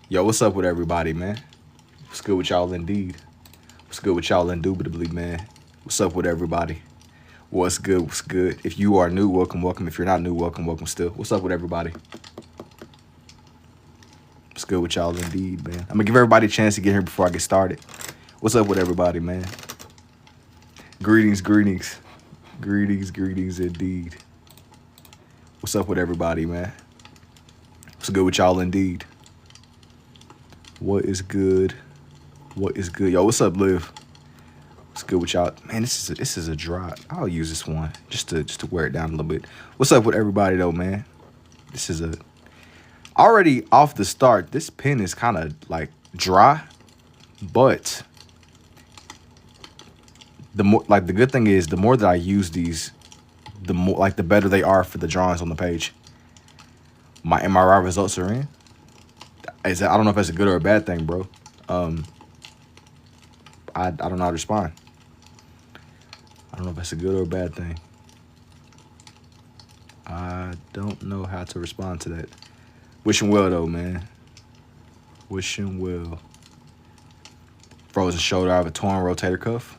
Yo, what's up with everybody, man? What's good with y'all indeed? What's good with y'all indubitably, man? What's up with everybody? What's good? What's good? If you are new, welcome, welcome. If you're not new, welcome, welcome still. What's up with everybody? What's good with y'all indeed, man? I'm gonna give everybody a chance to get here before I get started. What's up with everybody, man? Greetings, greetings. Greetings, greetings indeed. What's up with everybody, man? What's good with y'all indeed? What is good? What is good? Yo, what's up, Liv? What's good with y'all? Man, this is a drop. I'll use this one just to wear it down a little bit. What's up with everybody though, man? This is a already off the start. This pen is kind of like dry, but the good thing is the more that I use these, the more the better they are for the drawings on the page. My MRI results are in. I don't know if that's a good or a bad thing, bro. I don't know how to respond. I don't know if that's a good or a bad thing. I don't know how to respond to that. Wish him well, though, man. Wish him well. Frozen shoulder. I have a torn rotator cuff.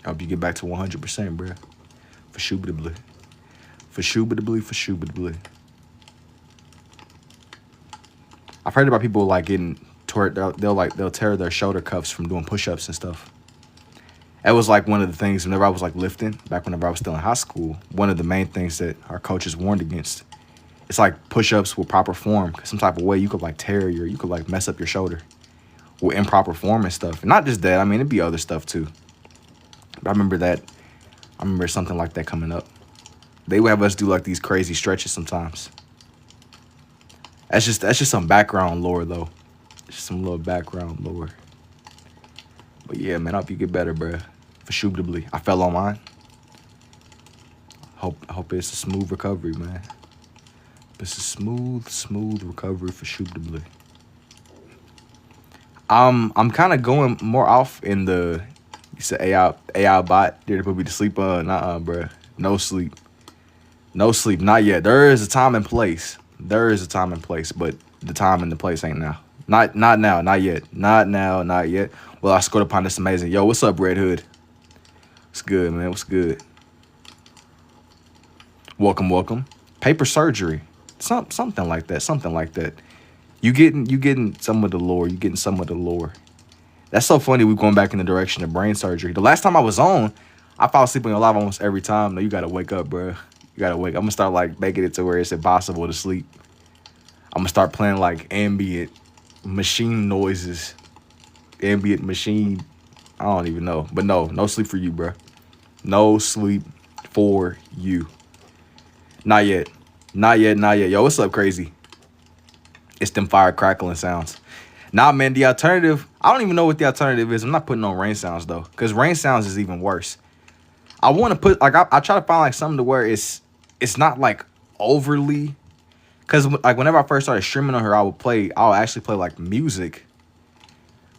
I hope you get back to 100%, bro. For shubitably. For shubitably, for shubitably. I've heard about people getting tore. They'll tear their shoulder cuffs from doing push-ups and stuff. That was one of the things whenever I was lifting, back whenever I was still in high school, one of the main things that our coaches warned against. It's push-ups with proper form, because some type of way you could you could mess up your shoulder with improper form and stuff. And not just that, I mean, it'd be other stuff too. But I remember something like that coming up. They would have us do these crazy stretches sometimes. That's just some background lore though. Just some little background lore. But yeah, man, I hope you get better, bruh. For shubitably. I fell on mine. Hope it's a smooth recovery, man. It's a smooth recovery for shubitably. I'm kind of going more off in the, you said AI bot. There to put me to sleep. Nuh-uh, bruh. No sleep. No sleep. Not yet. There is a time and place. There is a time and place, but the time and the place ain't now. Not now. Not yet. Not now. Not yet. Well, I scored upon this amazing. Yo, what's up, Red Hood? What's good, man? What's good? Welcome, welcome. Paper surgery. Something like that. Something like that. You getting some of the lore. You getting some of the lore. That's so funny. We're going back in the direction of brain surgery. The last time I was on, I fall asleep on your live almost every time. No, you gotta wake up, bro. You gotta wake. I'm gonna start making it to where it's impossible to sleep. I'm gonna start playing ambient machine noises. Ambient machine. I don't even know. But no sleep for you, bro. No sleep for you. Not yet. Not yet. Not yet. Yo, what's up, crazy? It's them fire crackling sounds. Nah, man, the alternative, I don't even know what the alternative is. I'm not putting on rain sounds, though, because rain sounds is even worse. I want to put, I try to find, something to where it's not, overly, because, whenever I first started streaming on her, I'll actually play, music.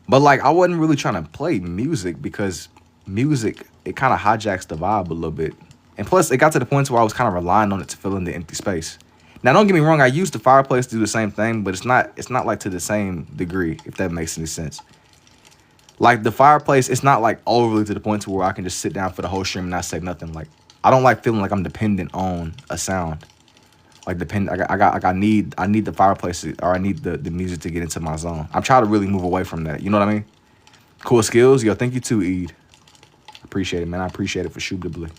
But, I wasn't really trying to play music, because music, it kind of hijacks the vibe a little bit. And plus, it got to the point where I was kind of relying on it to fill in the empty space. Now, don't get me wrong, I use the fireplace to do the same thing, but it's not to the same degree, if that makes any sense. The fireplace, it's not overly to the point to where I can just sit down for the whole stream and not say nothing. I don't like feeling like I'm dependent on a sound. I need the fireplace or I need the music to get into my zone. I'm trying to really move away from that. You know what I mean? Cool skills. Yo, thank you too, Eid. Appreciate it, man. I appreciate it for shubitably.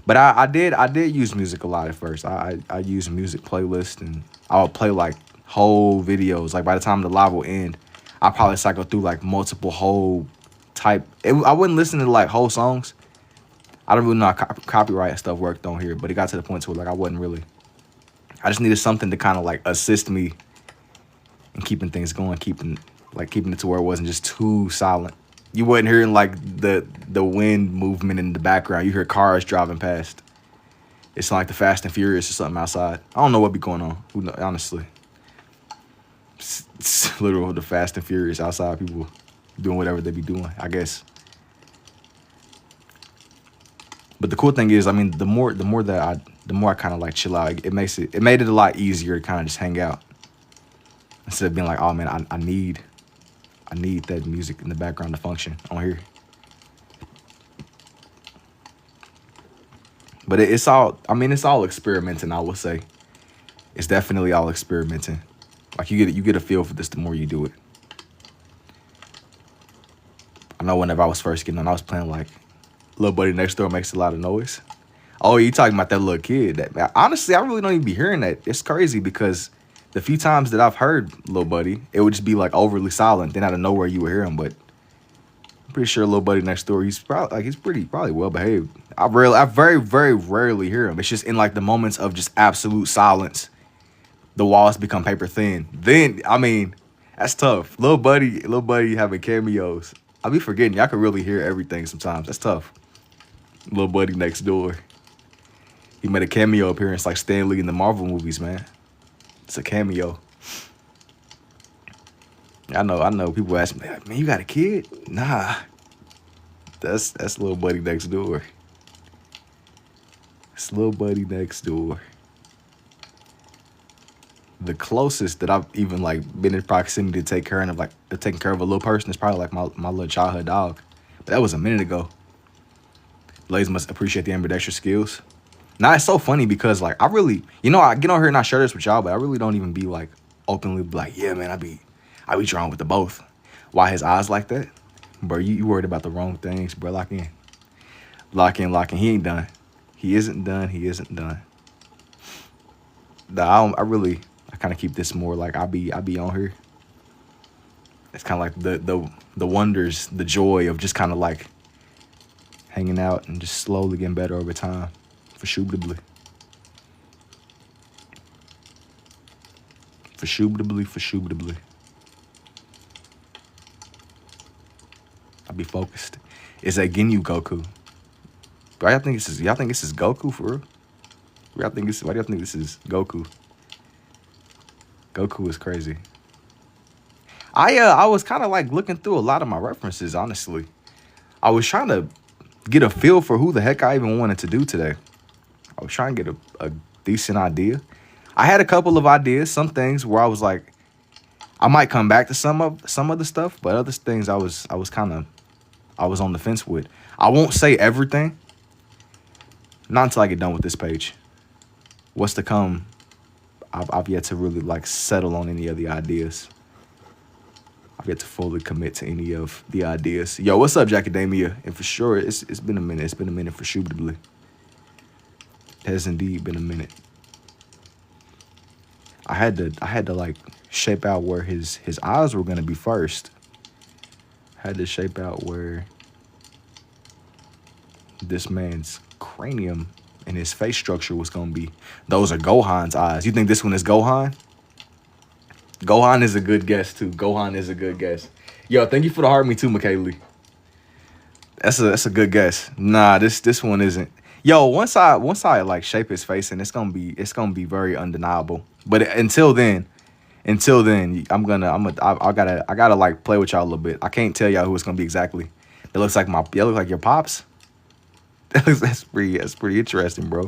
But I did use music a lot at first. I used music playlist and I would play whole videos. By the time the live will end, I'll probably cycle through multiple whole type. I wouldn't listen to whole songs. I don't really know how copyright stuff worked on here, but it got to the point where I wasn't really. I just needed something to kind of assist me in keeping things going, keeping it to where it wasn't just too silent. You wasn't hearing the wind movement in the background. You hear cars driving past. It's like the Fast and Furious or something outside. I don't know what be going on. Who knows, honestly. It's literal the Fast and Furious outside. People doing whatever they be doing, I guess. But the cool thing is, I mean, the more I kind of like chill out, it made it a lot easier to kind of just hang out instead of being like, oh man, I need that music in the background to function on here. But it's all, I mean, it's all experimenting, I would say. It's definitely all experimenting. Like you get a feel for this the more you do it. I know whenever I was first getting on, I was playing like Little Buddy Next Door Makes a Lot of Noise. Oh, you talking about that little kid? That, honestly, I really don't even be hearing that. It's crazy because the few times that I've heard Little Buddy, it would just be like overly silent. Then out of nowhere you would hear him. But I'm pretty sure Little Buddy Next Door, he's probably well behaved. I very, very rarely hear him. It's just in like the moments of just absolute silence, the walls become paper thin. Then, I mean, that's tough. Little Buddy having cameos. I be forgetting. Y'all can really hear everything sometimes. That's tough. Little Buddy Next Door. He made a cameo appearance like Stan Lee in the Marvel movies, man. It's a cameo. I know. People ask me, man, you got a kid? Nah. That's Little Buddy Next Door. It's Little Buddy Next Door. The closest that I've even like been in proximity to taking care of a little person is probably like my little childhood dog. But that was a minute ago. Ladies must appreciate the ambidextrous skills. Now it's so funny because like I really, I get on here and I share this with y'all, but I really don't even be like openly like, yeah, man, I be drawn with the both. Why his eyes like that? Bro, you worried about the wrong things, bro. Lock in. He ain't done. He isn't done. Nah, I kind of keep this more like I be on here. It's kind of like the wonders, the joy of just kind of like hanging out and just slowly getting better over time. For shubitably. I'll be focused. It's a Ginyu Goku. Why y'all think this is Goku for real? Why do y'all think this is Goku? Goku is crazy. I was kind of like looking through a lot of my references, honestly. I was trying to get a feel for who the heck I even wanted to do today. I was trying to get a decent idea. I had a couple of ideas, some things where I was like, I might come back to some of the stuff, but other things I was on the fence with. I won't say everything. Not until I get done with this page. What's to come, I've yet to really like settle on any of the ideas. I've yet to fully commit to any of the ideas. Yo, what's up, Jackademia? And for sure, it's been a minute. It's been a minute for Shubitably. It has indeed been a minute. I had to like shape out where his eyes were gonna be first. I had to shape out where this man's cranium and his face structure was gonna be. Those are Gohan's eyes. You think this one is Gohan? Gohan is a good guess too. Gohan is a good guess. Yo, thank you for the heart me too, McKaylee. That's a good guess. Nah, this one isn't. Yo, once I like shape his face, and it's gonna be very undeniable. But until then, I gotta like play with y'all a little bit. I can't tell y'all who it's gonna be exactly. It looks like your pops. That's pretty interesting, bro.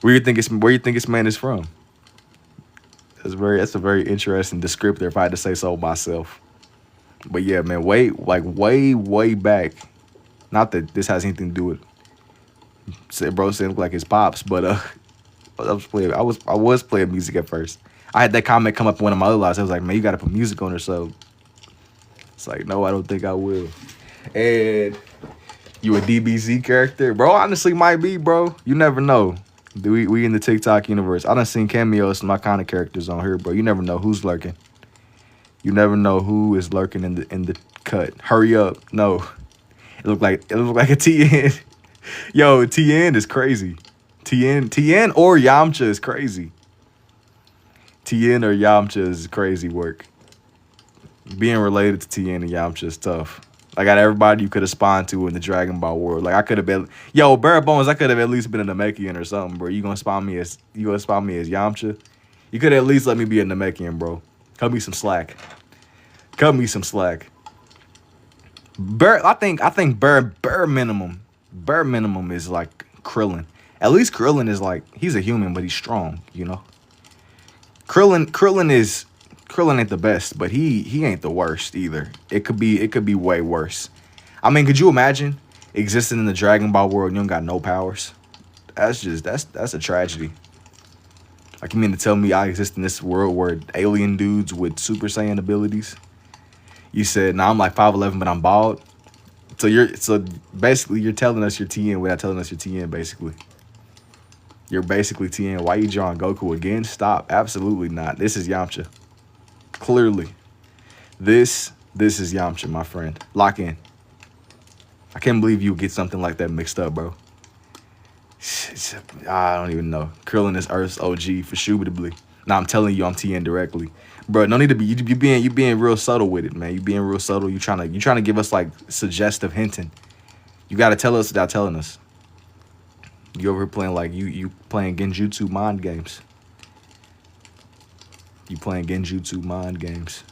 Where you think this man is from? That's a very interesting descriptor if I had to say so myself. But yeah, man, way back. Not that this has anything to do with bro saying look like his pops, but I was playing music at first. I had that comment come up in one of my other lives. I was like, man, you gotta put music on or so. It's like, no, I don't think I will. And you a DBZ character? Bro, honestly might be, bro. You never know. We in the TikTok universe. I done seen cameos from my kind of characters on here, bro. You never know who's lurking. You never know who is lurking in the cut. Hurry up. No. It looked like a TN. Yo, TN is crazy. TN or Yamcha is crazy. TN or Yamcha is crazy work. Being related to TN and Yamcha is tough. I got everybody you could have spawned to in the Dragon Ball world. Like I could have been, bare bones. I could have at least been a Namekian or something, bro. You gonna spawn me as Yamcha? You could at least let me be a Namekian, bro. Cut me some slack. I think bare minimum. Bare minimum is like Krillin. At least Krillin is like he's a human, but he's strong. You know, Krillin ain't the best, but he ain't the worst either. It could be way worse. I mean, could you imagine existing in the Dragon Ball world and you don't got no powers? That's a tragedy. Like you mean to tell me I exist in this world where alien dudes with Super Saiyan abilities? You said, nah, I'm like 5'11", but I'm bald. So basically you're telling us you're TN without telling us you're TN, basically. You're basically TN. Why you drawing Goku again? Stop. Absolutely not. This is Yamcha. Clearly. This is Yamcha, my friend. Lock in. I can't believe you would get something like that mixed up, bro. I don't even know. Krillin is Earth's OG for shubitably. Now I'm telling you, I'm TN directly, bro. No need to be you being real subtle with it, man. You being real subtle. You trying to give us like suggestive hinting. You gotta tell us without telling us. You over here playing like you playing Genjutsu mind games. You playing Genjutsu mind games.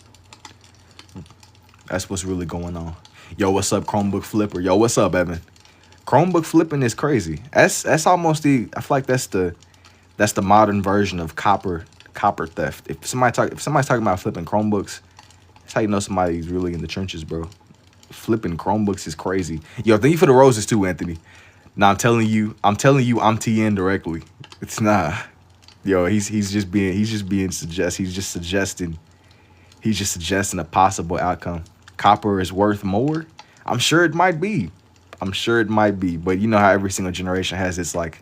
That's what's really going on. Yo, what's up, Chromebook Flipper? Yo, what's up, Evan? Chromebook flipping is crazy. That's almost I feel like that's the modern version of copper theft. If somebody's talking about flipping Chromebooks, that's how you know somebody's really in the trenches, bro. Flipping Chromebooks is crazy. Yo, thank you for the roses too, Anthony. Now I'm telling you, I'm TN directly. It's not. Yo, he's just suggesting a possible outcome. Copper is worth more. I'm sure it might be. But you know how every single generation has its like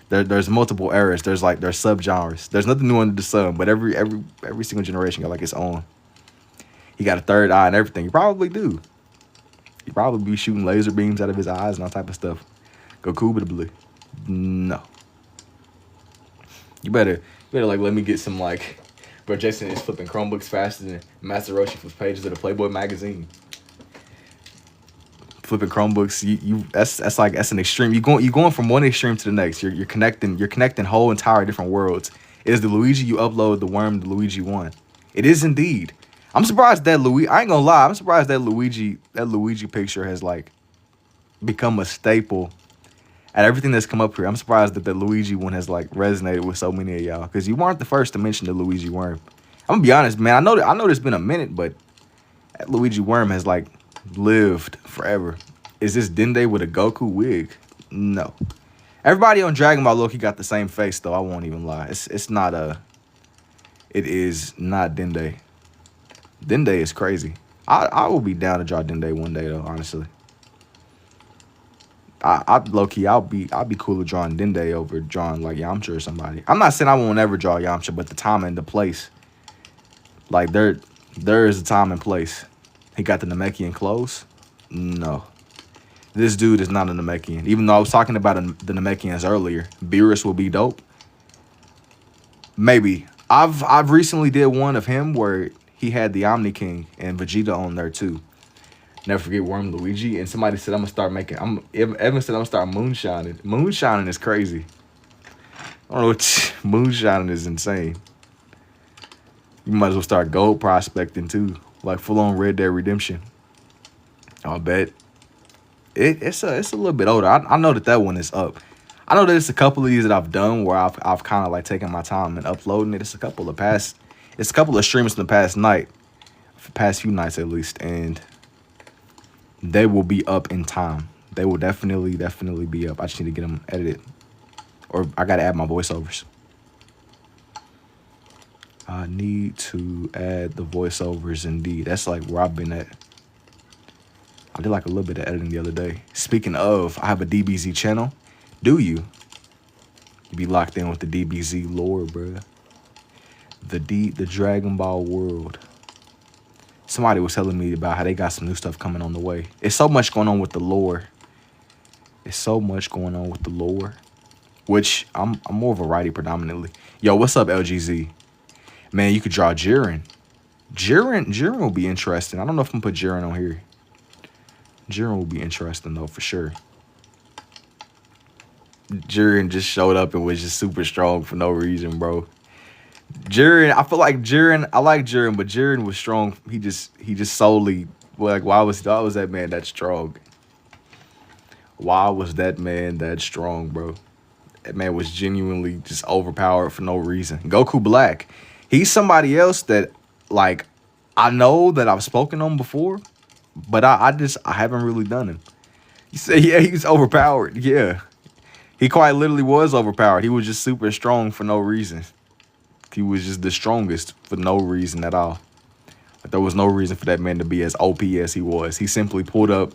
there's multiple eras. There's subgenres. There's nothing new under the sun, but every single generation got like its own. He got a third eye and everything. You probably do. He probably be shooting laser beams out of his eyes and all type of stuff. Gokubitably. No. You better like let me get some like, bro. Jason is flipping Chromebooks faster than Master Roshi flips pages of the Playboy magazine. Flipping Chromebooks, that's an extreme. You going from one extreme to the next. You're connecting whole entire different worlds. It is the Luigi you upload, the worm, the Luigi one. It is indeed. I'm surprised that I ain't gonna lie. I'm surprised that Luigi picture has like become a staple at everything that's come up here. I'm surprised that the Luigi one has like resonated with so many of y'all, because you weren't the first to mention the Luigi worm. I'm gonna be honest, man. I know it's been a minute, but that Luigi worm has like lived forever. Is this Dende with a Goku wig? No. Everybody on Dragon Ball Loki got the same face though. I won't even lie. It's not it is not Dende. Dende is crazy. I will be down to draw Dende one day though, honestly. I low key I'll be cool with drawing Dende over drawing like Yamcha or somebody. I'm not saying I won't ever draw Yamcha, but the time and the place. Like there is a time and place. He got the Namekian clothes? No. This dude is not a Namekian. Even though I was talking about the Namekians earlier. Beerus will be dope. Maybe. I've recently did one of him where he had the Omni King and Vegeta on there too. Never forget Worm Luigi. And somebody said Evan said I'm gonna start moonshining. Moonshining is crazy. I don't know what moonshining is insane. You might as well start gold prospecting too. Like full on Red Dead Redemption. I'll bet. It's a little bit older. I know that one is up. I know that it's a couple of these that I've done where I've kind of like taken my time and uploading it. It's a couple of streams in the past few nights at least, and they will be up in time. They will definitely be up. I just need to get them edited, or I gotta add my voiceovers. I need to add the voiceovers indeed. That's like where I've been at. I did like a little bit of editing the other day. Speaking of, I have a DBZ channel. Do you? You be locked in with the DBZ lore, bruh. The Dragon Ball world. Somebody was telling me about how they got some new stuff coming on the way. It's so much going on with the lore. Which I'm more of a righty predominantly. Yo, what's up, LGZ? Man, you could draw Jiren. Jiren will be interesting. I don't know if I'm gonna put Jiren on here. Jiren will be interesting though, for sure. Jiren just showed up and was just super strong for no reason, bro. Jiren, I feel like Jiren, I like Jiren, but Jiren was strong. He just solely, like, why was that man that strong? Why was that man that strong, bro? That man was genuinely just overpowered for no reason. Goku Black, he's somebody else that, like, I know that I've spoken on before, but I haven't really done him. You say, yeah, he's overpowered. Yeah, he quite literally was overpowered. He was just super strong for no reason. He was just the strongest for no reason at all. Like, there was no reason for that man to be as OP as he was. He simply pulled up.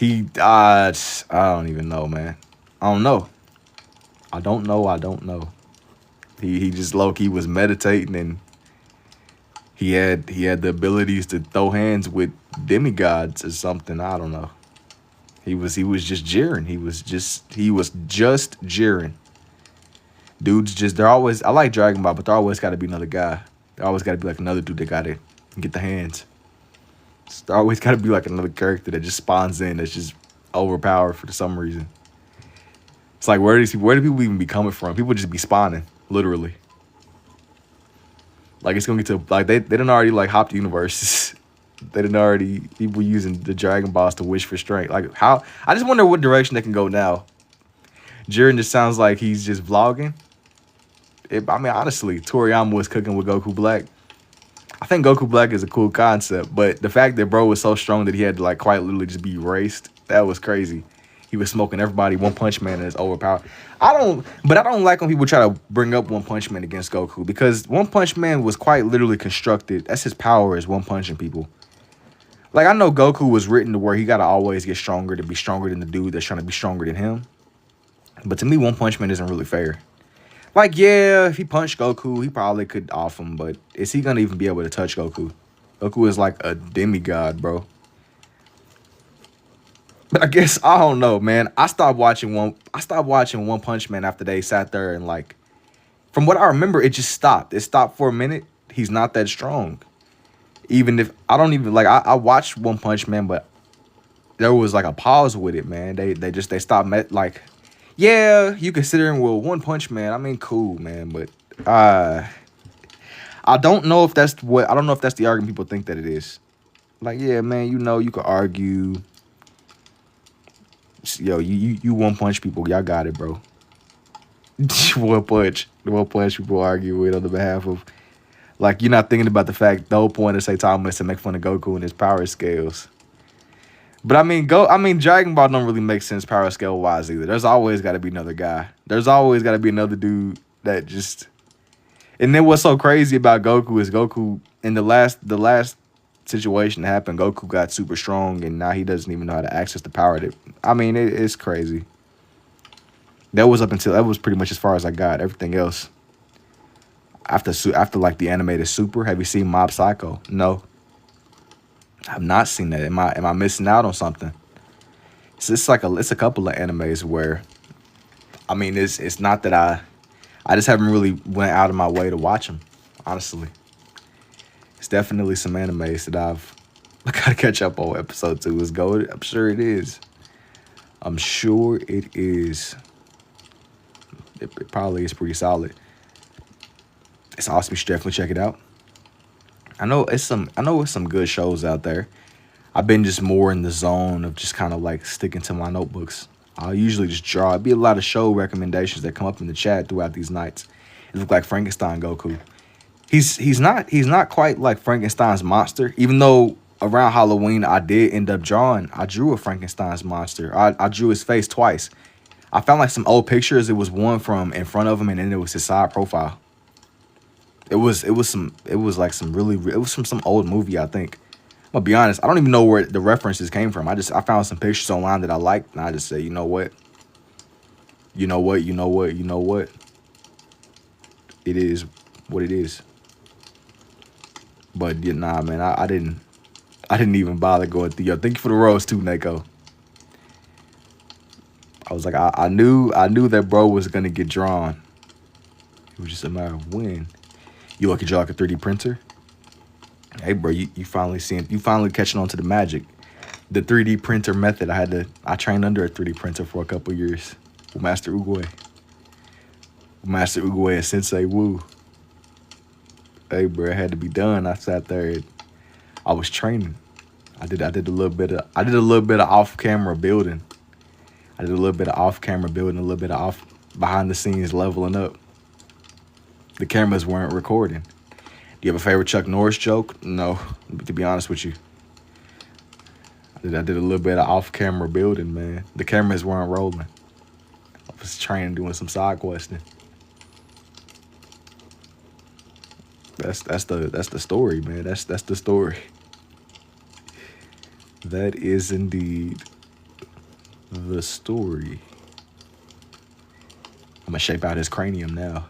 I don't even know, man. I don't know. I don't know. I don't know. He just low key was meditating, and he had the abilities to throw hands with demigods or something. I don't know. He was just jeering. He was just jeering. Dudes just, they're always, I like Dragon Ball, but there always got to be another guy. There always got to be like another dude that got it and get the hands. There always got to be like another character that just spawns in that's just overpowered for some reason. It's like, where do people even be coming from? People just be spawning, literally. Like, it's gonna get to, like, they done already like hopped universes. They done already, people using the Dragon Balls to wish for strength. Like, how, I just wonder what direction they can go now. Jiren just sounds like he's just vlogging. I mean, honestly, Toriyama was cooking with Goku Black. I think Goku Black is a cool concept, but the fact that bro was so strong that he had to like quite literally just be erased, that was crazy. He was smoking everybody. One Punch Man is overpowered. I don't like when people try to bring up One Punch Man against Goku, because One Punch Man was quite literally constructed. That's his power, is one punching people. Like, I know Goku was written to where he got to always get stronger to be stronger than the dude that's trying to be stronger than him. But to me, One Punch Man isn't really fair. Like, yeah, if he punched Goku, he probably could off him, but is he gonna even be able to touch Goku? Goku is like a demigod, bro. But I guess, I don't know, man. I stopped watching One Punch Man after they sat there and, like, from what I remember, it just stopped. It stopped for a minute. He's not that strong. Even if I don't even like, I watched One Punch Man, but there was like a pause with it, man. They stopped like. Yeah, you considering, well, One Punch Man, I mean, cool, man, but I don't know if that's the argument people think that it is. Like, yeah, man, you know, you could argue. Yo, you One Punch people, y'all got it, bro. One Punch people argue with on the behalf of, like, you're not thinking about the fact the whole point of Saitama is to make fun of Goku and his power scales. But I mean, Dragon Ball don't really make sense power scale wise either. There's always got to be another guy. There's always got to be another dude that just. And then what's so crazy about Goku is Goku in the last situation that happened, Goku got super strong, and now he doesn't even know how to access the power. I mean, it's crazy. That was pretty much as far as I got. Everything else after like the animated Super. Have you seen Mob Psycho? No. I've not seen that. Am I missing out on something? It's a couple of animes where, I mean, it's not that I just haven't really went out of my way to watch them. Honestly, it's definitely some animes that I gotta catch up on. Episode 2 is gold. I'm sure it is. I'm sure it is. It probably is pretty solid. It's awesome. You should definitely check it out. I know it's some good shows out there. I've been just more in the zone of just kind of like sticking to my notebooks. I'll usually just draw. It'd be a lot of show recommendations that come up in the chat throughout these nights. It look like Frankenstein Goku. He's not quite like Frankenstein's monster, even though around Halloween I drew a Frankenstein's monster. I drew his face twice. I found like some old pictures. It was one from in front of him, and then it was his side profile. It was from some old movie, I think. I'm gonna be honest, I don't even know where the references came from. I found some pictures online that I liked, and I just said, you know what? It is what it is. But yeah, nah, man, I didn't even bother going through. Yo, thank you for the rose too, Neko. I was like, I knew that bro was gonna get drawn. It was just a matter of when. You could draw like a 3D printer. Hey, bro, you finally catching on to the magic. The 3D printer method. I trained under a 3D printer for a couple years with Master Oogway. And Sensei Wu. Hey, bro, it had to be done. I sat there and I was training. I did a little bit of off-camera building. I did a little bit of off-camera building, a little bit of off behind-the-scenes leveling up. The cameras weren't recording. Do you have a favorite Chuck Norris joke? No, to be honest with you. I did a little bit of off-camera building, man. The cameras weren't rolling. I was training, doing some side questing. That's the story, man. That's the story. That is indeed the story. I'm gonna shape out his cranium now.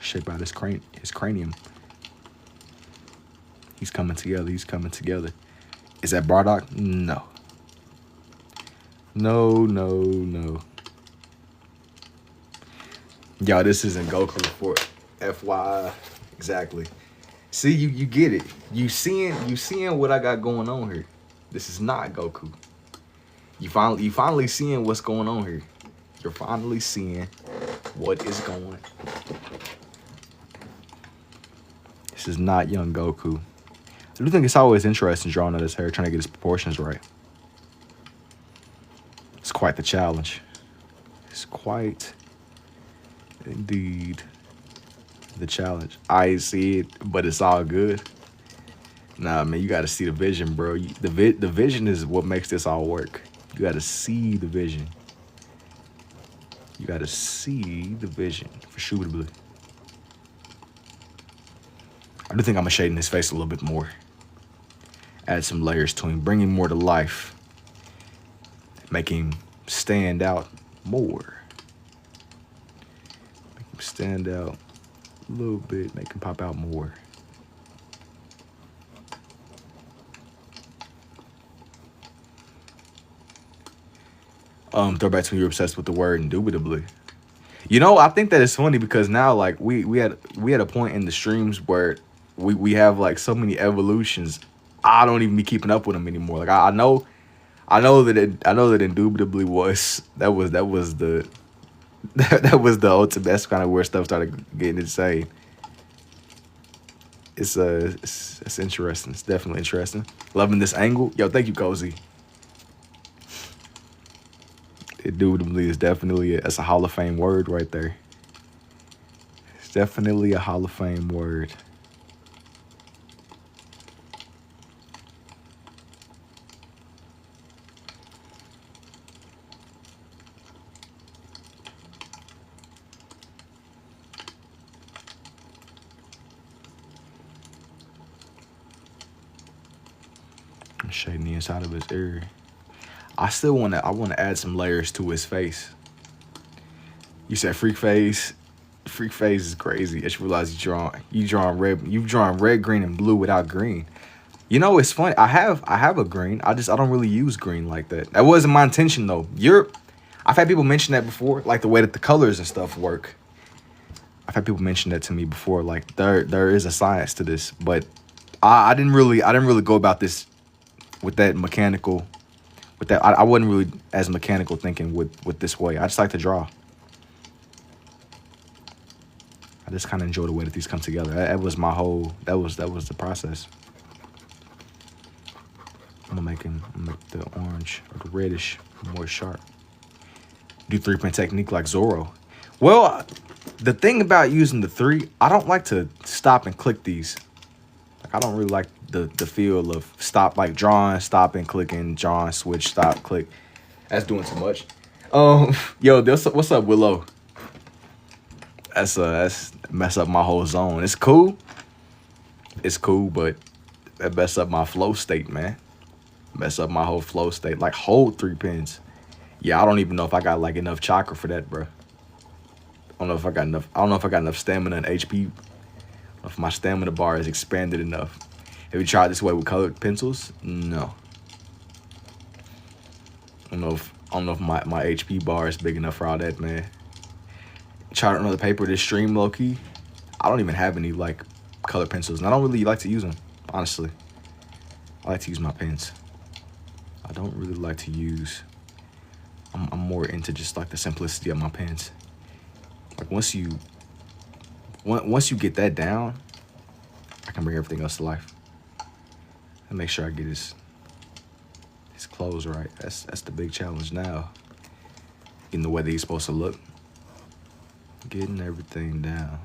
Shape out his cranium. He's coming together. He's coming together. Is that Bardock? No. No. Y'all, this isn't Goku for FYI. Exactly. See, you get it. You seeing what I got going on here. This is not Goku. You finally seeing what's going on here. You're finally seeing what is going. This is not young Goku. I do think it's always interesting drawing out his hair, trying to get his proportions right. It's quite the challenge. It's quite indeed the challenge. I see it, but it's all good. Nah, man, you got to see the vision, bro. The vision is what makes this all work. You got to see the vision. You got to see the vision for sure. I do think I'm gonna shade in his face a little bit more. Add some layers to him, bring him more to life. Make him stand out more. Make him stand out a little bit, make him pop out more. Throwback to when you're obsessed with the word indubitably. You know, I think that it's funny because now, like, we had a point in the streams where we have like so many evolutions. I don't even be keeping up with them anymore. Like I know that indubitably was that was the that was the ultimate. That's kind of where stuff started getting insane. It's interesting. It's definitely interesting. Loving this angle. Yo, thank you, Cozy. Indubitably is definitely that's a Hall of Fame word right there. It's definitely a Hall of Fame word. I'm shading the inside of his ear. I want to add some layers to his face. You said freak face. Freak face is crazy. I just realized you drawing red, green, and blue without green. You know, it's funny. I have a green. I don't really use green like that. That wasn't my intention though. I've had people mention that before, like the way that the colors and stuff work. I've had people mention that to me before. Like there is a science to this, but I didn't really go about this with that mechanical. With that, I wasn't really as mechanical thinking with this way. I just like to draw. I just kind of enjoy the way that these come together. That was the process. I'm gonna make the orange or the reddish more sharp. Do 3-pin technique like Zoro. Well, the thing about using the 3, I don't like to stop and click these. Like I don't really like the feel of stop, like drawing, stopping, clicking, drawing, switch, stop, click. That's doing too much. Yo, what's up, Willow? That's mess up my whole zone. It's cool, but that mess up my flow state, man. Mess up my whole flow state. Like hold 3 pins. Yeah, I don't even know if I got like enough chakra for that, bro. I don't know if I got enough stamina and HP. If my stamina bar is expanded enough. Have you tried this way with colored pencils? No. I don't know if my HP bar is big enough for all that, man. Tried another paper this stream, low key. I don't even have any like colored pencils, and I don't really like to use them, honestly. I like to use my pens. I don't really like to use. I'm more into just like the simplicity of my pens. Like once you get that down, I can bring everything else to life. And make sure I get his clothes right. That's the big challenge now. in the way that he's supposed to look. Getting everything down.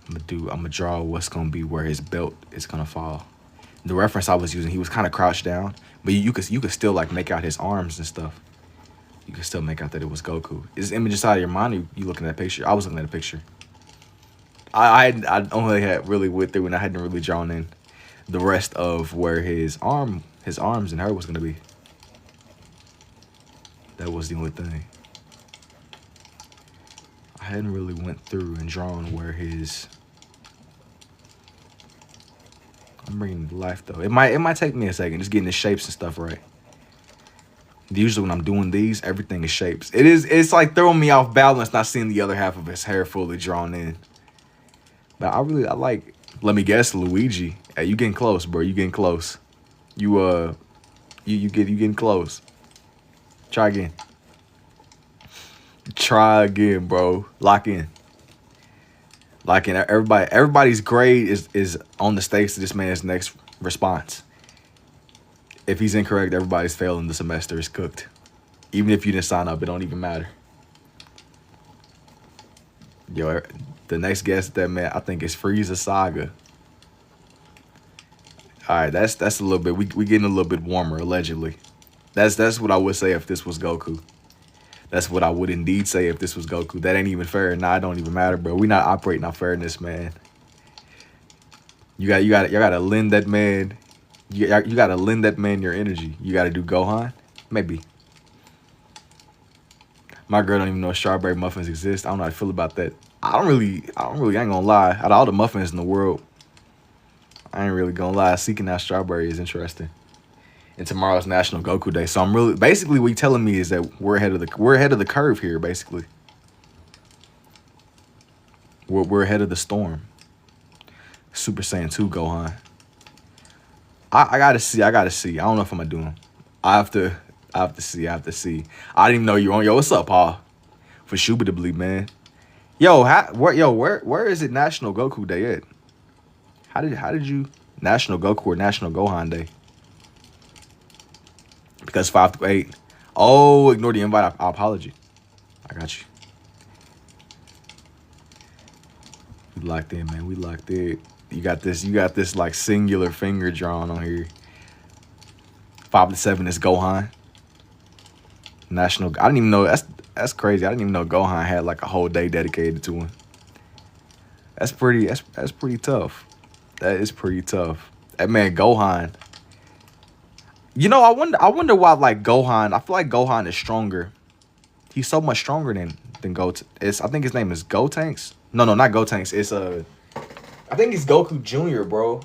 I'm gonna draw what's gonna be where his belt is gonna fall. The reference I was using, he was kind of crouched down, but you could still like make out his arms and stuff. You could still make out that it was Goku. Is this image inside of your mind? Or you looking at a picture? I was looking at a picture. I only had really went through and I hadn't really drawn in the rest of where his arms and her was gonna be. That was the only thing. I hadn't really went through and drawn where his. I'm bringing it to life though. It might take me a second just getting the shapes and stuff right. Usually when I'm doing these, everything is shapes. It's like throwing me off balance not seeing the other half of his hair fully drawn in. But I like, let me guess, Luigi. Hey, you getting close, bro. You getting close. You getting close. Try again. Try again, bro. Lock in. Lock in. Everybody's grade is on the stakes to this man's next response. If he's incorrect, everybody's failing the semester is cooked. Even if you didn't sign up, it don't even matter. Yo, the next guest that man, I think is Frieza Saga. All right, that's a little bit. We getting a little bit warmer, allegedly. That's what I would say if this was Goku. That's what I would indeed say if this was Goku. That ain't even fair. Nah, it don't even matter, bro. We not operating on fairness, man. You gotta lend that man. You gotta lend that man your energy. You gotta do Gohan, maybe. My girl don't even know strawberry muffins exist. I don't know how I feel about that. I ain't gonna lie. Out of all the muffins in the world, I ain't really gonna lie. Seeking out strawberry is interesting. And tomorrow's National Goku Day, so I'm really basically what you're telling me is that we're ahead of the curve here. Basically, we're ahead of the storm. Super Saiyan 2 Gohan. I gotta see. I don't know if I'm gonna do them. I have to see. I didn't even know you were on. Yo, what's up, Paul? For Shubitably, man. Yo, where is it National Goku Day at? How did you National Goku or National Gohan Day? Because 5 through 8. Oh, ignore the invite. I apologize. I got you. We locked in, man. We locked in. You got this like singular finger drawn on here. 5 to 7 is Gohan. National. I didn't even know that's crazy. I didn't even know Gohan had like a whole day dedicated to him. That's pretty tough. That is pretty tough. That man Gohan. You know, I wonder why like Gohan. I feel like Gohan is stronger. He's so much stronger than Goten. I think his name is Gotenks. No, not Gotenks. It's I think it's Goku Jr., bro.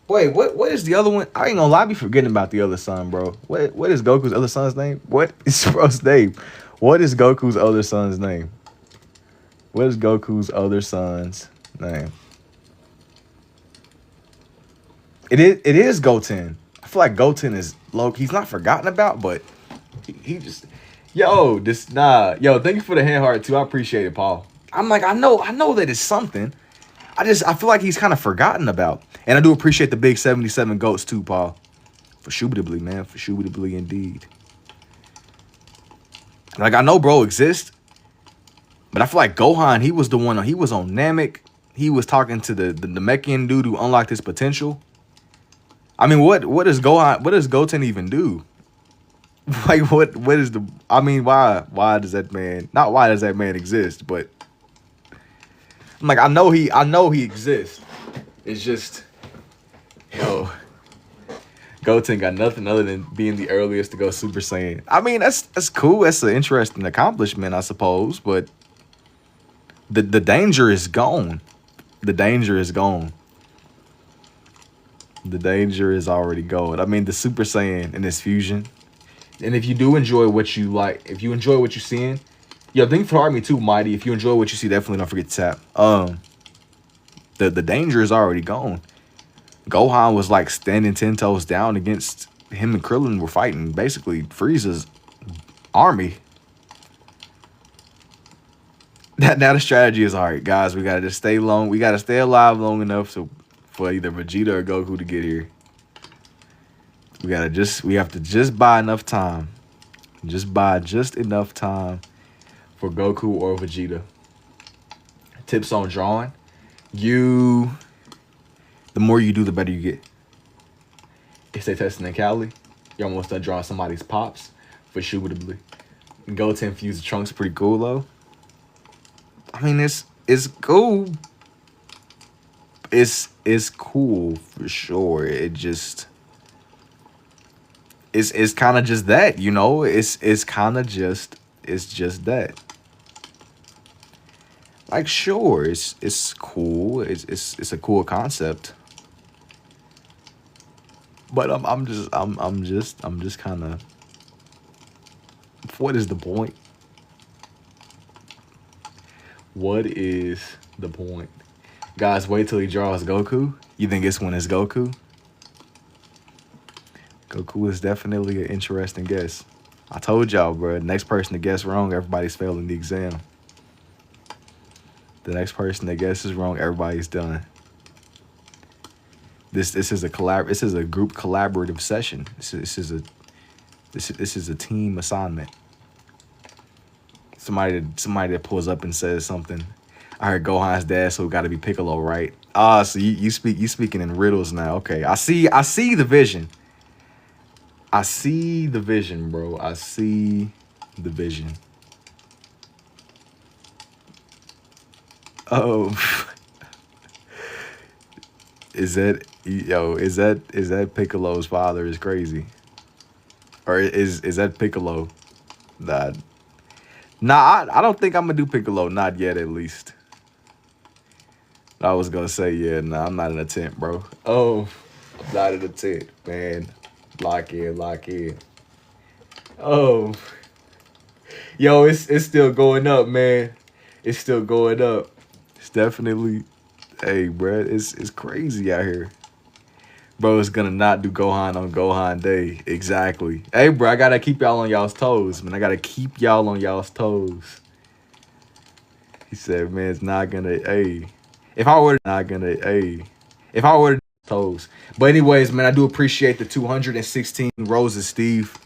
Wait, what is the other one? I ain't gonna lie, I be forgetting about the other son, bro. What is Goku's other son's name? What is bro's name? What is Goku's other son's name? What is Goku's other son's name? It is Goten. I feel like Goten is low. He's not forgotten about, but he just yo, thank you for the hand heart too. I appreciate it, Paul. I'm like, I know that it's something. I feel like he's kind of forgotten about. And I do appreciate the big 77 goats too, Paul. For Shubitably, man. For Shubitably indeed. Like, I know bro exists. But I feel like Gohan, he was the one. He was on Namek. He was talking to the Namekian dude who unlocked his potential. I mean, what does Gohan, what does Goten even do? Like, what is the, I mean, why does that man, not why does that man exist, but I'm like, I know he exists. It's just, yo, Goten got nothing other than being the earliest to go Super Saiyan. I mean, that's cool. That's an interesting accomplishment, I suppose. But the danger is gone. The danger is gone. The danger is already gone. I mean, the Super Saiyan and this fusion. And if you do enjoy what you like, if you enjoy what you're seeing, yo, thank you for hearting me too, Mighty. If you enjoy what you see, definitely don't forget to tap. The danger is already gone. Gohan was like standing 10 toes down against him, and Krillin were fighting basically Frieza's army. Now the strategy is, all right, guys, we gotta just stay long. We gotta stay alive long enough for either Vegeta or Goku to get here. We have to just buy enough time. Just buy just enough time for Goku or Vegeta. Tips on drawing. You the more you do, the better you get. If they testing in Cali, you're almost done drawing somebody's pops for Shubitably. Go to infuse the trunks pretty cool though. I mean it's cool. It's cool for sure. It's kind of just that, you know. It's kind of just that. Like sure, it's cool. It's a cool concept. But I'm just kind of. What is the point? What is the point? Guys, wait till he draws Goku. You think this one is Goku? Goku is definitely an interesting guess. I told y'all, bro. Next person to guess wrong, everybody's failing the exam. The next person that guesses wrong, everybody's done. This is a group collaborative session. This is a team assignment. Somebody that pulls up and says something. I heard Gohan's dad, so it got to be Piccolo, right? Ah, so you speaking in riddles now. Okay, I see the vision. I see the vision, bro. I see the vision. Oh, is that Piccolo's father is crazy, or is that Piccolo? Nah, I don't think I'm gonna do Piccolo. Not yet, at least. I was gonna say, yeah, nah, I'm not in a tent, bro. Oh, I'm not in a tent, man. Lock in. Oh, yo, it's still going up, man. It's still going up. It's definitely, hey, bro, it's crazy out here. Bro, it's gonna not do Gohan on Gohan Day. Exactly. Hey, bro, I gotta keep y'all on y'all's toes, man. I gotta keep y'all on y'all's toes. He said, man, it's not gonna, hey. If I were to toes. But anyways, man, I do appreciate the 216 roses, Steve.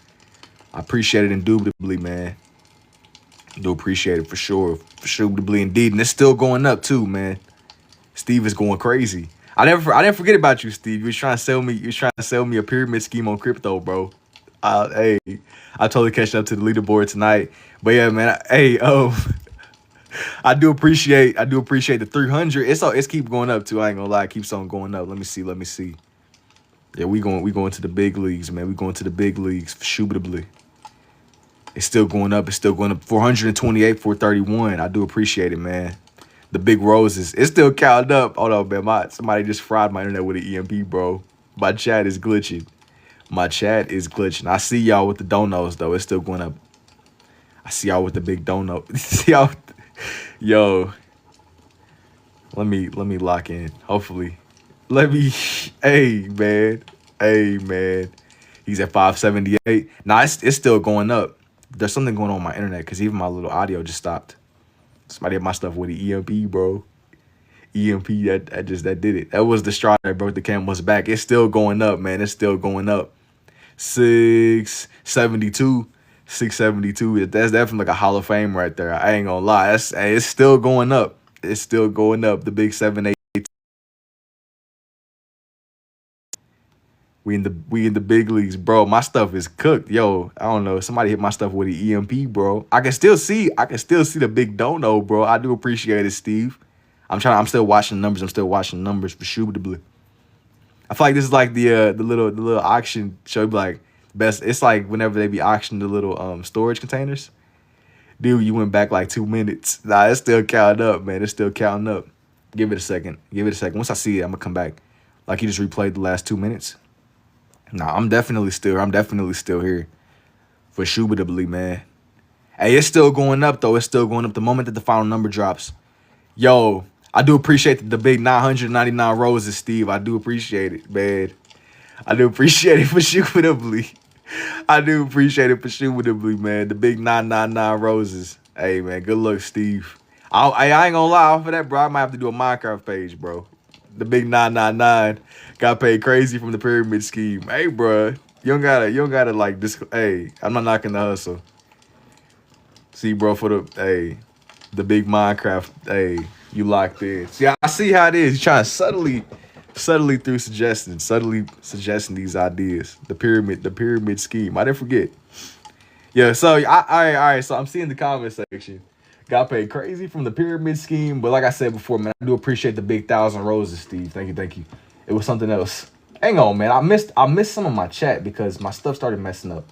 I appreciate it indubitably, man. I do appreciate it for sure. For sure, indeed. And it's still going up too, man. Steve is going crazy. I didn't forget about you, Steve. You was trying to sell me a pyramid scheme on crypto, bro. Hey, I totally catch up to the leaderboard tonight. But yeah, man. I do appreciate the 300. It's keep going up too. I ain't gonna lie, it keeps on going up. Let me see. Yeah, we going to the big leagues, man. We going to the big leagues for Shubitably. It's still going up. 428, 431. I do appreciate it, man. The big roses. It's still counting up. Hold on, man. Somebody just fried my internet with an EMP, bro. My chat is glitching. I see y'all with the donos, though. It's still going up. I see y'all with the big dono. See y'all. Yo. Let me lock in. Hopefully. Hey, man. He's at 578. Nah, it's still going up. There's something going on with my internet because even my little audio just stopped. Somebody had my stuff with the EMP, bro. EMP, that did it. That was the straw that broke the camel's back. It's still going up, man. It's still going up. 672. That's definitely like a Hall of Fame right there. I ain't gonna lie. It's still going up. It's still going up. The big 7-8. We in the big leagues, bro. My stuff is cooked. Yo, I don't know. Somebody hit my stuff with an EMP, bro. I can still see the big dono, bro. I do appreciate it, Steve. I'm still watching the numbers. For Shubitably. I feel like this is like the little auction show, be like best. It's like whenever they be auctioning the little storage containers. Dude, you went back like 2 minutes. Nah, it's still counting up, man. It's still counting up. Give it a second. Once I see it, I'm gonna come back. Like you just replayed the last 2 minutes. Nah, I'm definitely still here for Shubitably, man. Hey, it's still going up though. It's still going up the moment that the final number drops. Yo, I do appreciate the big 999 roses, Steve. I do appreciate it, man. I do appreciate it for Shubitably. Man. The big 999 roses. Hey, man, good luck, Steve. I ain't gonna lie off of that, bro. I might have to do a Minecraft page, bro. The big 999 got paid crazy from the pyramid scheme. Hey, bro. You don't gotta like this. Hey, I'm not knocking the hustle. See, bro, for the hey, the big Minecraft. Hey, you locked in. See, I see how it is. You trying to subtly through suggesting, subtly suggesting these ideas. The pyramid scheme. I didn't forget. Yeah. So all right. So I'm seeing the comment section. Got paid crazy from the pyramid scheme, but like I said before, man, I do appreciate the big 1,000 roses, Steve. Thank you, thank you. It was something else. Hang on, man. I missed some of my chat because my stuff started messing up.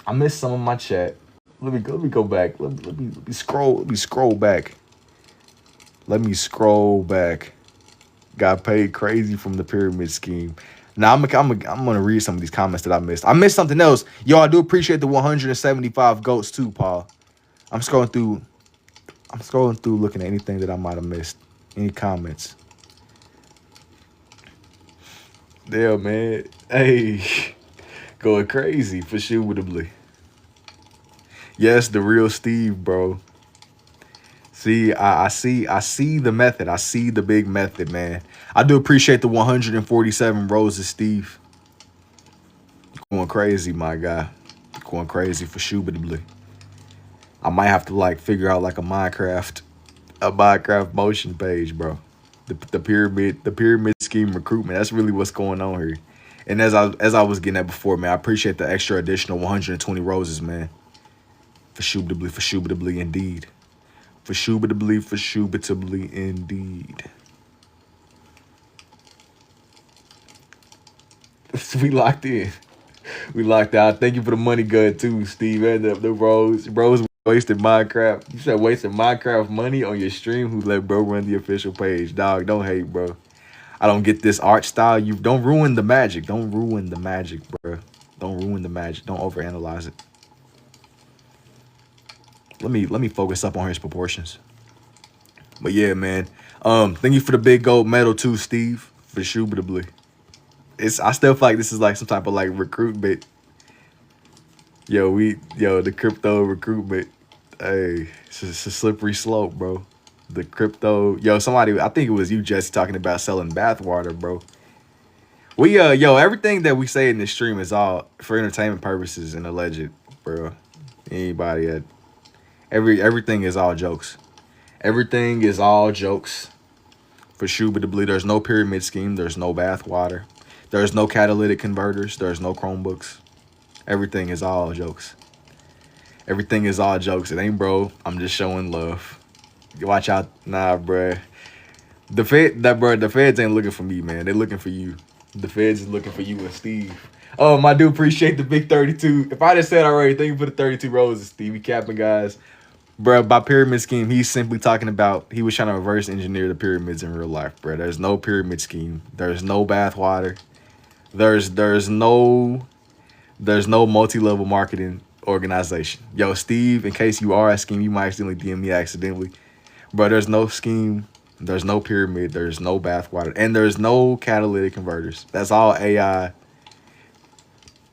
I missed some of my chat. Let me go back. Let me scroll. Let me scroll back. Let me scroll back. Got paid crazy from the pyramid scheme. Now I'm gonna read some of these comments that I missed. I missed something else. Yo, I do appreciate the 175 goats too, Paul. I'm scrolling through. I'm scrolling through looking at anything that I might have missed. Any comments? Damn, man. Hey, going crazy for indubitably. Yes, the real Steve, bro. See, I see the method. I see the big method, man. I do appreciate the 147 roses, Steve. Going crazy, my guy. Going crazy for indubitably. I might have to like figure out like a Minecraft motion page, bro. The pyramid scheme recruitment. That's really what's going on here. And as I was getting at before, man, I appreciate the extra additional 120 roses, man. For indubitably indeed. For indubitably indeed. We locked in. We locked out. Thank you for the money gun too, Steve. And the bros wasted Minecraft. You said wasting Minecraft money on your stream. Who let bro run the official page? Dog, don't hate, bro. I don't get this art style. You don't ruin the magic. Don't ruin the magic, bro. Don't ruin the magic. Don't overanalyze it. Let me focus up on his proportions. But yeah, man. Thank you for the big gold medal too, Steve. For indubitably. I still feel like this is like some type of like recruitment. The crypto recruitment. Hey, it's a slippery slope, bro. The crypto, somebody, I think it was you, Jesse, talking about selling bathwater, bro. Everything that we say in this stream is all for entertainment purposes and alleged, bro. Everything is all jokes. Everything is all jokes. For indubitably, there's no pyramid scheme. There's no bathwater. There's no catalytic converters. There's no Chromebooks. Everything is all jokes. Everything is all jokes. It ain't bro. I'm just showing love. Watch out. Nah, bruh. The feds ain't looking for me, man. They're looking for you. The feds is looking for you and Steve. I do appreciate the big 32. If I just said already, thank you for the 32 roses, Steve. We capping, guys. Bro, by pyramid scheme, he's simply talking about he was trying to reverse engineer the pyramids in real life, bro. There's no pyramid scheme. There's no bathwater. There's no multi-level marketing organization. Yo, Steve, in case you are a scheme, you might accidentally DM me accidentally. Bro, there's no scheme. There's no pyramid. There's no bathwater. And there's no catalytic converters. That's all AI.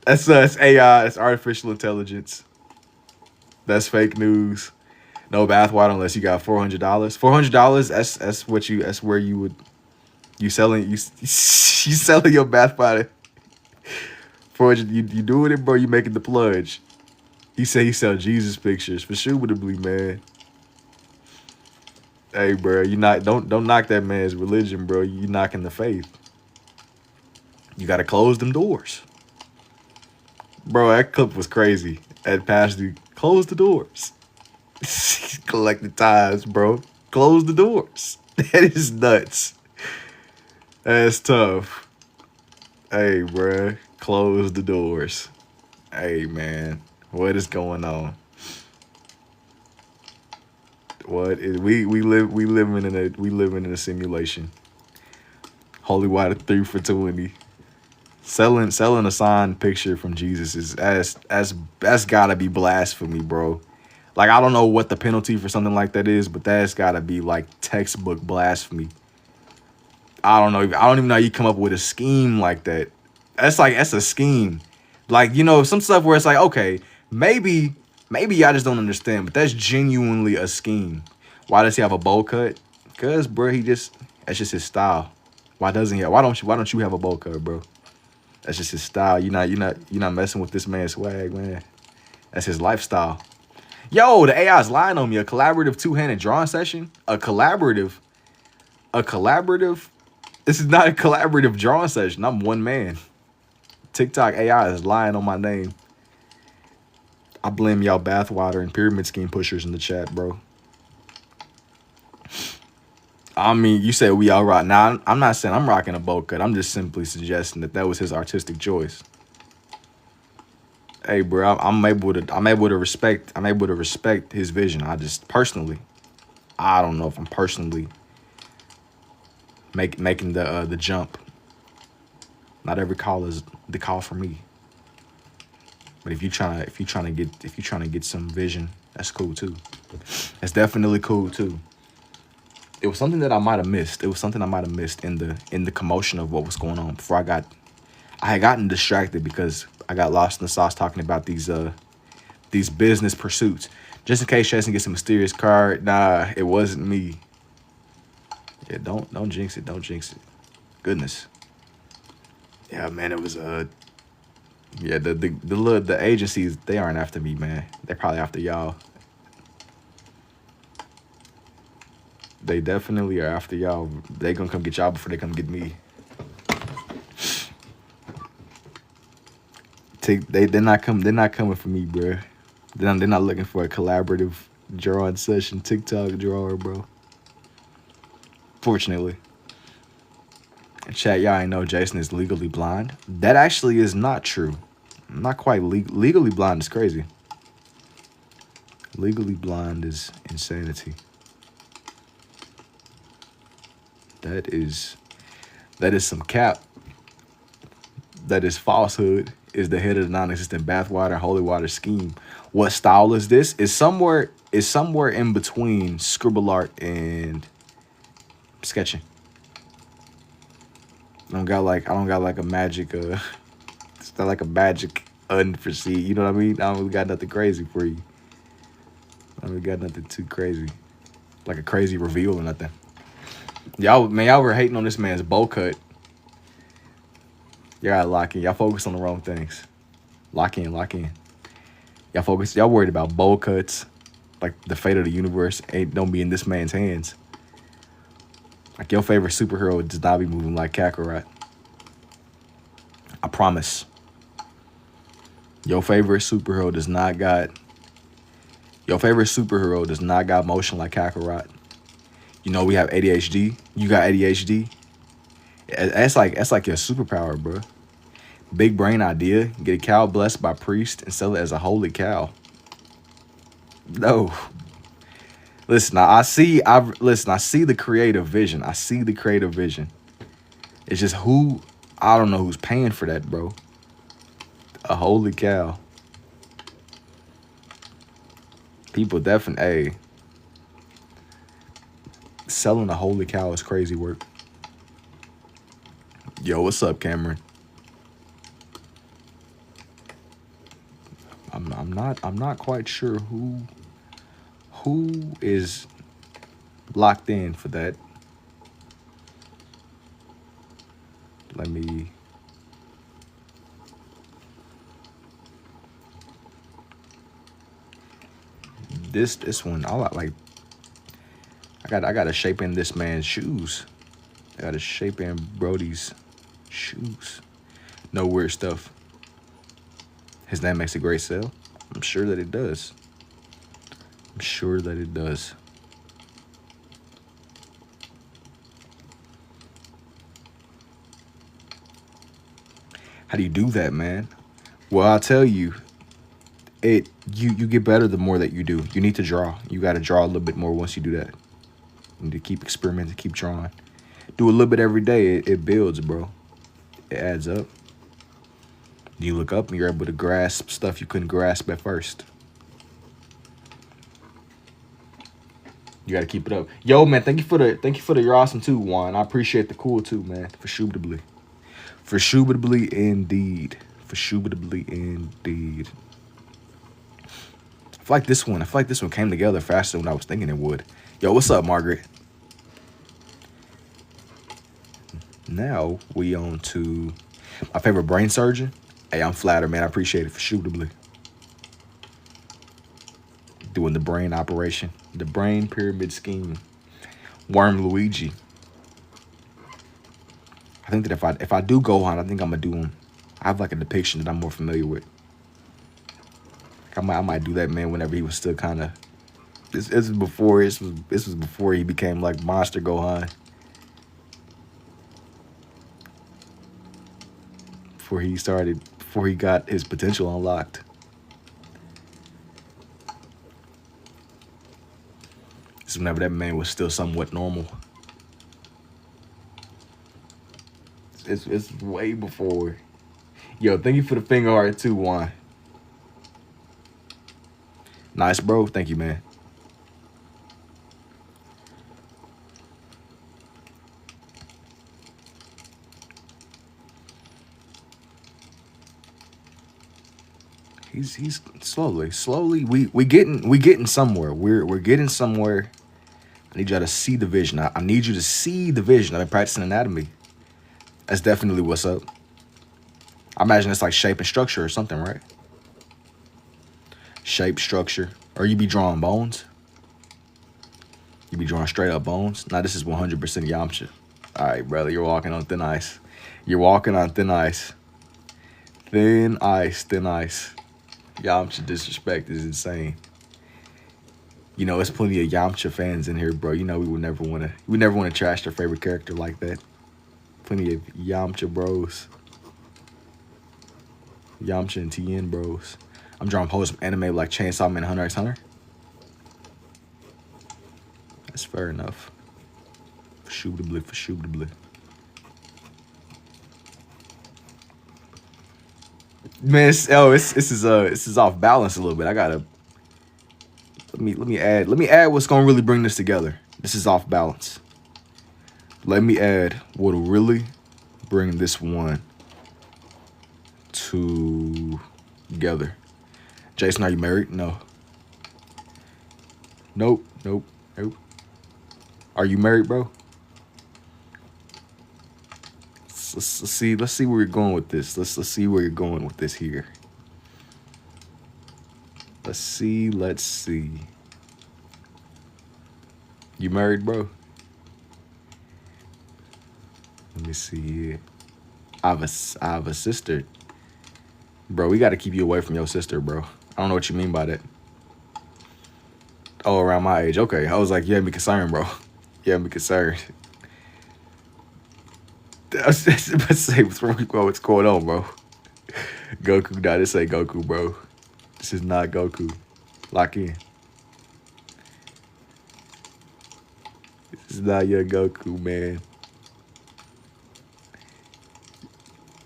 That's AI. That's artificial intelligence. That's fake news. No bathwater unless you got $400. $400. That's where you would you selling your bathwater. You doing it, bro. You making the plunge. He said he sell Jesus pictures for indubitably, man. Hey, bro, don't knock that man's religion, bro. You knocking the faith. You gotta close them doors, bro. That clip was crazy. At Pastor, close the doors. Collect the tithes, bro. Close the doors. That is nuts. That's tough. Hey, bro, close the doors. Hey, man, what is going on? What is we living in a simulation. Holy water 3 for 20. Selling a signed picture from Jesus is that's gotta be blasphemy, bro. Like, I don't know what the penalty for something like that is, but that's gotta be like textbook blasphemy. I don't even know how you come up with a scheme like that. That's a scheme. Like, some stuff where it's like, okay, maybe y'all just don't understand, but that's genuinely a scheme. Why does he have a bowl cut? Because, bro, that's just his style. Why doesn't he? Why don't you have a bowl cut, bro? That's just his style. You're not messing with this man's swag, man. That's his lifestyle. Yo, the AI is lying on me. A collaborative two-handed drawing session? A collaborative? This is not a collaborative drawing session. I'm one man. TikTok AI is lying on my name. I blame y'all bathwater and pyramid scheme pushers in the chat, bro. I mean, you said we all rock. Now, I'm not saying I'm rocking a bowl cut. I'm just simply suggesting that was his artistic choice. Hey, bro, I'm able to respect his vision. I just personally, I don't know if I'm personally making the jump. Not every call is the call for me. But if you trying to get some vision, that's cool too. That's definitely cool too. It was something that I might have missed. It was something I might have missed in the commotion of what was going on before I had gotten distracted because I got lost in the sauce talking about these business pursuits. Just in case Jason gets a mysterious card, nah, it wasn't me. Yeah, don't jinx it. Don't jinx it. Goodness. Yeah, man, it was yeah, the agencies, they aren't after me, man. They're probably after y'all. They definitely are after y'all. They gonna come get y'all before they come get me. They're not coming for me, bro. They're not looking for a collaborative drawing session TikTok drawer, bro. Fortunately. Chat, y'all ain't know Jason is legally blind. That actually is not true. Not quite legally blind is crazy. Legally blind is insanity. That is some cap. That is falsehood. Is the head of the non-existent bathwater holy water scheme. What style is this? Is somewhere in between scribble art and sketching. I don't got like a magic it's not like a magic unforeseen, you know what I mean? I don't really got nothing crazy for you. I don't really got nothing too crazy. Like a crazy reveal or nothing. Y'all were hating on this man's bowl cut. Y'all gotta lock in. Y'all focus on the wrong things. Lock in. Y'all worried about bowl cuts. Like the fate of the universe don't be in this man's hands. Like your favorite superhero does not be moving like Kakarot. I promise. Your favorite superhero does not got motion like Kakarot. You know we have ADHD. You got ADHD. That's like your superpower, bro. Big brain idea. Get a cow blessed by priest and sell it as a holy cow. No. Listen, I see the creative vision. It's just I don't know who's paying for that, bro. A holy cow. People definitely, selling a holy cow is crazy work. Yo, what's up, Cameron? I'm not quite sure who is locked in for that. Let me this one I gotta shape in this man's shoes. I gotta shape in Brody's shoes. No weird stuff. His name makes a great sale. I'm sure that it does. How do you do that, man? Well, I'll tell you. You get better the more that you do. You need to draw. You got to draw a little bit more once you do that. You need to keep experimenting, keep drawing. Do a little bit every day. It builds, bro. It adds up. You look up and you're able to grasp stuff you couldn't grasp at first. You got to keep it up. Yo, man, thank you for the you're awesome too, Juan. I appreciate the cool too, man. For shubitably indeed. I feel like this one came together faster than I was thinking it would. Yo, what's up, Margaret? Now we on to My favorite brain surgeon? Hey, I'm flattered, man. I appreciate it for suitably. Doing the brain operation. The brain pyramid scheme. Worm Luigi. I think that if I do Gohan, I think I'm gonna do him. I have like a depiction that I'm more familiar with. I might do that, man, whenever he was still kind of. This was before he became like Monster Gohan. Before he got his potential unlocked. This is whenever that man was still somewhat normal. It's way before. Yo, thank you for the finger heart too, Juan. Nice, bro. Thank you, man. He's slowly. We getting somewhere. We're getting somewhere. I need y'all to see the vision. I need you to see the vision. I've been practicing anatomy. That's definitely what's up. I imagine it's like shape and structure or something, right? Shape, structure. Or you be drawing bones. You be drawing straight up bones. Now this is 100% Yamcha. All right, brother, you're walking on thin ice. You're walking on thin ice. Thin ice, thin ice. Yamcha disrespect is insane. You know, there's plenty of Yamcha fans in here, bro. You know we never want to trash their favorite character like that. Plenty of Yamcha bros. Yamcha and Tien bros. I'm drawing poses from anime like Chainsaw Man, Hunter x Hunter. That's fair enough. For shootably. Man, this is off balance a little bit. I gotta let me add what's gonna really bring this together. This is off balance. Let me add what'll really bring this one together. Jason, are you married? No. Nope. Are you married, bro? Let's see where you're going with this. Let's see where you're going with this here. Let's see. You married, bro? Let me see. I have a sister. Bro, we gotta keep you away from your sister, bro. I don't know what you mean by that. Oh, around my age. Okay. I was like, you had me concerned, bro. You had me concerned. I was just about to say, what's going on, bro? Goku, nah, this ain't Goku, bro. This is not Goku. Lock in. This is not your Goku, man.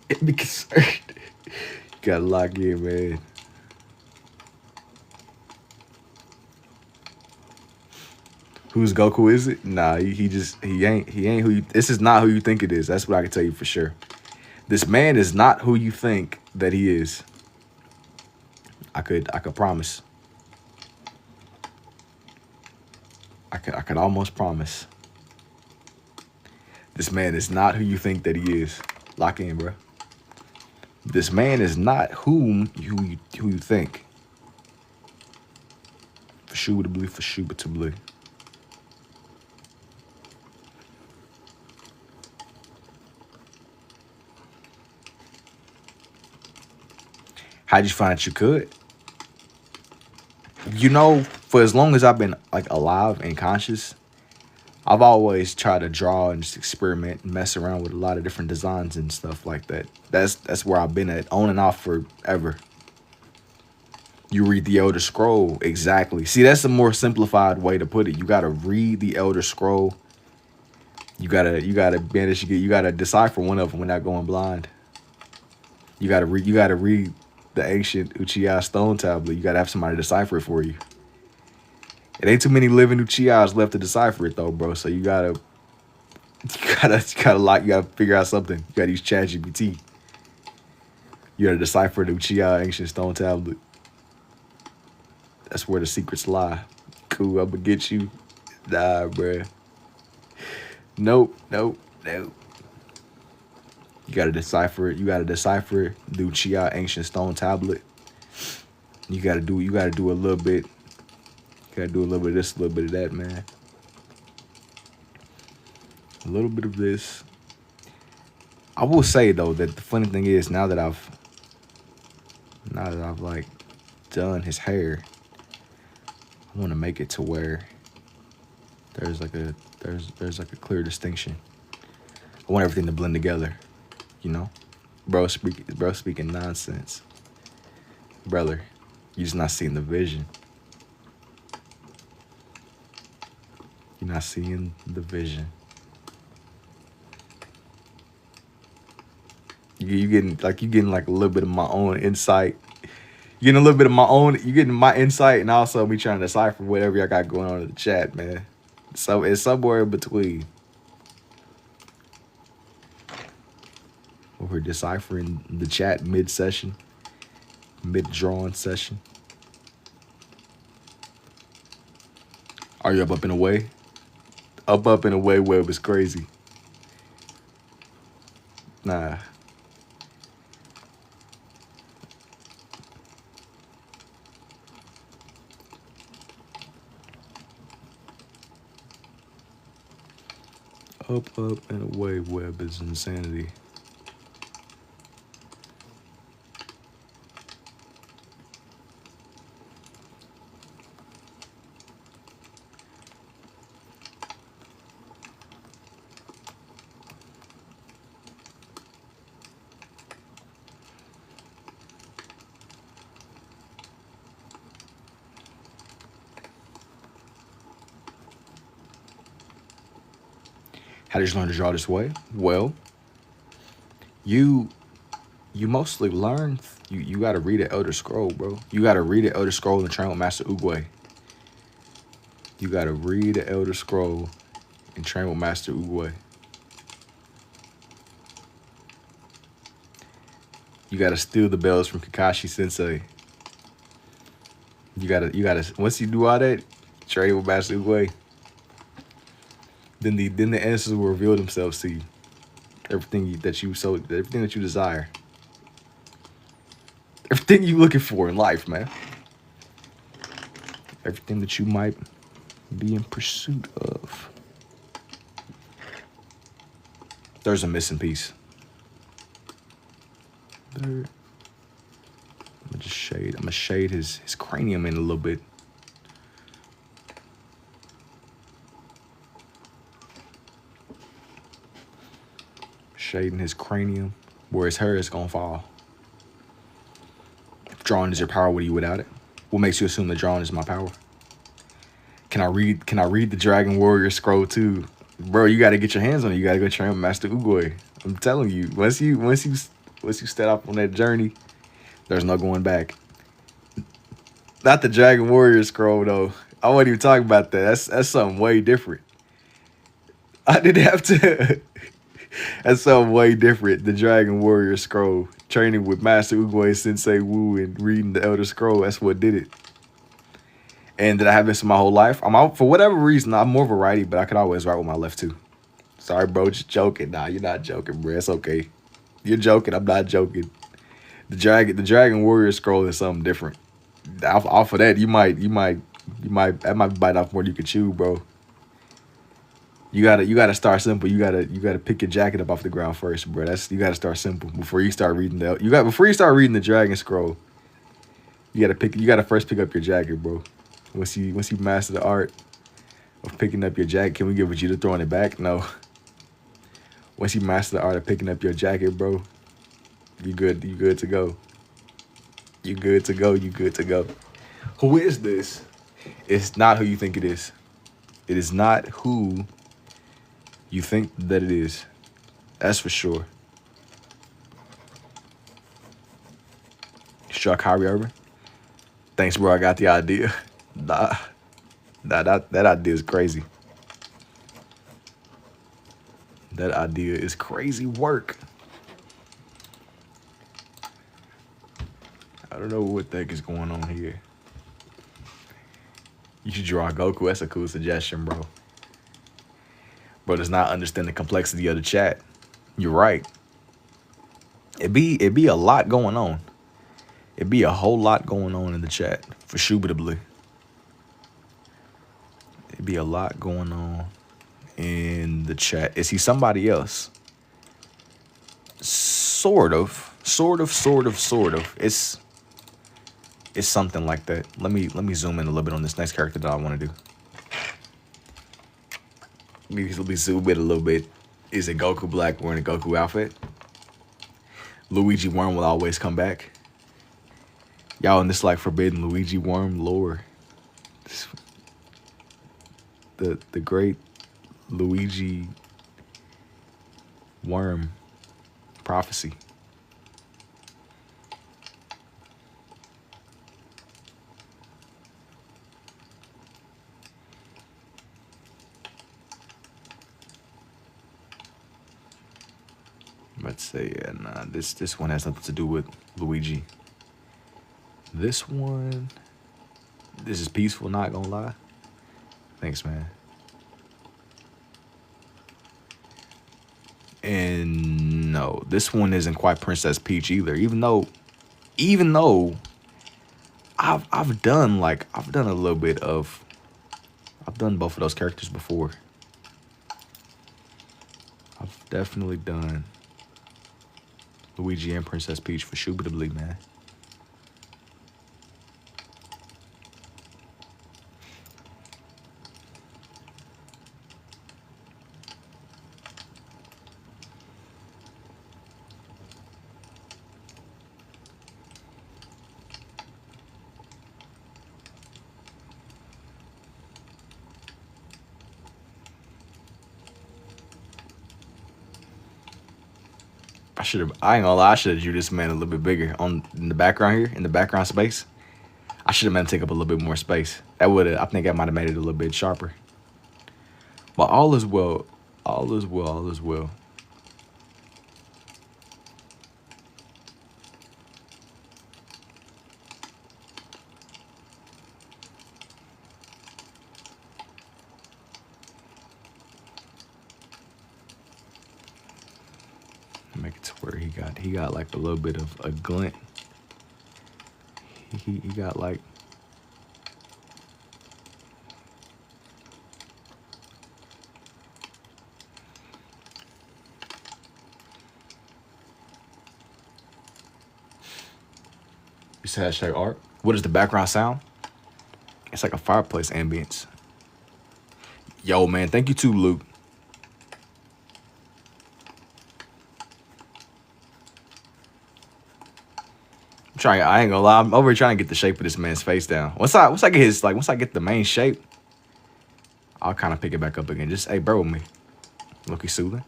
It be concerned. You gotta lock in, man. Whose Goku is it? Nah, he ain't who you. This is not who you think it is. That's what I can tell you for sure. This man is not who you think that he is. I could promise. I could almost promise. This man is not who you think that he is. Lock in, bro. This man is not who you think. For shubatably. How'd you find that you could? You know, for as long as I've been like alive and conscious, I've always tried to draw and just experiment and mess around with a lot of different designs and stuff like that. That's where I've been at, on and off forever. You read the Elder Scroll, exactly. See, that's a more simplified way to put it. You gotta read the Elder Scroll. You gotta manage. You gotta decipher one of them without going blind. You gotta read the ancient Uchiha stone tablet. You gotta have somebody decipher it for you. It ain't too many living Uchihas left to decipher it though, bro. So you gotta figure out something. You gotta use ChatGPT. You gotta decipher the Uchiha ancient stone tablet. That's where the secrets lie. Cool, I'm gonna get you. Nah, bruh. Nope. You gotta decipher it. You gotta decipher it. Do Chia Ancient Stone Tablet. You gotta do a little bit. You gotta do a little bit of this, a little bit of that, man. A little bit of this. I will say though that the funny thing is now that I've like done his hair, I want to make it to where there's like a clear distinction. I want everything to blend together, you know. Bro speaking nonsense. Brother, you just not seeing the vision. You're not seeing the vision. You getting like a little bit of my own insight. You're getting a little bit of my own. You're getting my insight, and also me trying to decipher whatever y'all got going on in the chat, man. So it's somewhere in between. We're deciphering the chat mid-session, mid-drawing session. Are you up and away? Up and away web is crazy. Nah. Up and away web is insanity. How did you learn to draw this way? Well, you mostly learn, you got to read an Elder Scroll, bro. You got to read an Elder Scroll and train with Master Oogway. You got to read an Elder Scroll and train with Master Oogway. You got to steal the bells from Kakashi Sensei. You gotta, once you do all that, train with Master Oogway. Then the answers will reveal themselves to you. Everything that you desire. Everything you looking for in life, man. Everything that you might be in pursuit of. There's a missing piece. There. I'm gonna shade his cranium in a little bit. Shading his cranium where his hair is gonna fall. If drawing is your power, what are you without it? What makes you assume that drawing is my power? Can I read the Dragon Warrior scroll too? Bro, you gotta get your hands on it. You gotta go train with Master Oogway. I'm telling you, once you set off on that journey, there's no going back. Not the Dragon Warrior scroll though. I wasn't even talking about that. That's something way different. I didn't have to. That's something way different. The Dragon Warrior scroll. Training with Master Oogway, Sensei Wu, and reading the Elder Scroll. That's what did it. And did I have this my whole life? I'm out for whatever reason. I'm more of a righty, but I could always write with my left too. Sorry, bro, just joking. Nah, you're not joking, bro. It's okay. You're joking. I'm not joking. The Dragon Warrior scroll is something different. Off of that, you might that might bite off more than you can chew, bro. You gotta start simple. You gotta pick your jacket up off the ground first, bro. You gotta start simple before you start reading before you start reading the Dragon Scroll. You gotta first pick up your jacket, bro. Once you master the art of picking up your jacket, can we give it you to throwing it back? No. Once you master the art of picking up your jacket, bro, you good to go. You good to go. You good to go. Who is this? It's not who you think it is. It is not who you think that it is. That's for sure. Struck Kyrie Irving. Thanks, bro. I got the idea. Nah, that idea is crazy. That idea is crazy work. I don't know what the heck is going on here. You should draw Goku. That's a cool suggestion, bro. Bro does not understand the complexity of the chat. You're right. It be a lot going on. It be a whole lot going on in the chat for Shubitably. It be a lot going on in the chat. Is he somebody else? Sort of. It's something like that. Let me zoom in a little bit on this next character that I want to do. Let me zoom in a little bit. Is it Goku Black wearing a Goku outfit? Luigi Worm will always come back. Y'all in this like forbidden Luigi Worm lore. The great Luigi Worm prophecy. Let's say, yeah, nah, this one has nothing to do with Luigi. This is peaceful, not gonna lie. Thanks, man. And no, this one isn't quite Princess Peach either. Even though I've done a little bit of, I've done both of those characters before. I've definitely done Luigi and Princess Peach for Shubitably, man. I ain't gonna lie, I should have drew this man a little bit bigger in the background here, in the background space. I should have meant to take up a little bit more space. I think I might have made it a little bit sharper. But all is well. All is well. All is well. Make it to where he got like a little bit of a glint. He got like you said hashtag art. What is the background sound? It's like a fireplace ambience. Yo, man, thank you too, Luke. I ain't gonna lie, I'm over here trying to get the shape of this man's face down. Once I get the main shape, I'll kind of pick it back up again. Just, hey, bro, with me. Look, he's soothing.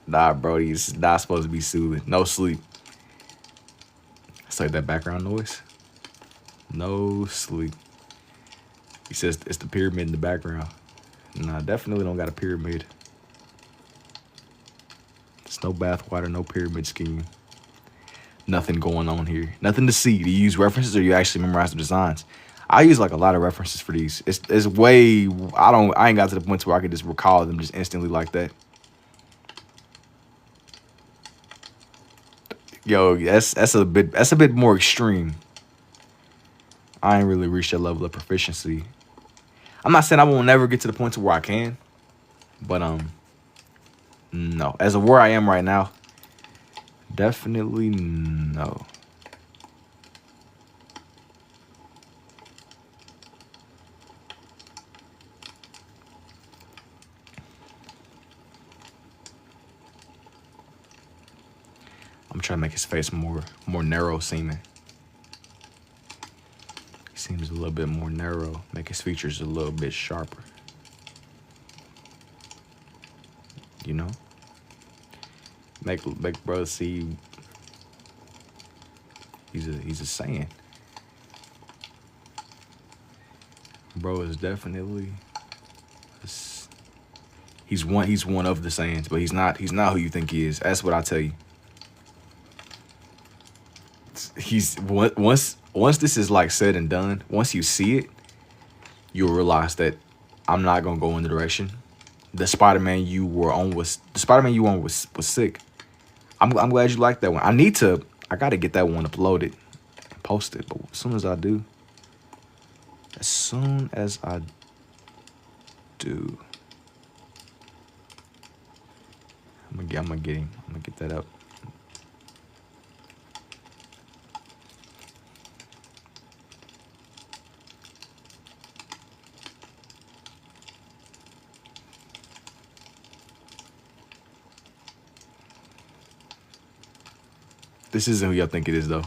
Nah, bro, he's not supposed to be soothing. No sleep. It's like that background noise. No sleep. He says it's the pyramid in the background. Nah, definitely don't got a pyramid. It's no bathwater, no pyramid scheme. Nothing going on here. Nothing to see. Do you use references or you actually memorize the designs? I use like a lot of references for these. It's way, I ain't got to the point where I could just recall them just instantly like that. Yo, that's a bit more extreme. I ain't really reached that level of proficiency. I'm not saying I won't never get to the point to where I can, but no. As of where I am right now, definitely no. I'm trying to make his face more narrow seeming. He seems a little bit more narrow. Make his features a little bit sharper. You know? Make bro see he's a Saiyan. Bro is definitely he's one of the Saiyans, but he's not who you think he is. That's what I tell you. Once this is like said and done, once you see it, you'll realize that I'm not gonna go in the direction. The Spider-Man you were on was sick. I'm glad you like that one. I gotta get that one uploaded and posted. But as soon as I do, I'm gonna get that up. This isn't who y'all think it is though.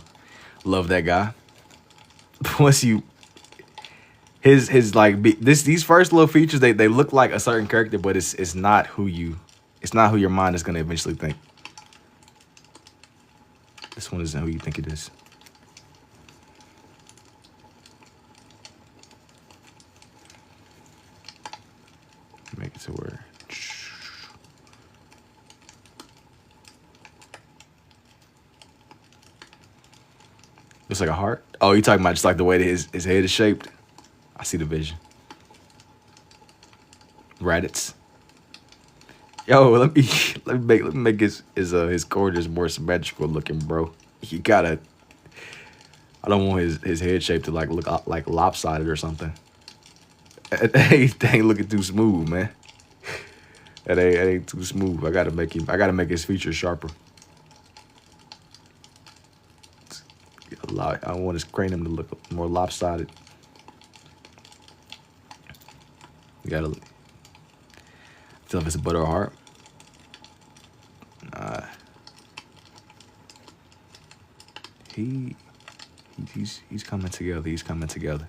Love that guy. Once you his like these first little features, they look like a certain character, but it's not who your mind is gonna eventually think. This one isn't who you think it is. Make it to where. Looks like a heart. Oh, you talking about just like the way that his head is shaped? I see the vision. Raditz. Yo, let me make his gorgeous more symmetrical looking, bro. You gotta. I don't want his head shape to like look like lopsided or something. That ain't looking too smooth, man. That ain't too smooth. I gotta make his features sharper. I want his cranium to look more lopsided. You gotta feel if it's a butt or a heart. He's coming together. He's coming together.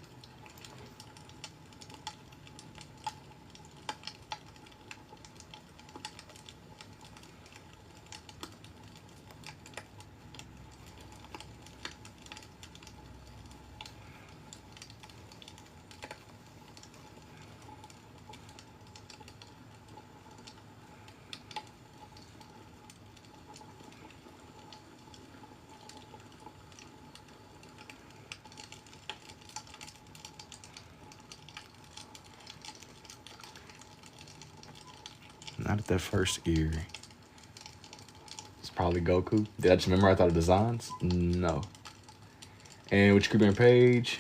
Not at that first ear. It's probably Goku. Did I just remember I thought of designs? No. And what you keep on page?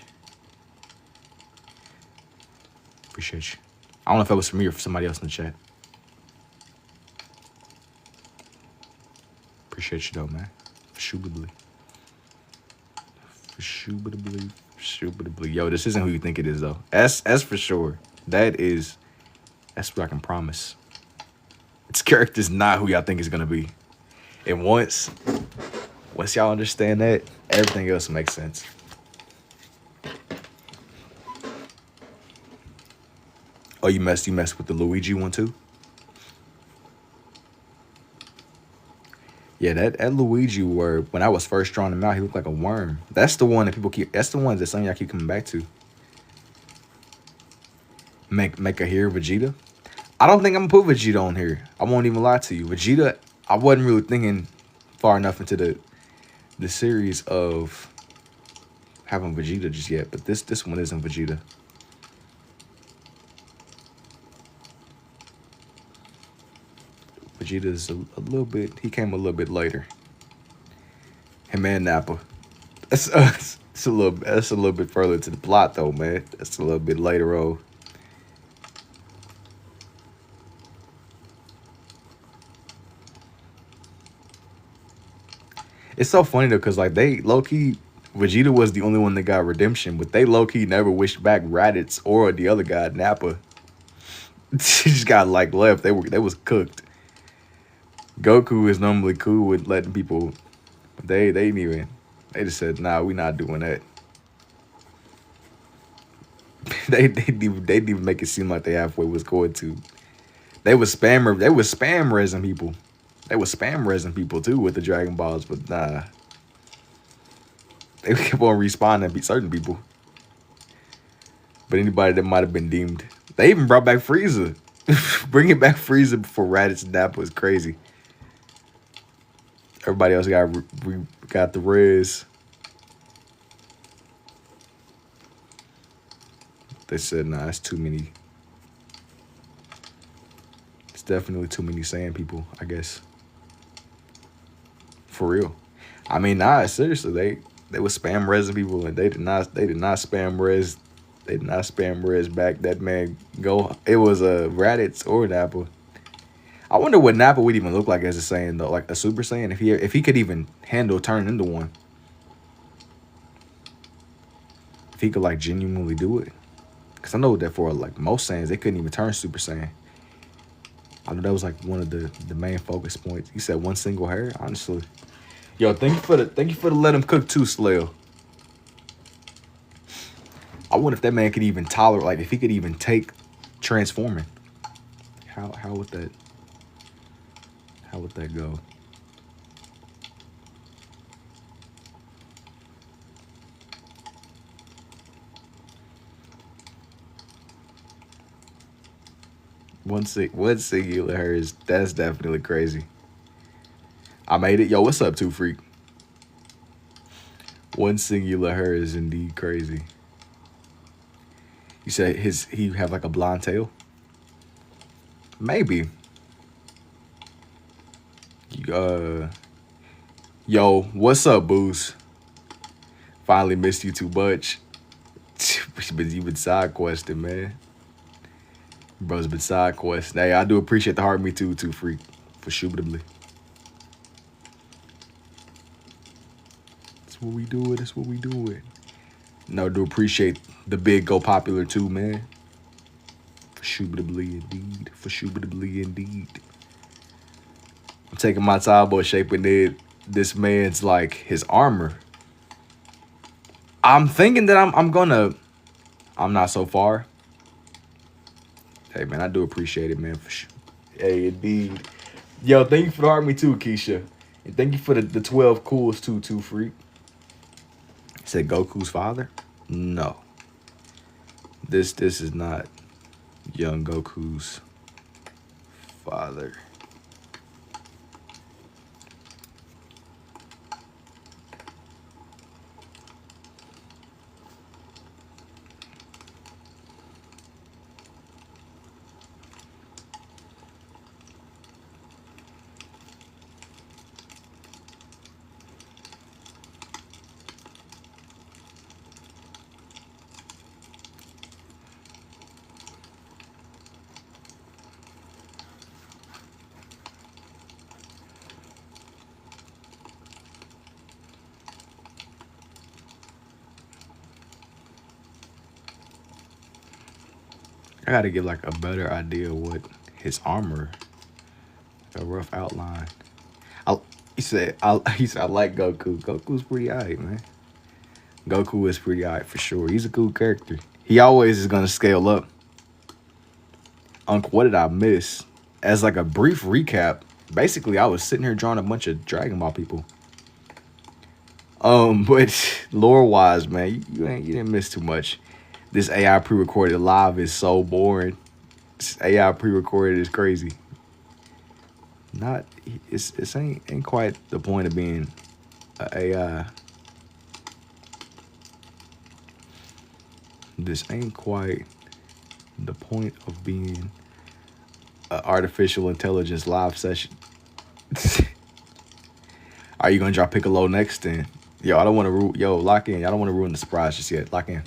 Appreciate you. I don't know if that was for me or for somebody else in the chat. Appreciate you though, man. Shootably. Yo, this isn't who you think it is though. S for sure. That's what I can promise. This character's not who y'all think it's gonna be. And once y'all understand that, everything else makes sense. Oh, you messed with the Luigi one too? Yeah, that Luigi where when I was first drawing him out, he looked like a worm. That's the one that that's the ones that some of y'all keep coming back to. Make a here Vegeta. I don't think I'm gonna put Vegeta on here. I won't even lie to you. Vegeta, I wasn't really thinking far enough into the series of having Vegeta just yet, but this one isn't Vegeta. Vegeta's a little bit. He came a little bit later. Him and Nappa. That's a little bit further to the plot though, man. That's a little bit later on. It's so funny though, cause like they low key, Vegeta was the only one that got redemption, but they low key never wished back Raditz or the other guy Nappa. She just got like left. They was cooked. Goku is normally cool with letting people. They didn't even. They just said, "Nah, we not doing that." they didn't even make it seem like they halfway was going to. They was spam resin people. They was spam resin people too with the Dragon Balls, but nah. They kept on respawning certain people. But anybody that might have been deemed. They even brought back Frieza. Bringing back Frieza before Raditz and Nappa was crazy. Everybody else got the res. They said, nah, it's too many. It's definitely too many Saiyan people, I guess. For real. I mean, nah, seriously, they was spam resing people, and they did not spam res, they did not spam res back. That man go. It was a Raditz or an Apple. I wonder what Nappa would even look like as a Saiyan though, like a Super Saiyan, if he could even handle turning into one, if he could like genuinely do it. Cause I know that for like most Saiyans, they couldn't even turn Super Saiyan. I know that was like one of the main focus points. He said one single hair. Honestly, yo, thank you for the let him cook too, Slayer. I wonder if that man could even tolerate, like if he could even take transforming. How would that go? One singular hair is that's definitely crazy. I made it. Yo, what's up, Two Freak? One singular hair is indeed crazy. You said he have like a blonde tail? Maybe. Uh, yo, what's up, Booze? Finally missed you too much. But you been side questing, man. Bro's been side questing. Hey, I do appreciate the heart, me too, Two Freak, for shootably. That's what we do it. That's what we do it. No, do appreciate the big go popular too, man. For shootably indeed. For shootably indeed. I'm taking my time about shaping it. This man's like his armor. I'm thinking that I'm not so far. Hey man, I do appreciate it, man. For sure. Hey, indeed. Yo, thank you for the heart me too, Keisha. And thank you for the 12 cools too, Two Freak. Said Goku's father? No. This is not young Goku's father. I gotta get like a better idea of what his armor, a rough outline. He said I like Goku. Goku's pretty alright, man. Goku is pretty alright for sure. He's a cool character. He always is gonna scale up. Unc, what did I miss? As like a brief recap, basically I was sitting here drawing a bunch of Dragon Ball people. But lore wise, man, you didn't miss too much. This AI pre-recorded live is so boring. This AI pre-recorded is crazy. It's ain't quite the point of being a AI. This ain't quite the point of being an artificial intelligence live session. Are you gonna drop Piccolo next then? Yo, I don't want to lock in. I don't want to ruin the surprise just yet. Lock in.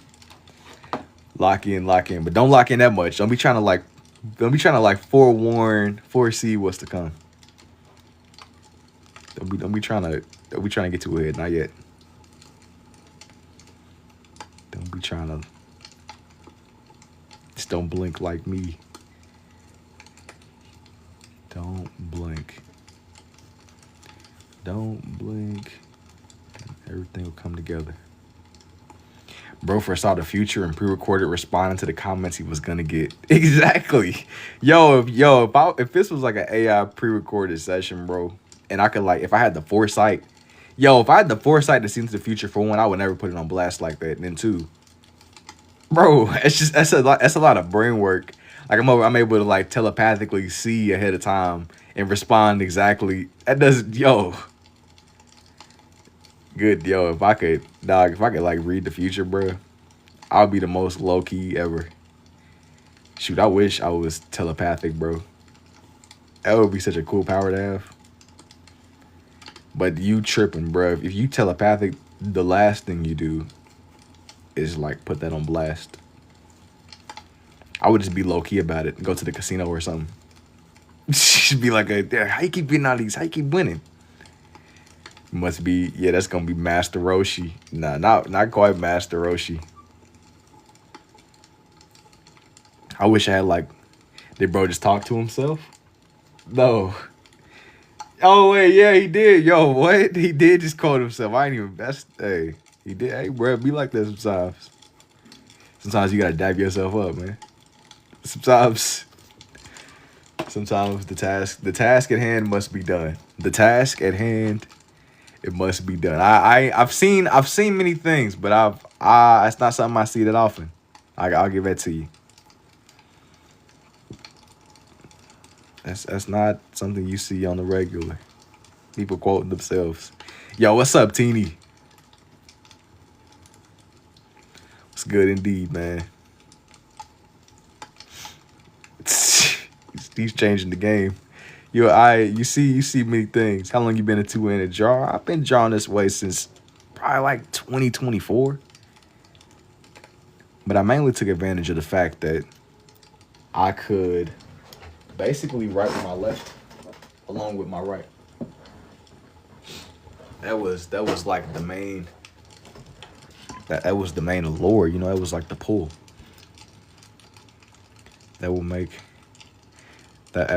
Lock in. But don't lock in that much. Don't be trying to foresee what's to come. Don't be trying to get too ahead. Not yet. Don't be trying to. Just don't blink like me. Don't blink. Don't blink. Everything will come together. Bro foresaw the future and pre-recorded responding to the comments he was gonna get. Exactly. If this was like an AI pre-recorded session, bro, and I could like, if I had the foresight to see into the future, for one, I would never put it on blast like that. And then two, bro, that's a lot of brain work. Like I'm able to like telepathically see ahead of time and respond exactly. That doesn't, good, if I could like read the future, bro, I'll be the most low key ever. Shoot, I wish I was telepathic, bro. That would be such a cool power to have. But you tripping, bro. If you telepathic, the last thing you do is like put that on blast. I would just be low key about it and go to the casino or something. Just be like, how you keep getting all these? How you keep winning? Must be, yeah, that's gonna be Master Roshi. Nah, not quite Master Roshi. I wish I had like, did bro just talk to himself? No. Oh wait, yeah, he did. Yo, what? He did just quote himself. I ain't even. That's hey, he did. Hey, bro, be like that sometimes. Sometimes you gotta dab yourself up, man. Sometimes the task at hand must be done. The task at hand, it must be done. I've seen many things, but it's not something I see that often. I'll give that to you. That's not something you see on the regular. People quoting themselves. Yo, what's up, Teeny? What's good indeed, man. He's changing the game. You see many things. How long you been a two-handed jar? I've been drawing this way since probably like 2024. But I mainly took advantage of the fact that I could basically write with my left along with my right. That was like the main that was the main allure, you know, that was like the pull. That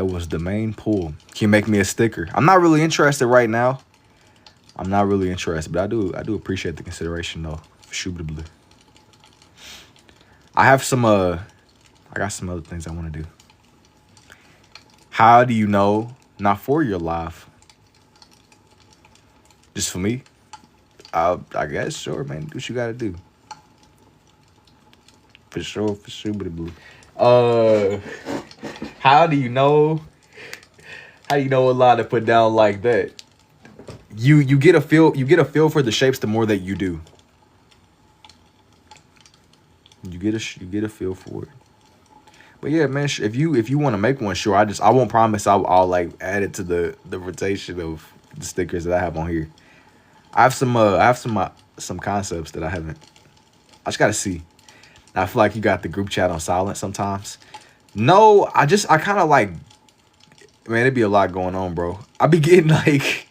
was the main pull. Can you make me a sticker? I'm not really interested right now. I'm not really interested, but I do appreciate the consideration though. Shubitably. I got some other things I want to do. How do you know not for your life? Just for me? I guess, sure, man. Do what you gotta do. For sure, Shubitably. How do you know a lot to put down like that? You get a feel for the shapes the more that you do. You get a feel for it. But yeah, man, if you want to make one, sure. I won't promise I'll like add it to the rotation of the stickers that I have on here. I have some concepts that I haven't. I just gotta see. I feel like you got the group chat on silent sometimes. No, I kind of like, man, it'd be a lot going on, bro. I be getting like,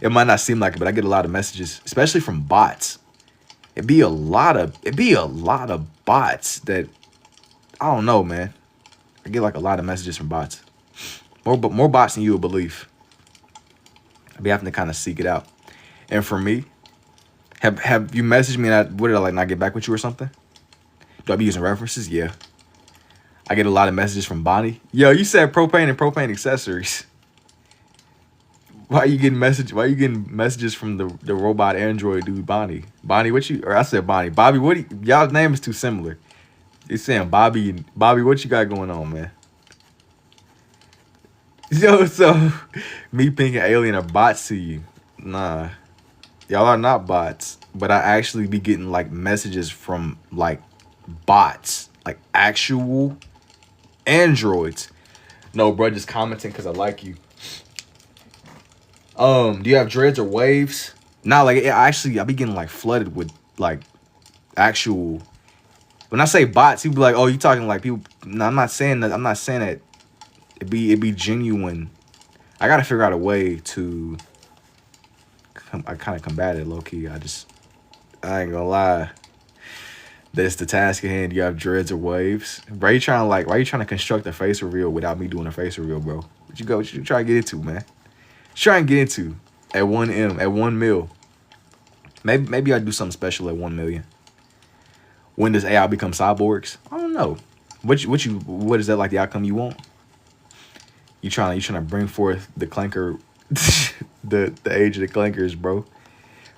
it might not seem like it, but I get a lot of messages, especially from bots. It'd be a lot of bots that, I don't know, man. I get like a lot of messages from bots. More bots than you would believe. I be having to kind of seek it out. And for me, have you messaged me and what did I like not get back with you or something? Do I be using references? Yeah. I get a lot of messages from Bonnie. Yo, you said propane and propane accessories. Why you getting messages from the robot android dude Bonnie? Bonnie, I said Bonnie. Bobby, y'all's name is too similar. You're saying Bobby, what you got going on, man? Yo, so me, Pink, and Alien are bots to you. Nah. Y'all are not bots. But I actually be getting like messages from like bots. Like actual androids. No, bro, just commenting because I like you. Do you have dreads or waves? Nah, like I be getting like flooded with like actual. When I say bots, people be like, "Oh, you talking like people?" No, I'm not saying that. I'm not saying that. It be genuine. I gotta figure out a way to. I kind of combat it low key. I ain't gonna lie. That's the task at hand. You have dreads or waves. Why you trying to construct a face reveal without me doing a face reveal, bro? What you trying to get into, man? Try and get into at 1M, at 1 mil. Maybe I'll do something special at 1 million. When does AI become cyborgs? I don't know. What is that like the outcome you want? You trying to bring forth the clanker, the age of the clankers, bro?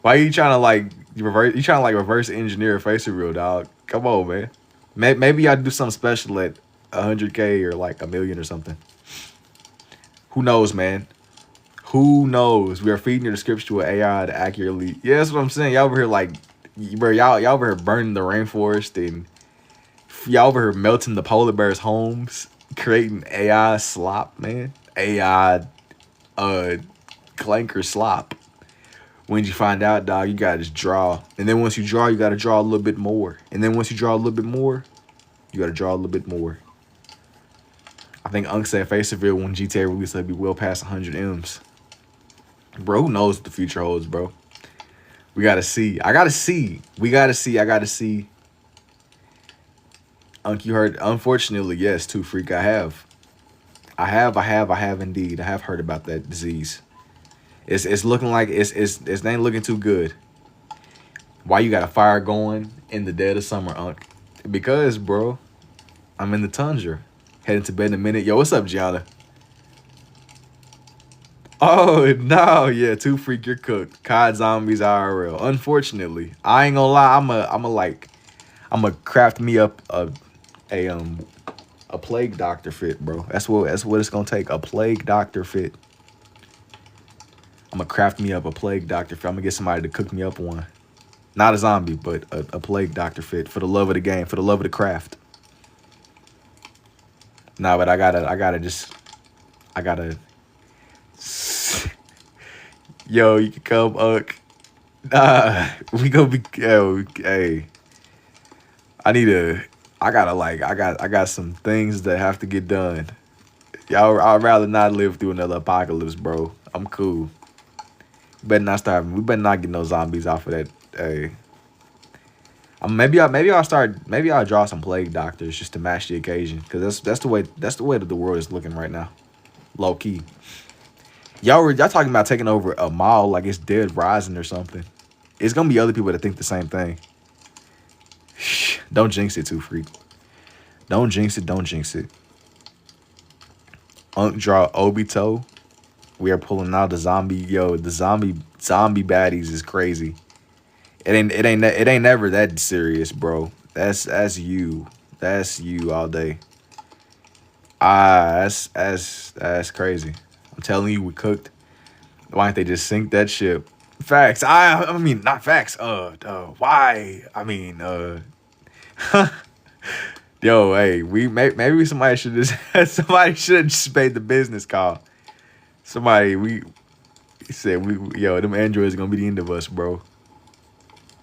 Why are you trying to like reverse engineer a face reveal, dog? Come on, man. Maybe I'll do something special at 100K or like 1 million or something. Who knows, man? Who knows? We are feeding your description to an AI to accurately. Yeah, that's what I'm saying. Y'all over here like, bro, y'all over here burning the rainforest and y'all over here melting the polar bears' homes, creating AI slop, man. AI, clanker slop. When you find out, dog, you gotta just draw. And then once you draw, you gotta draw a little bit more. And then once you draw a little bit more, you gotta draw a little bit more. I think Unc said face reveal when GTA release will be well past 100 M's. Bro, who knows what the future holds, bro? We gotta see. I gotta see. We gotta see. I gotta see. Unc, you heard? Unfortunately, yes, Too Freak, I have. I have indeed. I have heard about that disease. It's looking like it ain't looking too good. Why you got a fire going in the dead of summer, Unc? Because, bro, I'm in the tundra. Heading to bed in a minute. Yo, what's up, Gianna? Oh, no. Yeah, Too Freak, you're cooked. COD Zombies IRL. Unfortunately. I ain't gonna lie. I'm a craft me up a plague doctor fit, bro. That's what it's gonna take. A plague doctor fit. I'm gonna craft me up a plague doctor fit. I'm gonna get somebody to cook me up one. Not a zombie, but a plague doctor fit for the love of the game, for the love of the craft. Nah, but I gotta. Yo, you can come, Unc. Nah, we gonna be. Yo, hey, I got some things that have to get done. Y'all, I'd rather not live through another apocalypse, bro. I'm cool. We better not get no zombies off of that. Hey, maybe I'll draw some plague doctors just to match the occasion, because that's the way that the world is looking right now, low key. Y'all talking about taking over a mall like it's Dead Rising or something. It's gonna be other people that think the same thing. Shh, don't jinx it, Too Freak. Don't jinx it. Don't jinx it. Unc draw Obito. We are pulling out the zombie. Yo, the zombie baddies is crazy. It ain't never that serious, bro. That's you. That's you all day. That's crazy. I'm telling you, we cooked. Why didn't they just sink that ship? Facts. I mean, not facts. Why? I mean, yo, hey, maybe somebody should have just made the business call. Somebody said them androids gonna be the end of us, bro.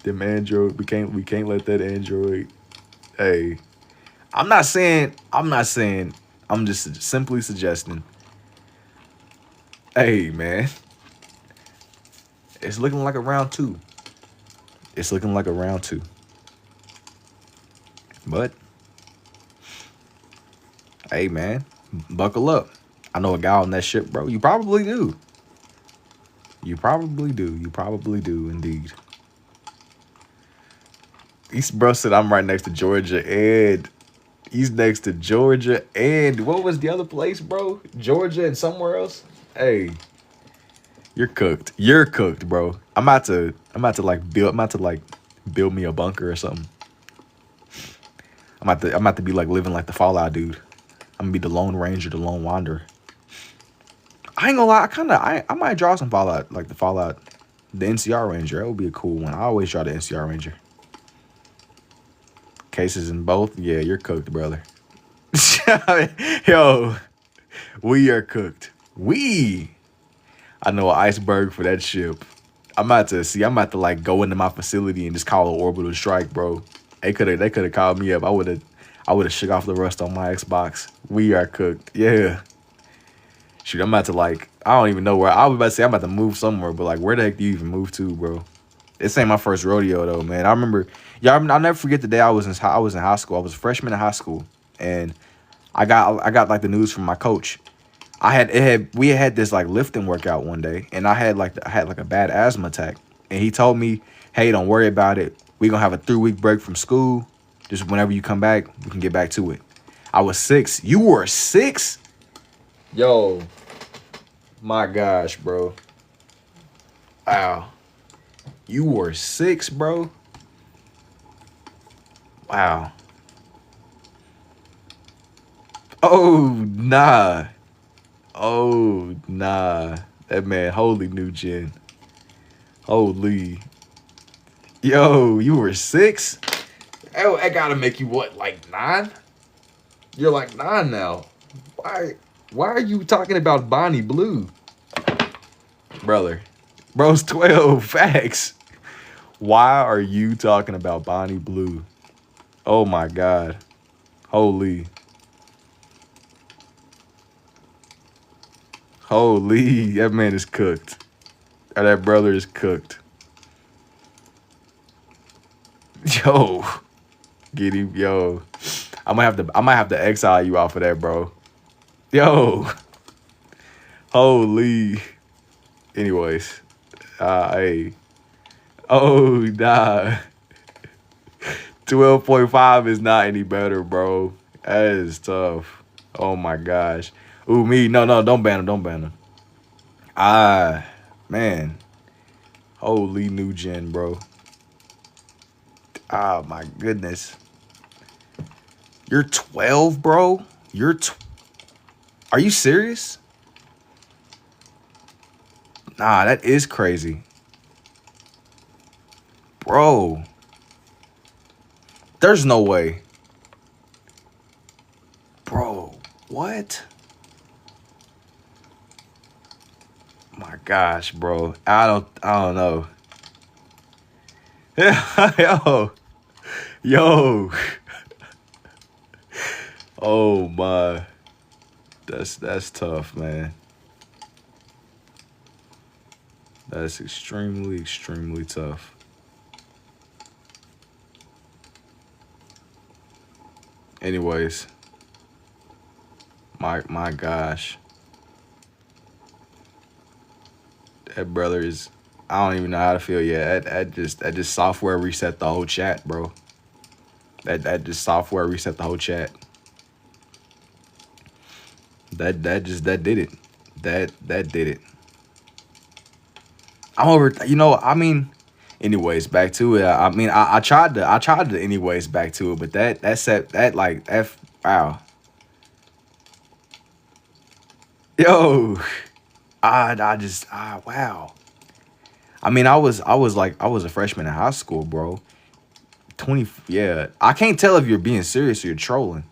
Them android, we can't let that android. Hey, I'm not saying. I'm just simply suggesting. Hey, man, it's looking like a round two. It's looking like a round two. But hey, man, buckle up. I know a guy on that ship, bro. You probably do. You probably do, indeed. East bro said I'm right next to Georgia, and he's next to Georgia, and what was the other place, bro? Georgia and somewhere else. Hey, you're cooked. You're cooked, bro. I'm about to build me a bunker or something. I'm about to be like living like the Fallout dude. I'm gonna be the Lone Ranger, the Lone Wanderer. I ain't gonna lie, I might draw some Fallout, like the Fallout, the NCR Ranger. That would be a cool one. I always draw the NCR Ranger. Cases in both. Yeah, you're cooked, brother. Yo, we are cooked. I know an iceberg for that ship. I'm about to like go into my facility and just call an orbital strike, bro. They could have called me up. I would have shook off the rust on my Xbox. We are cooked. Yeah. Shoot, I'm about to I don't even know where. I was about to say I'm about to move somewhere, but like, where the heck do you even move to, bro? This ain't my first rodeo though, man. I remember, I'll never forget the day I was in high school. I was a freshman in high school, and I got like the news from my coach. We had this like lifting workout one day, and I had like a bad asthma attack, and he told me, hey, don't worry about it. We're gonna have a 3-week break from school. Just whenever you come back, we can get back to it. I was 6. You were 6? Yo, my gosh, bro. Wow. You were 6, bro? Wow. Oh, nah. Oh, nah. That man, holy new gen. Holy. Yo, you were 6? Oh, that gotta make you what, like 9? You're like 9 now. Why are you talking about Bonnie Blue? Brother, Bro's 12. Facts. Why are you talking about Bonnie Blue? Oh my God. Holy. Holy. That man is cooked. Or that brother is cooked. Yo. Get him. Yo. I might have to exile you off of that, bro. Yo. Holy. Anyways. Hey. Oh, nah. 12.5 is not any better, bro. That is tough. Oh my gosh. Ooh, me. No, don't ban him. Don't ban him. Man. Holy new gen, bro. Ah, my goodness. You're 12, bro? Are you serious? Nah, that is crazy. Bro. There's no way. Bro, what? My gosh, bro. I don't know. Yo. Oh my. That's tough, man. That's extremely, extremely tough. Anyways. My gosh. That brother is, I don't even know how to feel yet. That just software reset the whole chat, bro. That just software reset the whole chat. That did it. That did it. I'm over, I mean, anyways, back to it. I mean, I tried to anyways back to it, but wow. Yo. Wow. I mean, I was a freshman in high school, bro. 20, yeah. I can't tell if you're being serious or you're trolling.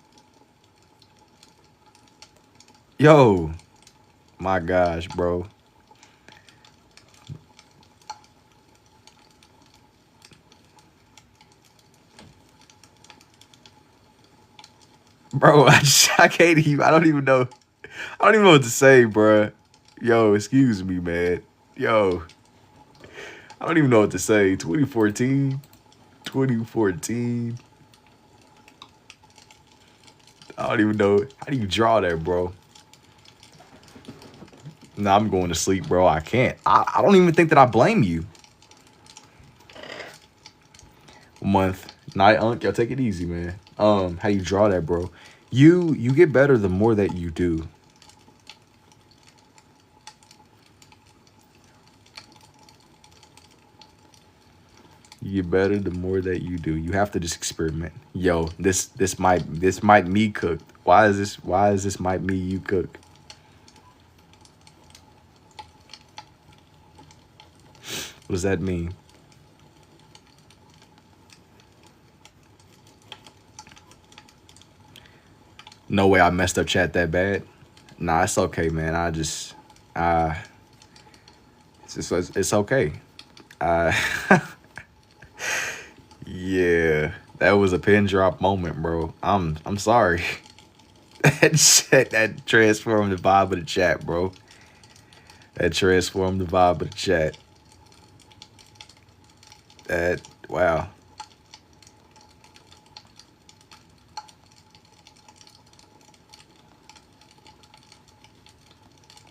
Yo. My gosh, bro. Bro, I can't even, I don't even know what to say, bro. Yo, excuse me, man. Yo. I don't even know what to say. 2014. I don't even know. How do you draw that, bro? Nah, I'm going to sleep, bro. I can't. I don't even think that I blame you. Month. Night, Unc. Yo, take it easy, man. How do you draw that, bro? You get better the more that you do. You get better the more that you do. You have to just experiment. Yo, this might me cooked. Why is this might me you cook? What does that mean? No way I messed up chat that bad. Nah, it's okay, man. It's okay. Yeah, that was a pin drop moment, bro. I'm sorry. That transformed the vibe of the chat, bro. That transformed the vibe of the chat. Wow.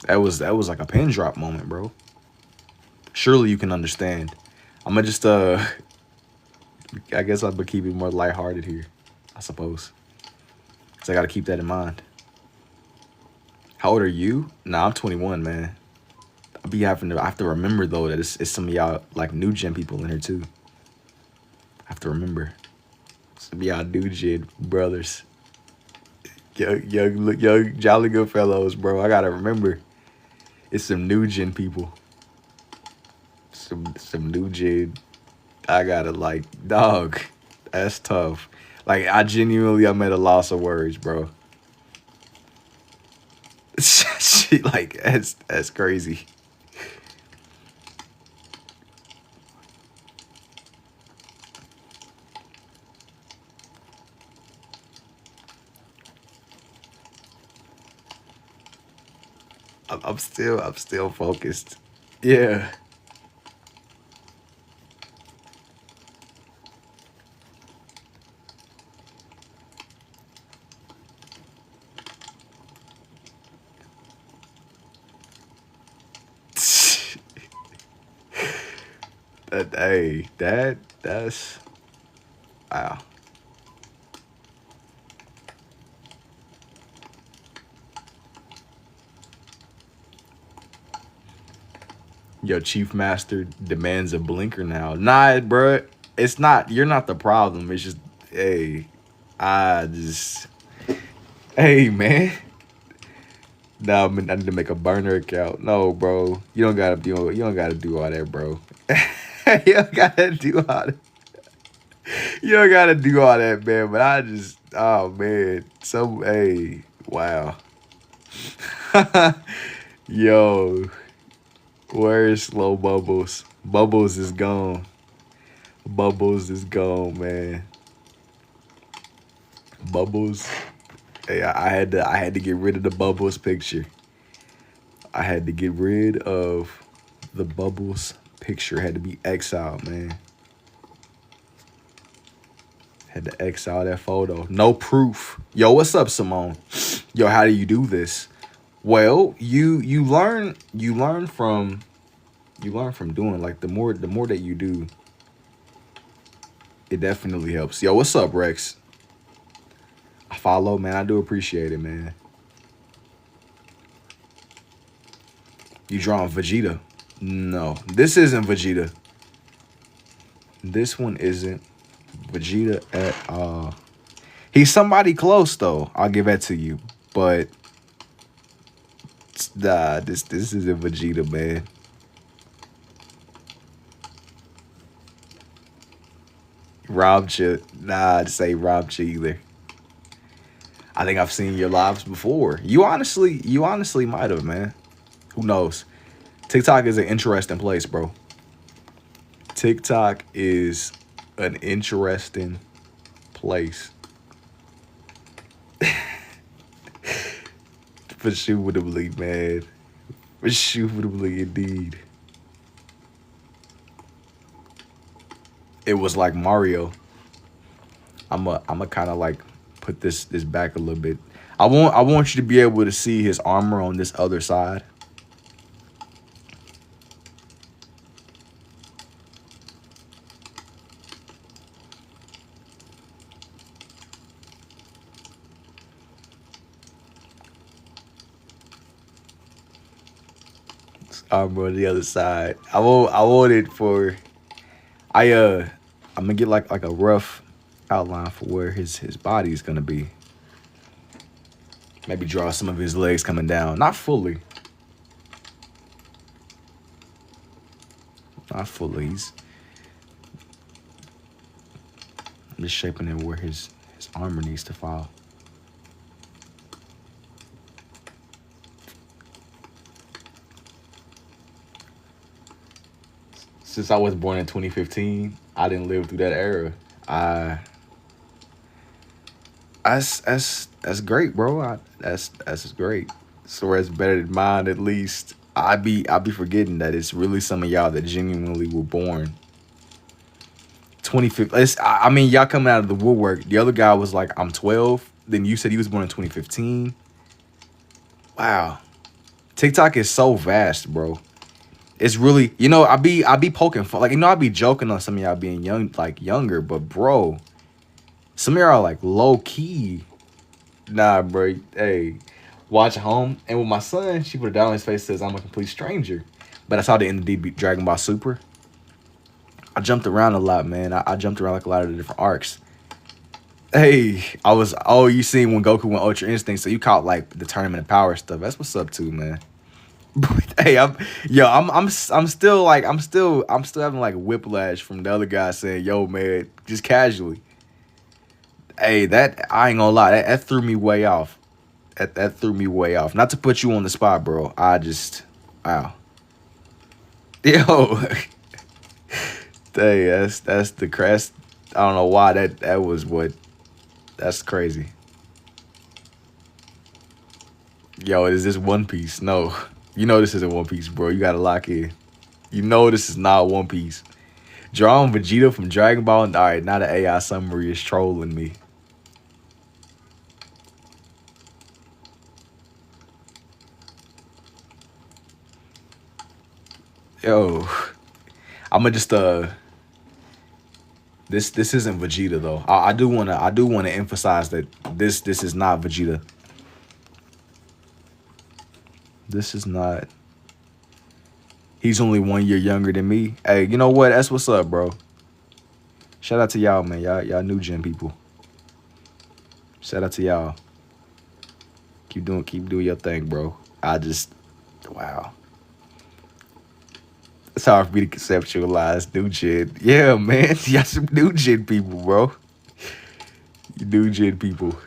That was like a pin drop moment, bro. Surely you can understand. I'm gonna just I guess I'm gonna keep it more lighthearted here, I suppose. Cause I gotta keep that in mind. How old are you? Nah, I'm 21, man. I have to remember though that it's some of y'all like new gen people in here too. I have to remember. Some of y'all new gen brothers. Young jolly good fellows, bro. I gotta remember. It's some new gen people. Some new gen. I gotta like, dog. That's tough. Like I'm at a loss of words, bro. Shit, like that's crazy. I'm still focused. Yeah. Hey, that's wow. Your chief master demands a blinker now. Nah, bro, it's not. You're not the problem. It's just, hey, I just, hey, man. Nah, I need to make a burner account. No, bro, you don't gotta do all that, bro. You don't gotta do all that. You don't gotta do all that, man. But I just, oh man, so hey, wow. Yo, where's slow bubbles? Bubbles is gone. Bubbles is gone, man. Bubbles. Hey, I had to get rid of the bubbles picture. I had to get rid of the bubbles picture. Had to be exiled, man. Had to exile that photo. No proof. Yo, what's up, Simone? Yo, how do you do this? Well, you learn from doing, like, the more that you do, it definitely helps. Yo, what's up, Rex? I follow, man. I do appreciate it, man. You drawing Vegeta? No, this isn't Vegeta. This one isn't Vegeta at all. He's somebody close though. I'll give that to you. But nah, this isn't Vegeta, man. Robcha, nah, this ain't Robcha either. I think I've seen your lives before. You honestly might have, man. Who knows? TikTok is an interesting place, bro. TikTok is an interesting place. Presumably, man. Presumably, indeed. It was like Mario. I'm a kind of like put this back a little bit. I want you to be able to see his armor on this other side. Armor on the other side. I want it for I'm gonna get like a rough outline for where his body is gonna be. Maybe draw some of his legs coming down. Not fully. Not fully. I'm just shaping it where his armor needs to fall. Since I was born in 2015, I didn't live through that era. I that's great, bro. That's great. So that's better than mine, at least. I be forgetting that it's really some of y'all that genuinely were born 2015. I mean, y'all coming out of the woodwork. The other guy was like, I'm 12. Then you said he was born in 2015. Wow. TikTok is so vast, bro. It's really, I be poking fun. Like, I be joking on some of y'all being young, like younger, but bro, some of y'all are like low key. Nah, bro. Hey, watch home. And with my son, she put it down on his face, says I'm a complete stranger. But I saw the end of DB Dragon Ball Super. I jumped around a lot, man. I jumped around like a lot of the different arcs. Hey, you seen when Goku went Ultra Instinct, so you caught like the Tournament of Power stuff. That's what's up too, man. Hey, I'm still like, I'm still having like whiplash from the other guy saying, yo, man, just casually. Hey, that, I ain't gonna lie, that threw me way off. That threw me way off. Not to put you on the spot, bro. Wow. Yo. Hey, that's the crest. I don't know why that was what. That's crazy. Yo, is this One Piece? No. You know this isn't One Piece, bro. You gotta lock in. You know this is not One Piece. Drawing Vegeta from Dragon Ball. All right, now the AI summary is trolling me. Yo, I'ma just this isn't Vegeta though. I do wanna emphasize that this is not Vegeta. This is not. He's only 1 year younger than me. Hey, you know what? That's what's up, bro. Shout out to y'all, man. Y'all new gen people. Shout out to y'all. Keep doing your thing, bro. Wow. It's hard for me to conceptualize new gen. Yeah, man. Y'all some new gen people, bro. You new gen people.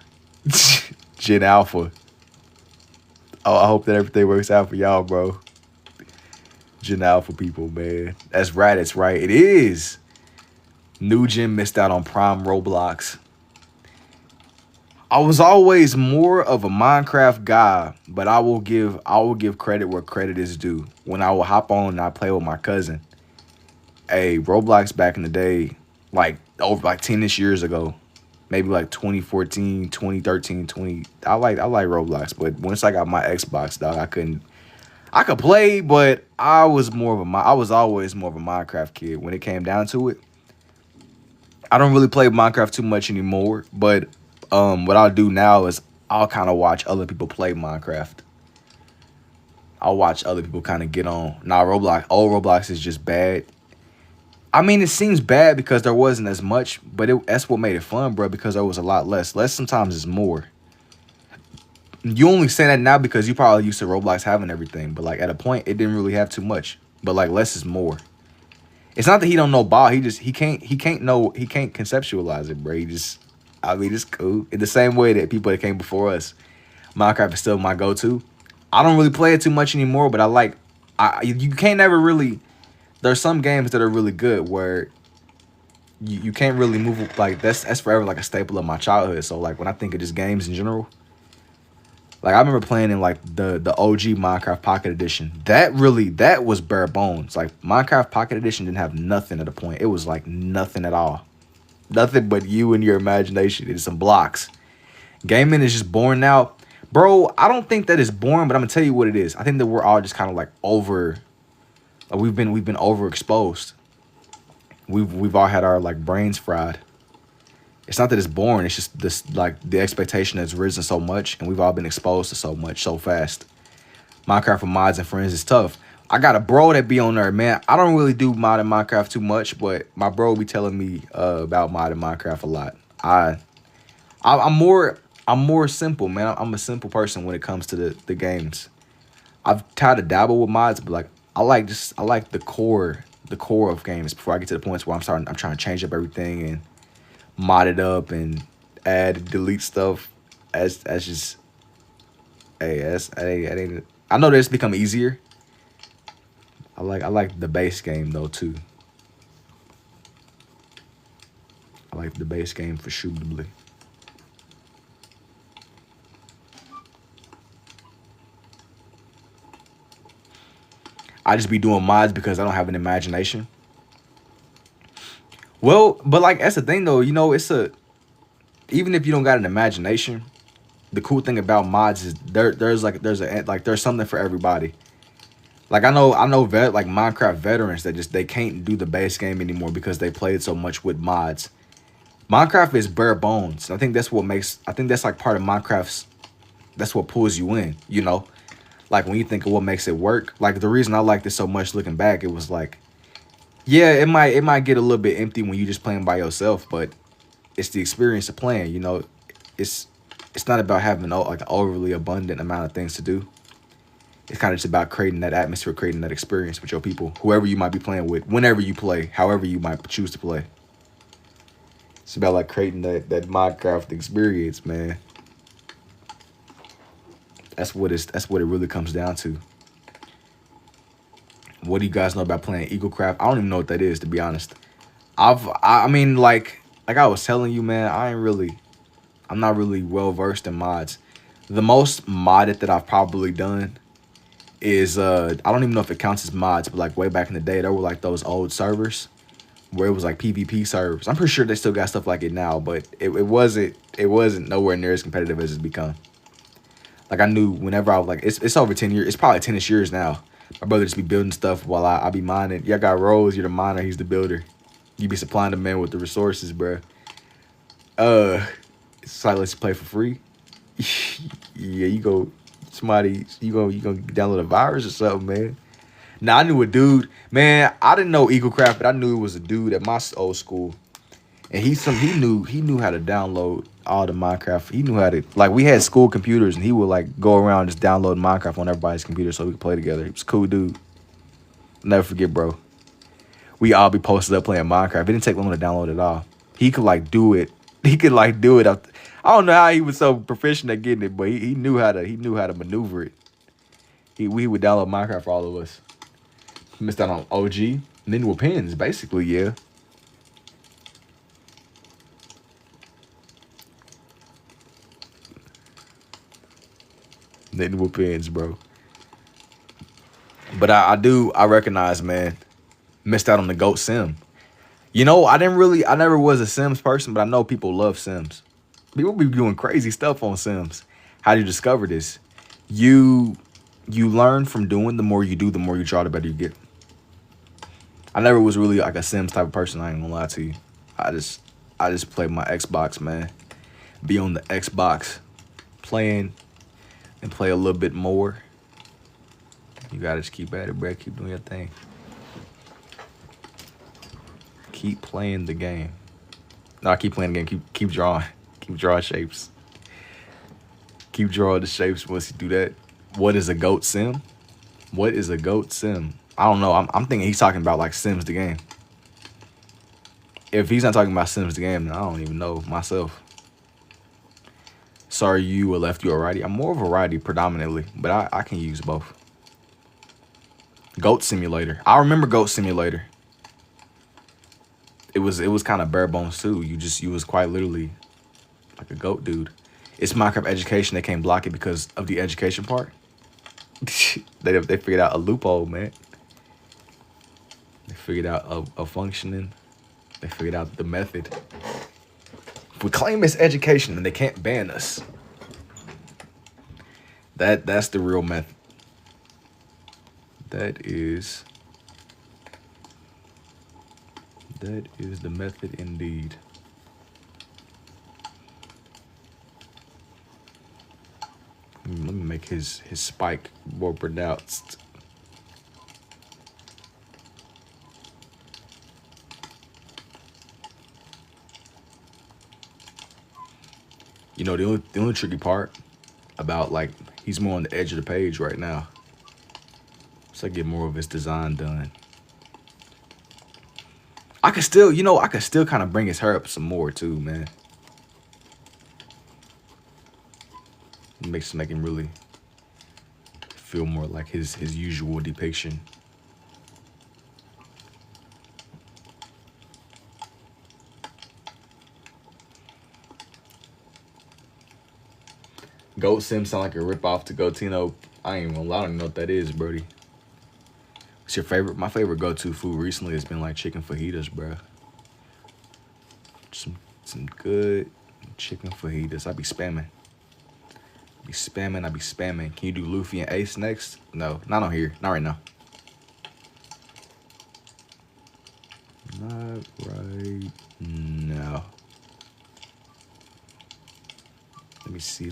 Gen Alpha. Oh, I hope that everything works out for y'all, bro. Gen Alpha people, man. That's right. It's right. It is. New gen missed out on prime Roblox. I was always more of a Minecraft guy, but I will give credit where credit is due. When I will hop on and I play with my cousin. Hey, Roblox back in the day, like over like 10-ish years ago, maybe like 2014, 2013, 20. I like Roblox, but once I got my Xbox, dog, I could play, but I was always more of a Minecraft kid when it came down to it. I don't really play Minecraft too much anymore, but what I'll do now is I'll kind of watch other people play Minecraft. I'll watch other people kind of get on. Now, old Roblox is just bad. I mean, it seems bad because there wasn't as much, but that's what made it fun, bro, because there was a lot less. Less sometimes is more. You only say that now because you probably used to Roblox having everything, but like at a point, it didn't really have too much. But like less is more. It's not that he don't know ball. He can't conceptualize it, bro. It's cool. In the same way that people that came before us, Minecraft is still my go-to. I don't really play it too much anymore, but you can't ever really. There's some games that are really good where you can't really move. Like that's forever like a staple of my childhood. So like when I think of just games in general, like I remember playing in like the OG Minecraft Pocket Edition. That was bare bones. Like Minecraft Pocket Edition didn't have nothing at a point. It was like nothing at all. Nothing but you and your imagination and some blocks. Gaming is just boring now. Bro, I don't think that it's boring, but I'm gonna tell you what it is. I think that we're all just kind of like we've been overexposed. We've all had our like brains fried. It's not that it's boring, it's just this like the expectation has risen so much and we've all been exposed to so much so fast. Minecraft for mods and friends is tough. I got a bro that be on there, man. I don't really do modding Minecraft too much, but my bro be telling me about modding Minecraft a lot. I'm more simple, man. I'm a simple person when it comes to the games. I've tried to dabble with mods, but like I like the core of games before I get to the points where I'm trying to change up everything and mod it up and add delete stuff. As just I know that it's become easier. I like the base game though too. I like the base game for shootably. I just be doing mods because I don't have an imagination. Well, but like that's the thing though, you know, even if you don't got an imagination, the cool thing about mods is there's something for everybody. Like I know like Minecraft veterans that they can't do the base game anymore because they played so much with mods. Minecraft is bare bones. I think that's like part of Minecraft's, that's what pulls you in, you know? Like when you think of what makes it work, like the reason I liked it so much looking back, it was like, yeah, it might get a little bit empty when you just playing by yourself, but it's the experience of playing, you know? It's not about having like an overly abundant amount of things to do. It's kind of just about creating that atmosphere, creating that experience with your people, whoever you might be playing with, whenever you play, however you might choose to play. It's about like creating that Minecraft experience, man. That's what it really comes down to. What do you guys know about playing EagleCraft? I don't even know what that is, to be honest. I mean, like I was telling you, man, I'm not really well versed in mods. The most modded that I've probably done is I don't even know if it counts as mods, but like way back in the day, there were like those old servers where it was like PvP servers. I'm pretty sure they still got stuff like it now, but it wasn't nowhere near as competitive as it's become. Like I knew whenever I was like, it's over 10 years. It's probably 10ish years now. My brother just be building stuff while I be mining. Yeah, I got Rose. You're the miner. He's the builder. You be supplying the man with the resources, bro. It's like let's play for free. Yeah, you go. Somebody, you gonna download a virus or something, man. Now I knew a dude, man. I didn't know EagleCraft, but I knew it was a dude at my old school, and he knew how to download all the Minecraft. He knew how to like we had school computers, and he would like go around just download Minecraft on everybody's computer so we could play together. He was a cool dude. Never forget, bro. We all be posted up playing Minecraft. It didn't take long to download it all. He could like do it. He could like do it. I don't know how he was so proficient at getting it, but he knew how to maneuver it. We would download Minecraft for all of us. Missed out on OG. Then with pins, basically, yeah. Then with pins, bro. But I recognize, man, missed out on the GOAT sim. You know, I never was a Sims person, but I know people love Sims. People be doing crazy stuff on Sims. How do you discover this? You learn from doing. The more you do, the more you try, the better you get. I never was really like a Sims type of person. I ain't gonna lie to you. I just play my Xbox, man. Be on the Xbox, playing and play a little bit more. You gotta just keep at it, bro. Keep doing your thing. Keep playing the game. No, keep playing the game. Keep drawing. Keep drawing shapes. Keep drawing the shapes once you do that. What is a GOAT sim? What is a GOAT sim? I don't know. I'm thinking he's talking about like Sims the game. If he's not talking about Sims the game, then I don't even know myself. Sorry, you or left you or righty. I'm more of a righty predominantly, but I can use both. GOAT Simulator. I remember GOAT Simulator. It was kind of bare bones too. You was quite literally like a goat dude. It's Minecraft Education. They can't block it because of the education part. they figured out a loophole, man. They figured out a functioning. They figured out the method. If we claim it's education, then they can't ban us. That's the real method. That is the method indeed. Let me make his spike more pronounced. You know, the only tricky part about like he's more on the edge of the page right now. So I get more of his design done. I could still kind of bring his hair up some more too, man. It makes him really feel more like his usual depiction. Goat Sim sound like a ripoff to Gotino. I ain't even gonna lie, I don't even know what that is, Brody. What's your favorite? My favorite go-to food recently has been like chicken fajitas, bro. Some good chicken fajitas. I be spamming. I be spamming. Can you do Luffy and Ace next? No, not on here. Not right now. Not right now. Let me see.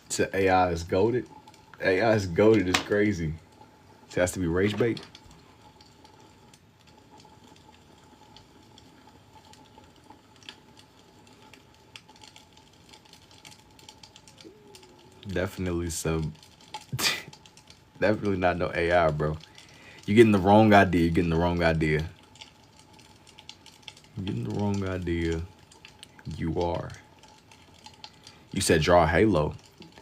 To AI is goated. AI is goated is crazy. It has to be rage bait. Definitely some. Definitely not no AI, bro. You're getting the wrong idea. You're getting the wrong idea. You're getting the wrong idea. You are. You said draw a halo.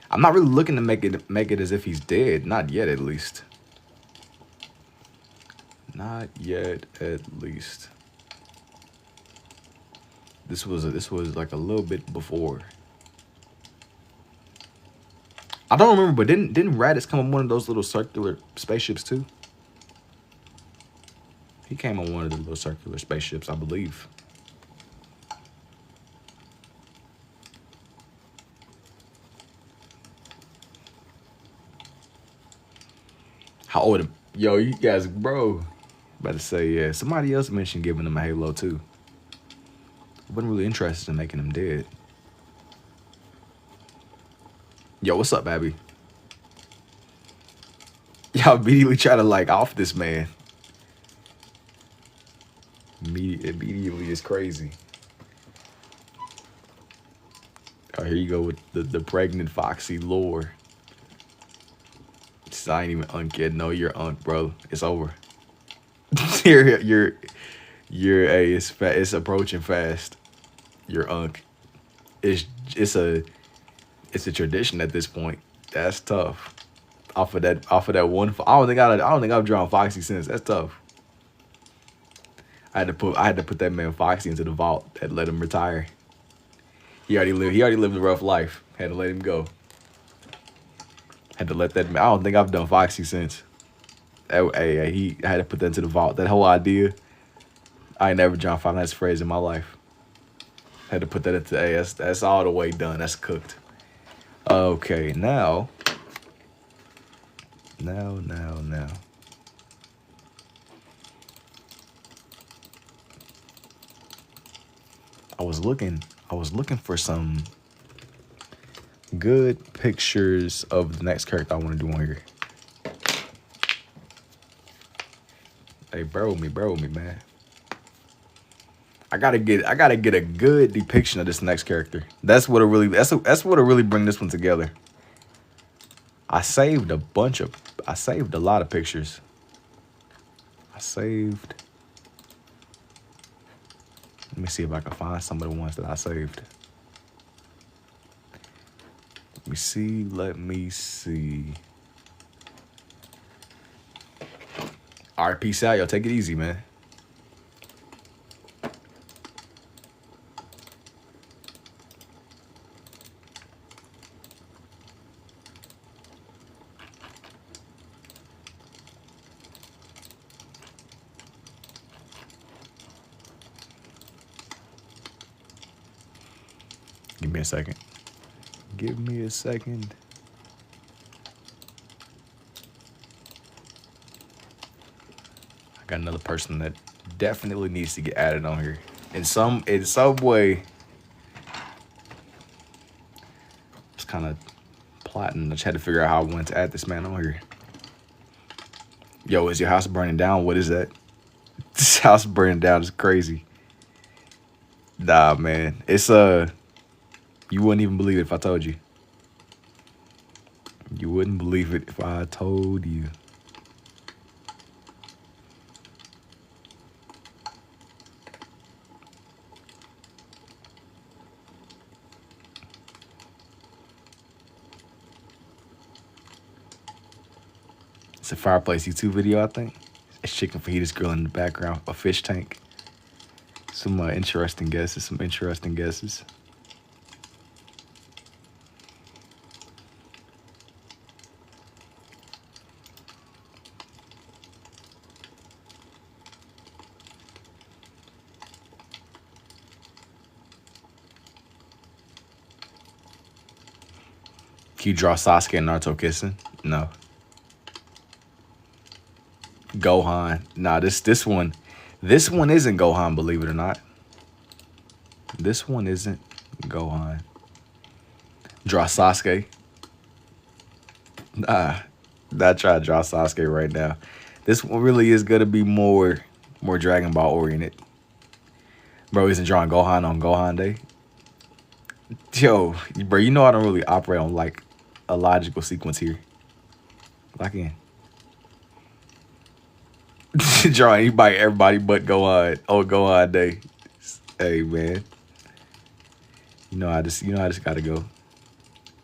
I'm not really looking to make it as if he's dead. Not yet, at least. Not yet, at least. This was like a little bit before. I don't remember, but didn't Raditz come on one of those little circular spaceships too? He came on one of the little circular spaceships, I believe. How old am? Yo, you guys, bro. About to say, yeah. Somebody else mentioned giving him a halo too. I wasn't really interested in making him dead. Yo, what's up, Abby? Y'all immediately try to like off this man. Immediately is crazy. Oh, here you go with the pregnant Foxy lore. I ain't even unk yet. No, you're unk, bro. It's over. you're hey, it's approaching fast. You're unk. It's a tradition at this point. That's tough. Off of that one. I don't think I've drawn Foxy since. That's tough. I had to put that man Foxy into the vault and let him retire. He already lived a rough life. Had to let him go. Had to let that man. I don't think I've done Foxy since. I had to put that into the vault. That whole idea. I ain't never drawn Five Nights at Freddy's in my life. Had to put that into. Hey, that's all the way done. That's cooked. Okay, now. I was looking for some good pictures of the next character I want to do on here. Hey, bear with me, man. I gotta get a good depiction of this next character. That's what'll really bring this one together. I saved a lot of pictures. Let me see if I can find some of the ones that I saved. Let me see. All right, peace out, y'all. Take it easy, man. Give me a second. I got another person that definitely needs to get added on here. In some way. Just kind of plotting. I just had to figure out how I wanted to add this man on here. Yo, is your house burning down? What is that? This house burning down is crazy. Nah, man. It's you wouldn't even believe it if I told you. You wouldn't believe it if I told you. It's a Fireplace YouTube video, I think. It's chicken fajitas girl in the background, a fish tank. Some interesting guesses. Can you draw Sasuke and Naruto kissing? No. Gohan. Nah, this one isn't Gohan, believe it or not. This one isn't Gohan. Draw Sasuke. Nah, not try to draw Sasuke right now. This one really is gonna be more Dragon Ball oriented. Bro isn't drawing Gohan on Gohan Day. Yo, bro, you know I don't really operate on like a logical sequence here. Lock in. Drawing everybody but Gohan. Oh, Gohan Day. Hey man. You know I just gotta go.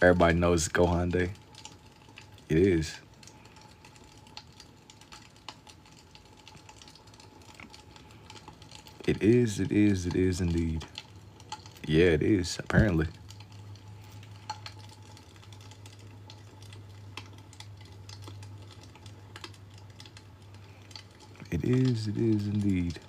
Everybody knows it's Gohan Day. It is. It is indeed. Yeah, it is, apparently. It is indeed.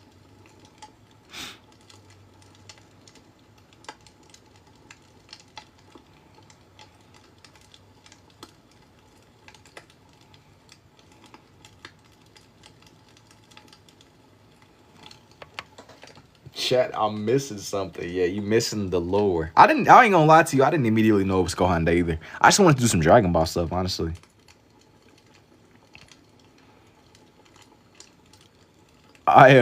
Chat, I'm missing something. Yeah, you missing the lore. I ain't gonna lie to you. I didn't immediately know it was Gohan Day either. I just wanted to do some Dragon Ball stuff, honestly. I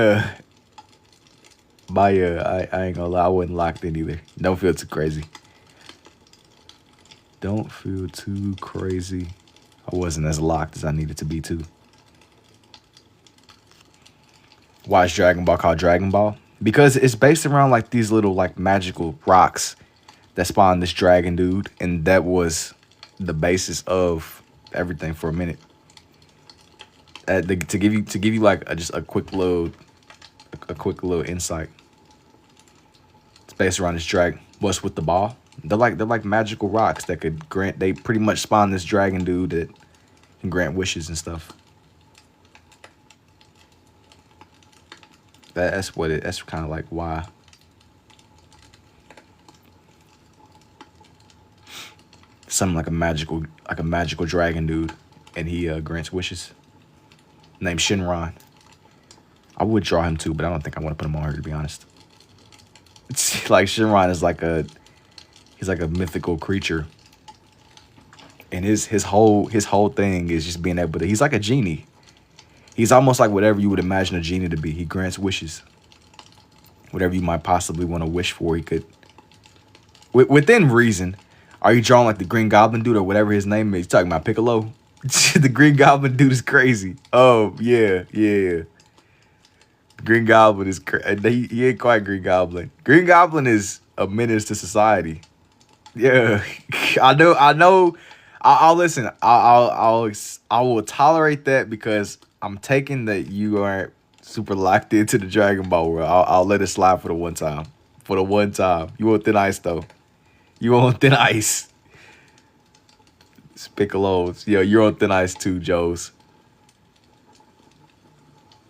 I ain't gonna lie, I wasn't locked in either. Don't feel too crazy. Don't feel too crazy. I wasn't as locked as I needed to be too. Why is Dragon Ball called Dragon Ball? Because it's based around like these little like magical rocks that spawned this dragon dude, and that was the basis of everything for a minute. To give you like just a quick little insight. It's based around this dragon. What's with the ball? They're like magical rocks that could grant. They pretty much spawn this dragon dude that can grant wishes and stuff. That's what it. That's kind of like why. Something like a magical dragon dude, and he grants wishes. Named Shinron. I would draw him too, but I don't think I want to put him on here, to be honest. It's like Shinron is he's like a mythical creature, and his whole thing is just being able to. He's like a genie. He's almost like whatever you would imagine a genie to be. He grants wishes. Whatever you might possibly want to wish for, he could. Within reason. Are you drawing like the Green Goblin dude or whatever his name is? You talking about Piccolo? The Green Goblin dude is crazy. Oh, yeah. Green Goblin is crazy. He ain't quite Green Goblin. Green Goblin is a menace to society. Yeah, I know. I'll listen. I will tolerate that because I'm taking that you aren't super locked into the Dragon Ball world. I'll let it slide for the one time. For the one time, you want thin ice though. You on thin ice. Piccolo's. Yo, you're on thin ice too, Joe's.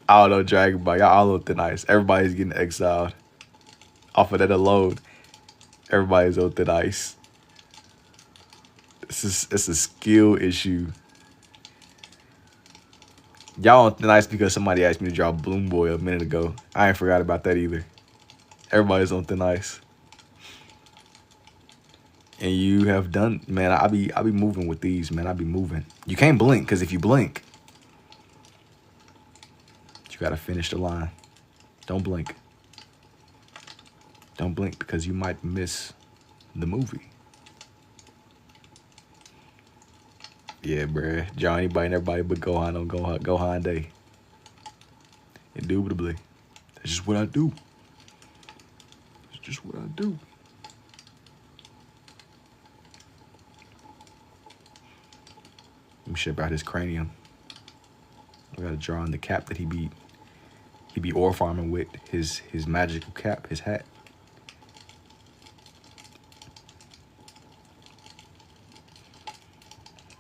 I don't know Dragon Ball. Y'all all on thin ice. Everybody's getting exiled. Off of that alone, everybody's on thin ice. It's a skill issue. Y'all on thin ice because somebody asked me to draw Bloom Boy a minute ago. I ain't forgot about that either. Everybody's on thin ice. And you have done, man. I be moving with these, man. I be moving. You can't blink because if you blink, you gotta finish the line. Don't blink. Don't blink because you might miss the movie. Yeah, bruh. Draw anybody and everybody but Gohan on Gohan Day. Indubitably. That's just what I do. It's just what I do. Let me ship out his cranium. I gotta draw on the cap that he be ore farming with, his magical cap, his hat.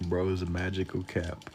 Bro is a magical cap.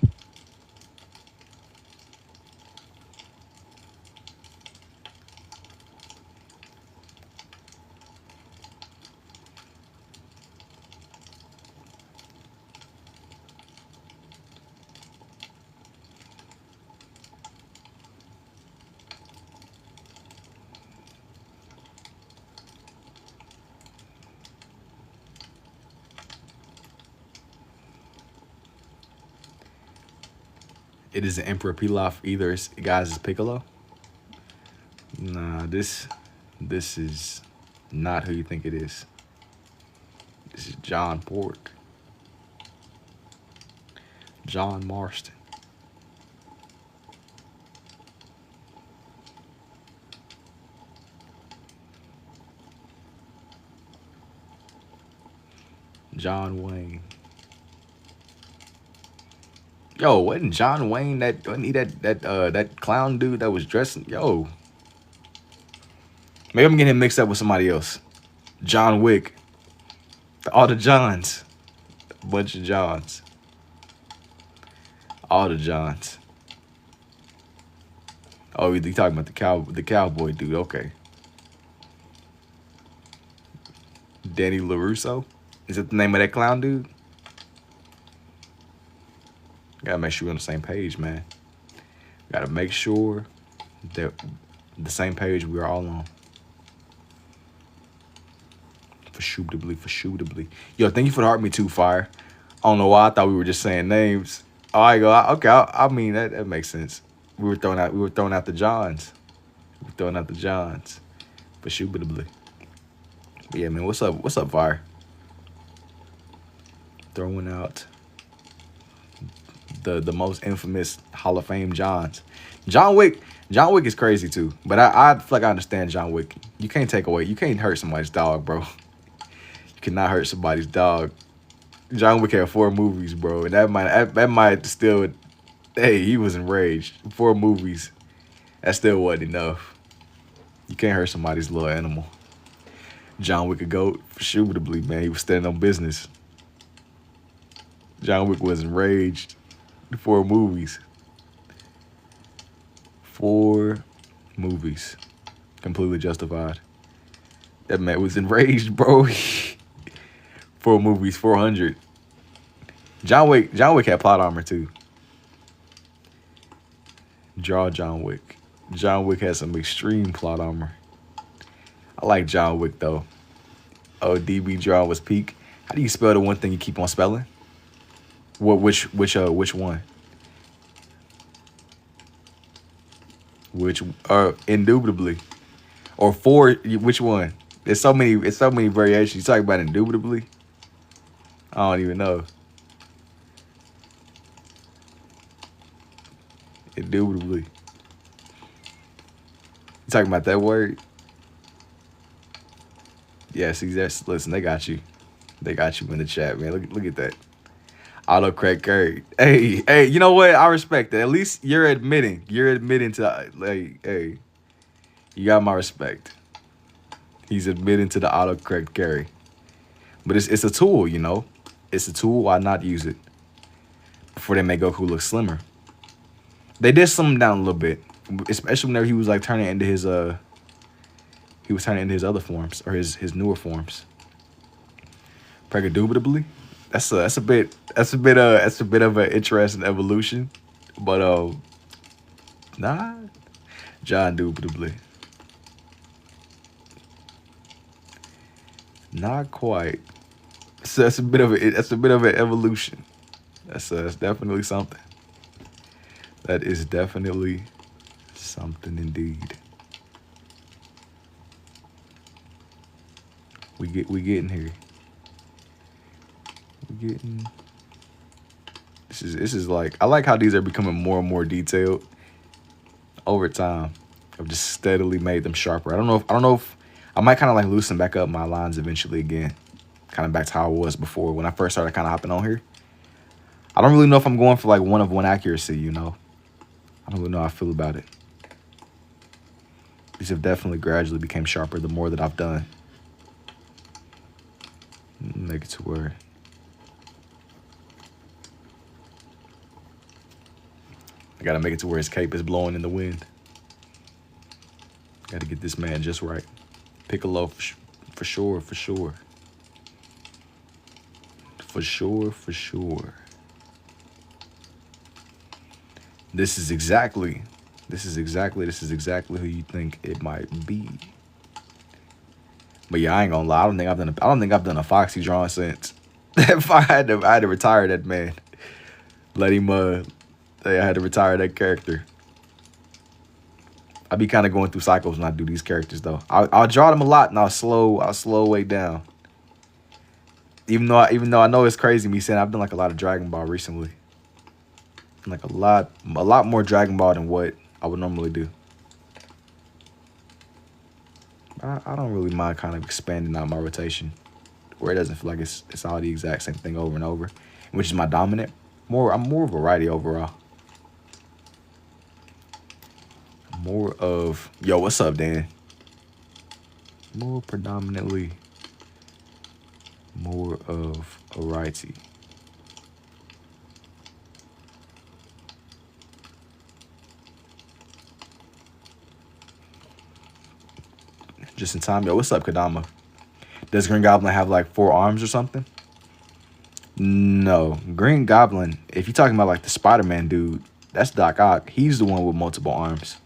It isn't Emperor Pilaf either. Guys, it's Piccolo. Nah, this is not who you think it is. This is John Pork. John Marston. John Wayne. Yo, wasn't John Wayne wasn't he that clown dude that was dressing? Yo, maybe I'm getting him mixed up with somebody else. John Wick. All the Johns. A bunch of Johns. All the Johns. Oh, you talking about the cowboy dude? Okay. Danny LaRusso. Is that the name of that clown dude? Gotta make sure we're on the same page, man. Gotta make sure that the same page we are all on. For shootably. Yo, thank you for the heart me too, Fire. I don't know why I thought we were just saying names. Oh, I go, okay, I mean that makes sense. We were throwing out the Johns. We were throwing out the Johns. For shootably. But yeah, man, what's up, Fire? Throwing out the most infamous Hall of Fame Johns. John Wick is crazy too. But I feel like I understand John Wick. You can't hurt somebody's dog, bro. You cannot hurt somebody's dog. John Wick had 4 movies, bro. And that might still, hey, he was enraged. 4 movies. That still wasn't enough. You can't hurt somebody's little animal. John Wick a goat, for shootably, man. He was standing on business. John Wick was enraged. 4 movies. 4 movies. Completely justified. That man was enraged, bro. 4 movies, 400. John Wick had plot armor too. John Wick. John Wick has some extreme plot armor. I like John Wick though. Oh, DB Draw was peak. How do you spell the one thing you keep on spelling? What? Which one? Which? Indubitably. Or 4? Which one? It's so many variations. You talking about indubitably? I don't even know. Indubitably. You talking about that word? Yeah, see, listen, they got you. They got you in the chat, man. Look at that. Autocorrect carried. Hey, you know what? I respect that. At least you're admitting to, like, hey, you got my respect. He's admitting to the autocorrect carry. But it's a tool, you know? It's a tool. Why not use it? Before they make Goku look slimmer. They did slim him down a little bit. Especially whenever he was like turning into his other forms, or his newer forms. Pregadubitably. That's a bit of an interesting evolution. But nah. John Dubitably. Not quite. So that's a bit of an evolution. That's definitely something. That is definitely something indeed. We getting here. We getting. This is like, I like how these are becoming more and more detailed over time. I've just steadily made them sharper. I don't know if I might kind of like loosen back up my lines eventually again. Kind of back to how I was before when I first started kind of hopping on here. I don't really know if I'm going for like one accuracy, you know. I don't really know how I feel about it. These have definitely gradually became sharper the more that I've done. Make it to where I gotta make it to where his cape is blowing in the wind. Gotta get this man just right. Piccolo for sure. This is exactly who you think it might be. But yeah, I ain't gonna lie. I don't think I've done a Foxy drawing since. If I had to retire that man. Let him I had to retire that character. I be kind of going through cycles when I do these characters though. I'll draw them a lot and I'll slow way down. Even though I know it's crazy me saying I've done like a lot of Dragon Ball recently. Like a lot more Dragon Ball than what I would normally do. I don't really mind kind of expanding out my rotation where it doesn't feel like it's all the exact same thing over and over, which is my dominant. I'm more variety overall. More of, yo, what's up, Dan? More predominantly, more of variety. Just in time. Yo, what's up, Kadama? Does Green Goblin have like 4 arms or something? No. Green Goblin, if you're talking about like the Spider-Man dude, that's Doc Ock. He's the one with multiple arms.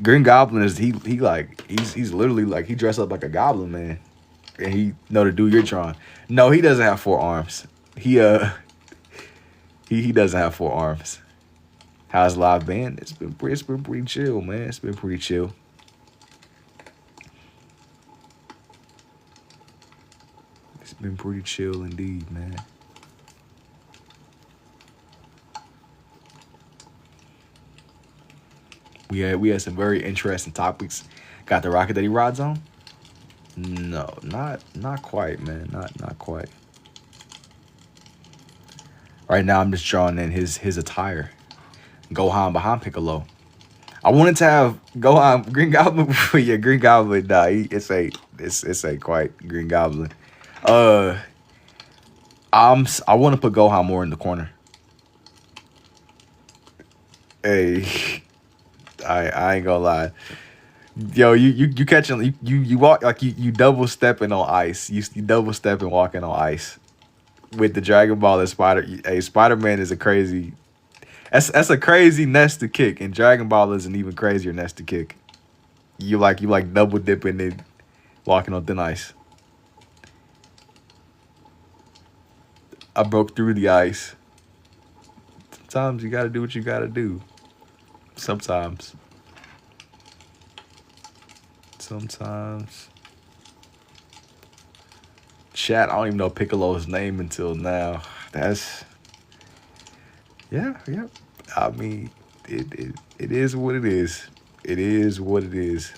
Green Goblin is he's literally like he dressed up like a goblin man. And he know the dude you're drawing. No, he doesn't have 4 arms. He doesn't have 4 arms. How's live been? It's been pretty chill, man. It's been pretty chill. It's been pretty chill indeed, man. We had some very interesting topics. Got the rocket that he rides on? No, not quite, man. Not quite. Right now I'm just drawing in his attire. Gohan behind Piccolo. I wanted to have Gohan Green Goblin. Yeah, Green Goblin. Nah, it's a quite Green Goblin. I want to put Gohan more in the corner. Hey, I ain't gonna lie. Yo, you catching you walk like you double stepping on ice. You double stepping walking on ice with the Dragon Ball and Spider-Man is a crazy. That's a crazy nest to kick, and Dragon Ball is an even crazier nest to kick. You like double dipping and walking on thin ice. I broke through the ice. Sometimes you gotta do what you gotta do. Sometimes. Chat, I don't even know Piccolo's name until now. That's yeah. I mean, it is what it is. It is what it is.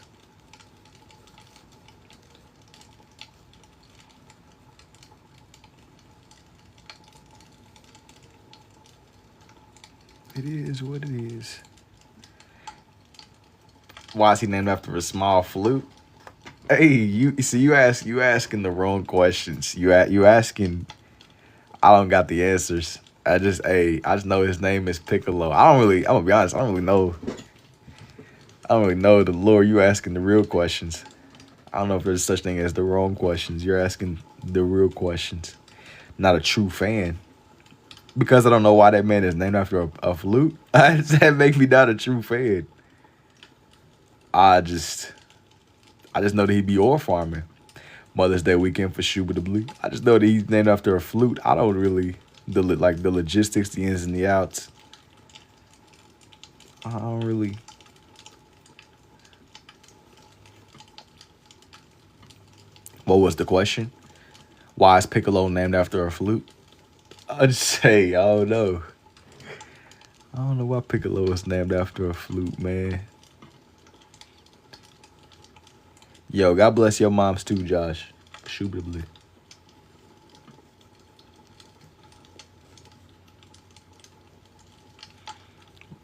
It is what it is. Why is he named after a small flute? Hey, you asking the wrong questions. You asking. I don't got the answers. I just know his name is Piccolo. I'm gonna be honest. I don't really know the lore. You asking the real questions. I don't know if there's such thing as the wrong questions. You're asking the real questions. Not a true fan. Because I don't know why that man is named after a flute. That make me not a true fan. I just know that he be ore farming. Mother's Day weekend for Shuba-the-Blee. I just know that he's named after a flute. I don't really the logistics, the ins and the outs. I don't really. What was the question? Why is Piccolo named after a flute? I'd say I don't know. I don't know why Piccolo is named after a flute, man. Yo, God bless your moms too, Josh. Shuba-the-Blee.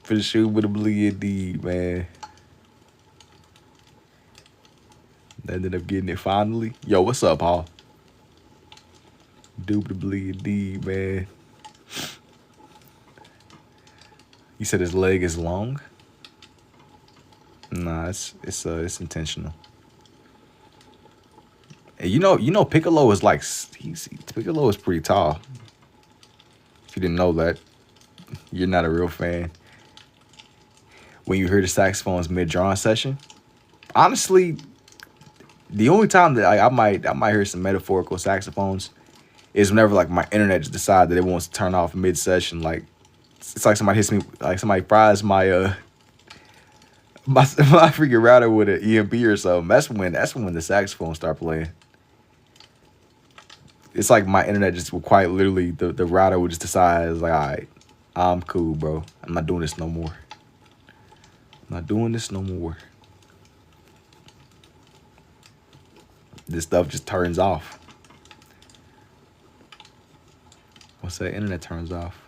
For the Shuba-the-Blee indeed, man. Ended up getting it finally. Yo, what's up, Paul? Dubly indeed, man. You said his leg is long? Nah, it's intentional. And you know, Piccolo is like Piccolo is pretty tall. If you didn't know that, you're not a real fan. When you hear the saxophones mid-drawing session, honestly, the only time that I might hear some metaphorical saxophones is whenever like my internet just decides that it wants to turn off mid-session. Like it's like somebody hits me, like somebody fries my my freaking router with an EMP or something. That's when the saxophones start playing. It's like my internet just will quite literally the router would just decide, it's like, all right, I'm cool, bro. I'm not doing this no more. I'm not doing this no more. This stuff just turns off. Once that internet turns off,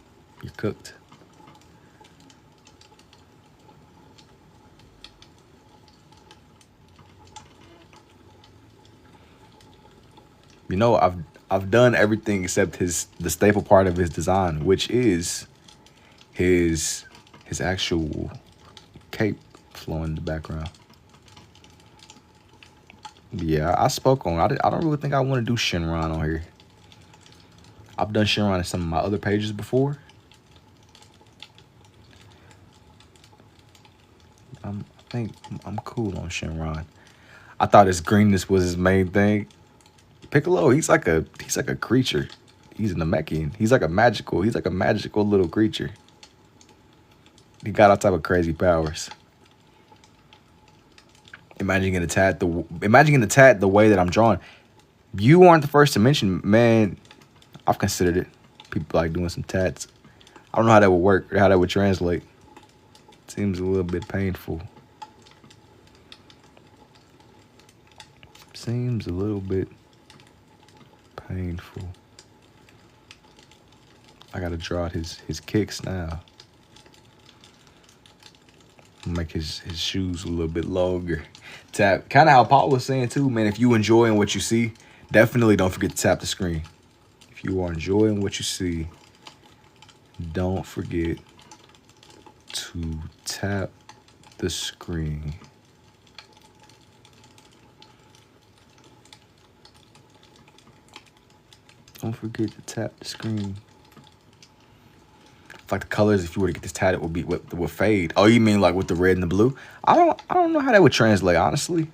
you're cooked. You know, I've done everything except the staple part of his design, which is his actual cape flowing in the background. Yeah, I spoke on. I don't really think I want to do Shinron on here. I've done Shinron in some of my other pages before. I think I'm cool on Shinron. I thought his greenness was his main thing. Piccolo, he's like a creature. He's a Namekian. He's like a magical little creature. He got all type of crazy powers. Imagine getting attacked the way that I'm drawing. You aren't the first to mention, man. I've considered it. People like doing some tats. I don't know how that would work or how that would translate. Seems a little bit painful. Seems a little bit painful. I gotta draw out his kicks now. Make his shoes a little bit longer. Tap, kind of how Paul was saying too, man. If you enjoying what you see, definitely don't forget to tap the screen. If you are enjoying what you see, don't forget to tap the screen. Don't forget to tap the screen. Like the colors, if you were to get this tatted, would fade. Oh, you mean like with the red and the blue? I don't know how that would translate, honestly.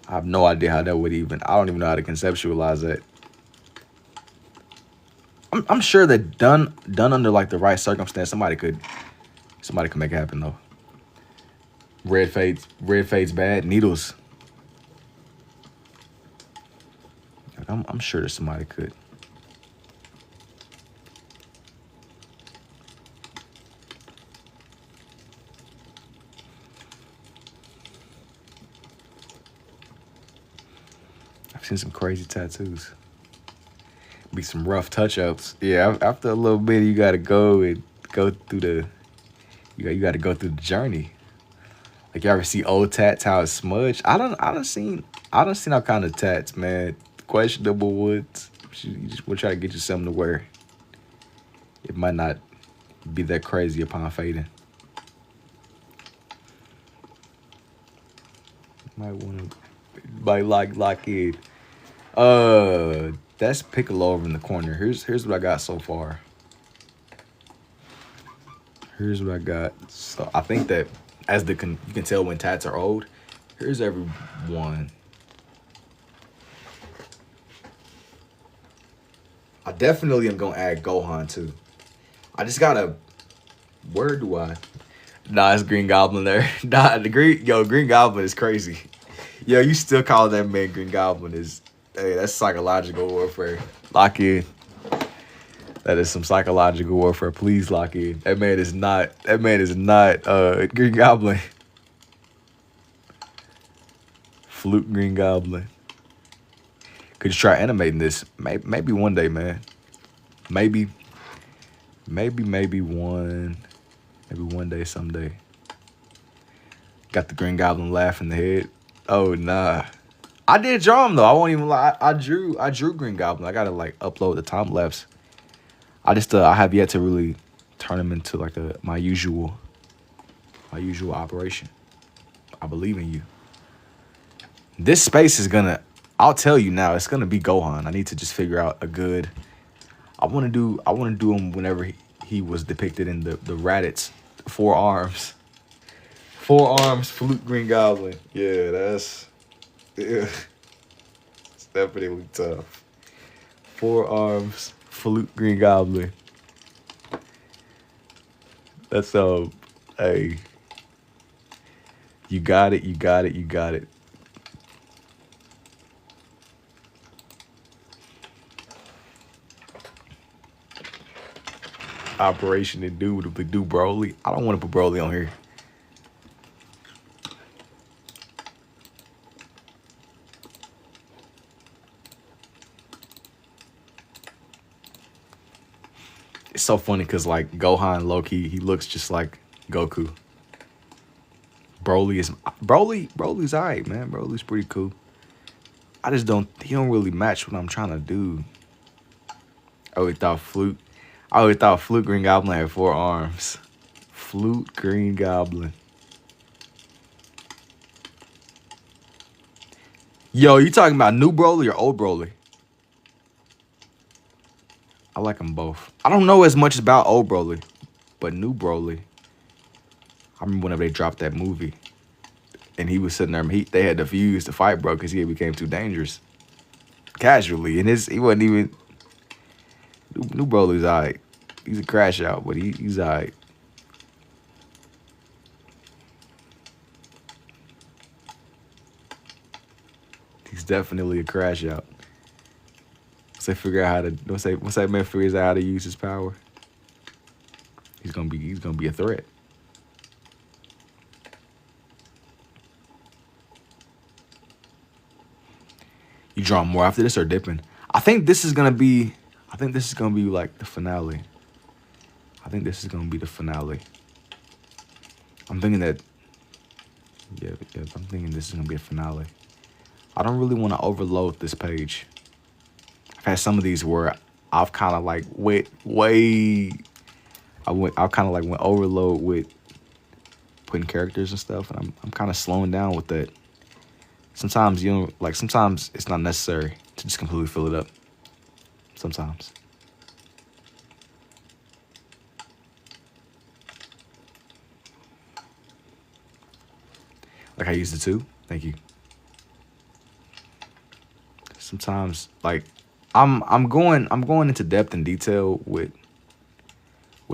I have no idea how that would even. I don't even know how to conceptualize that. I'm sure that done under like the right circumstance, somebody could make it happen though. Red fades bad. Needles. Like, I'm sure that somebody could. I've seen some crazy tattoos. Be some rough touch-ups. Yeah, after a little bit, you gotta go through the. You gotta go through the journey. Like you ever see old tats how it's smudged? I don't seen all kind of tats, man. Questionable ones. You just will try to get you something to wear. It might not be that crazy upon fading. Might lock in. That's Piccolo over in the corner. Here's what I got so far. Here's what I got. So I think that as you can tell when tats are old. Here's everyone. I definitely am gonna add Gohan too. I just gotta. Where do I? Nah, it's Green Goblin there. Nah, Green Goblin is crazy. Yo, you still call that man Green Goblin? Hey, that's psychological warfare. Lock in. That is some psychological warfare. Please lock in. That man is not Green Goblin. Flute Green Goblin. Could you try animating this? Maybe one day, man. Maybe one day, someday. Got the Green Goblin laugh in the head. Oh nah. I did draw him though. I won't even lie. I drew Green Goblin. I gotta like upload the time lapse. I have yet to really turn him into like my usual operation. I believe in you. This space is gonna. I'll tell you now. It's gonna be Gohan. I need to just figure out a good. I want to do him whenever he was depicted in the Raditz 4 arms. 4 arms, Flute Green Goblin. Yeah, it's definitely tough. 4 arms, Flute Green Goblin. That's hey. You got it. Operation to do with the do Broly. I don't want to put Broly on here. It's so funny because like Gohan low-key, he looks just like Goku. Broly's alright, man. Broly's pretty cool. I just don't, he don't really match what I'm trying to do. I always thought Flute Green Goblin had 4 arms. Flute Green Goblin. Yo, you talking about new Broly or old Broly? I like them both. I don't know as much about old Broly, but new Broly. I remember whenever they dropped that movie, and he was sitting there. They had to fuse to fight, bro, because he became too dangerous. Casually, and he wasn't even. New Broly's alright. He's a crash out, but he's alright. He's definitely a crash out. Once they figure out how to, once that man figures out how to use his power, he's gonna be a threat. You draw more after this or dipping? I think this is gonna be like the finale. I think this is gonna be the finale. I'm thinking that. Yeah. I'm thinking this is gonna be a finale. I don't really want to overload this page. I've had some of these where I've kind of like went overload with putting characters and stuff, and I'm kind of slowing down with that. Sometimes sometimes it's not necessary to just completely fill it up. Sometimes. Like I used it too. Thank you. Sometimes like I'm going into depth and detail with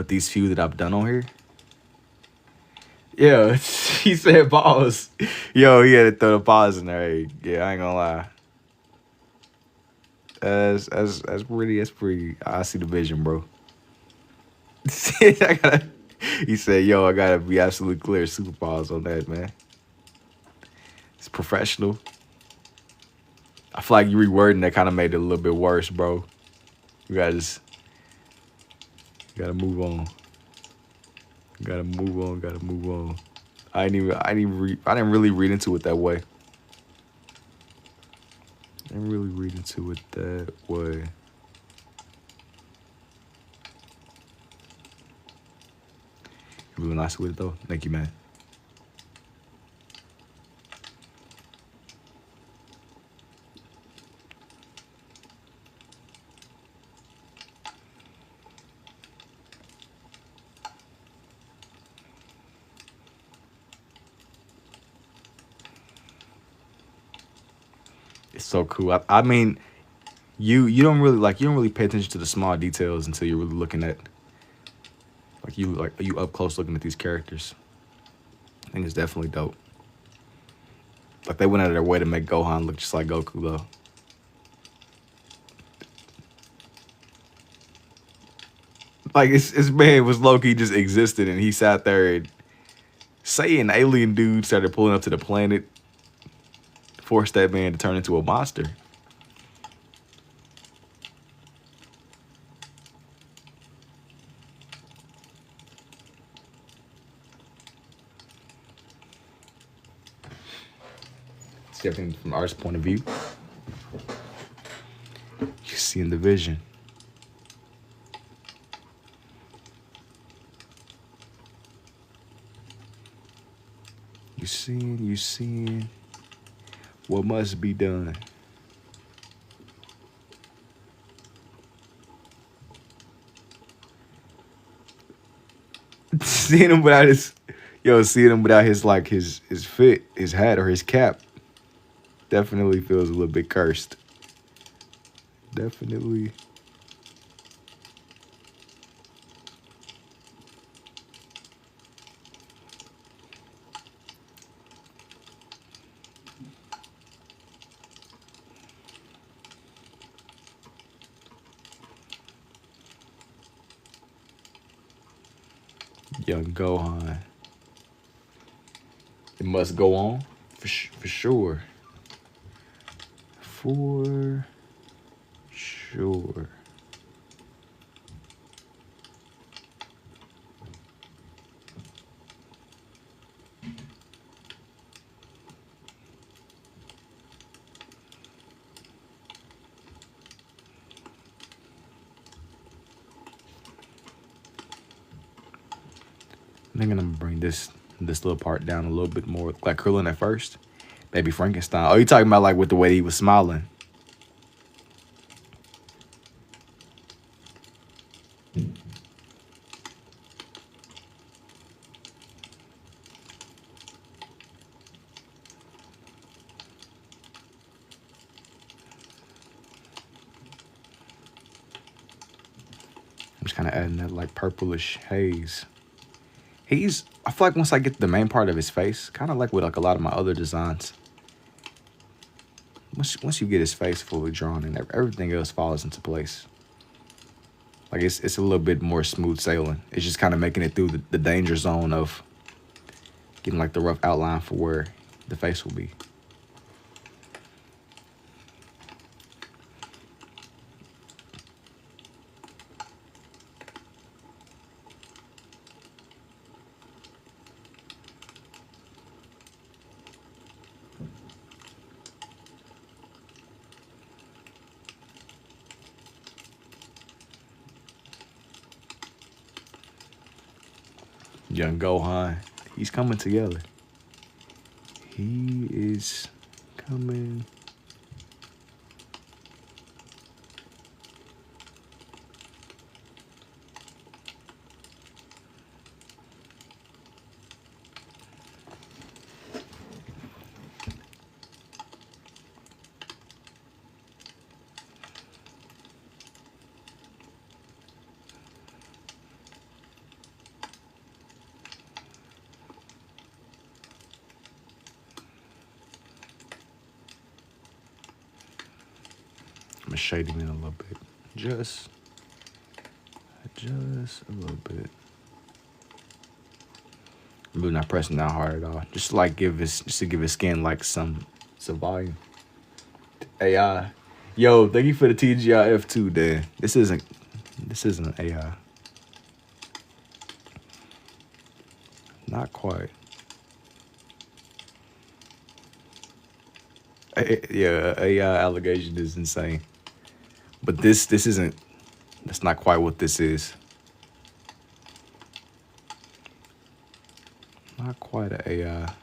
these few that I've done on here. Yeah, he said pause. Yo, he had to throw the pause in there. Hey, yeah, I ain't gonna lie. That's pretty. I see the vision, bro. He said, yo, I gotta be absolutely clear. Super pause on that, man. It's professional. I feel like you rewording that kind of made it a little bit worse, bro. You gotta move on. Gotta move on. I didn't really read into it that way. You're really nice with it though. Thank you, man. It's so cool. I mean, you don't really pay attention to the small details until you're really looking at you up close looking at these characters. I think it's definitely dope. Like they went out of their way to make Gohan look just like Goku though. Like his man was low-key just existed and he sat there and say an alien dude started pulling up to the planet, forced that man to turn into a monster. See everything from art's point of view. You see in the vision. You seeing what must be done. Seeing him without his fit, his hat or his cap definitely feels a little bit cursed. Definitely. Young Gohan. It must go on for sure. For sure. I think I'm gonna bring this little part down a little bit more, like Krillin at first. Maybe Frankenstein. Oh, you talking about like with the way he was smiling? I'm just kind of adding that like purplish haze. I feel like once I get the main part of his face, kind of like with like a lot of my other designs, once you get his face fully drawn and everything else falls into place. Like it's a little bit more smooth sailing. It's just kind of making it through the danger zone of getting like the rough outline for where the face will be. Young Gohan, he's coming together. He is coming. I'm gonna shade him in a little bit. Just a little bit. I'm really not pressing down hard at all. Just to give his skin like some volume. AI. Yo, thank you for the TGIF too, Dan. This isn't AI. Not quite. Yeah, AI allegation is insane. But this isn't, that's not quite what this is. Not quite an AI.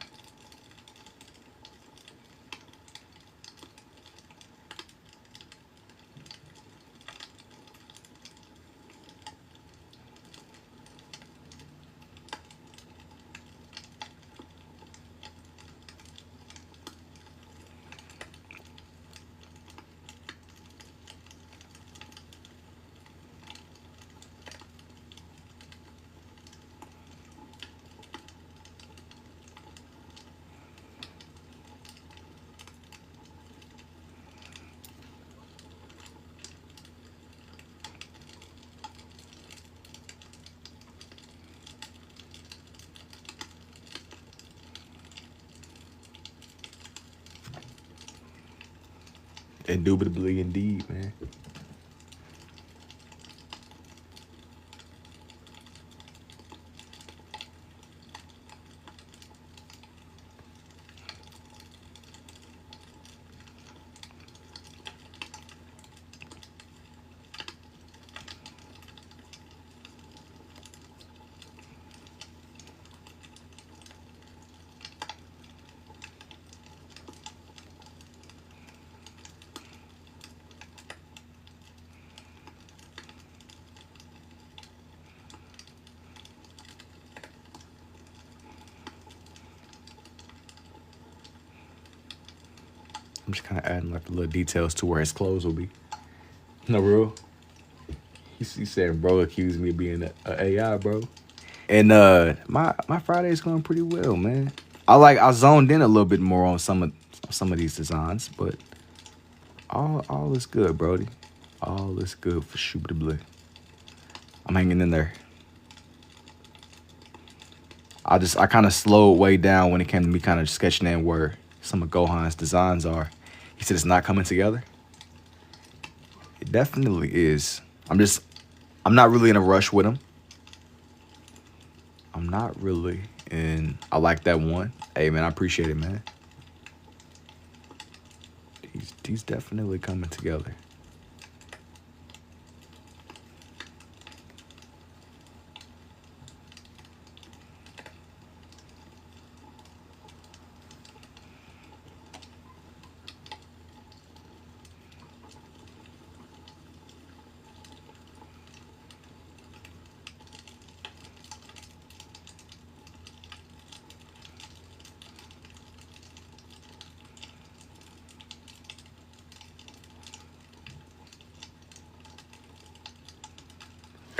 Indubitably indeed, man. I'm just kind of adding like the little details to where his clothes will be. No, real. He said, bro, accused me of being a AI, bro. And my Friday's going pretty well, man. I zoned in a little bit more on some of these designs, but all is good, Brody. All is good for Shubidably. I'm hanging in there. I kind of slowed way down when it came to me kind of sketching in where some of Gohan's designs are. He said it's not coming together. It definitely is. I'm not really in a rush with him. I'm not really. And I like that one. Hey, man, I appreciate it, man. He's definitely coming together.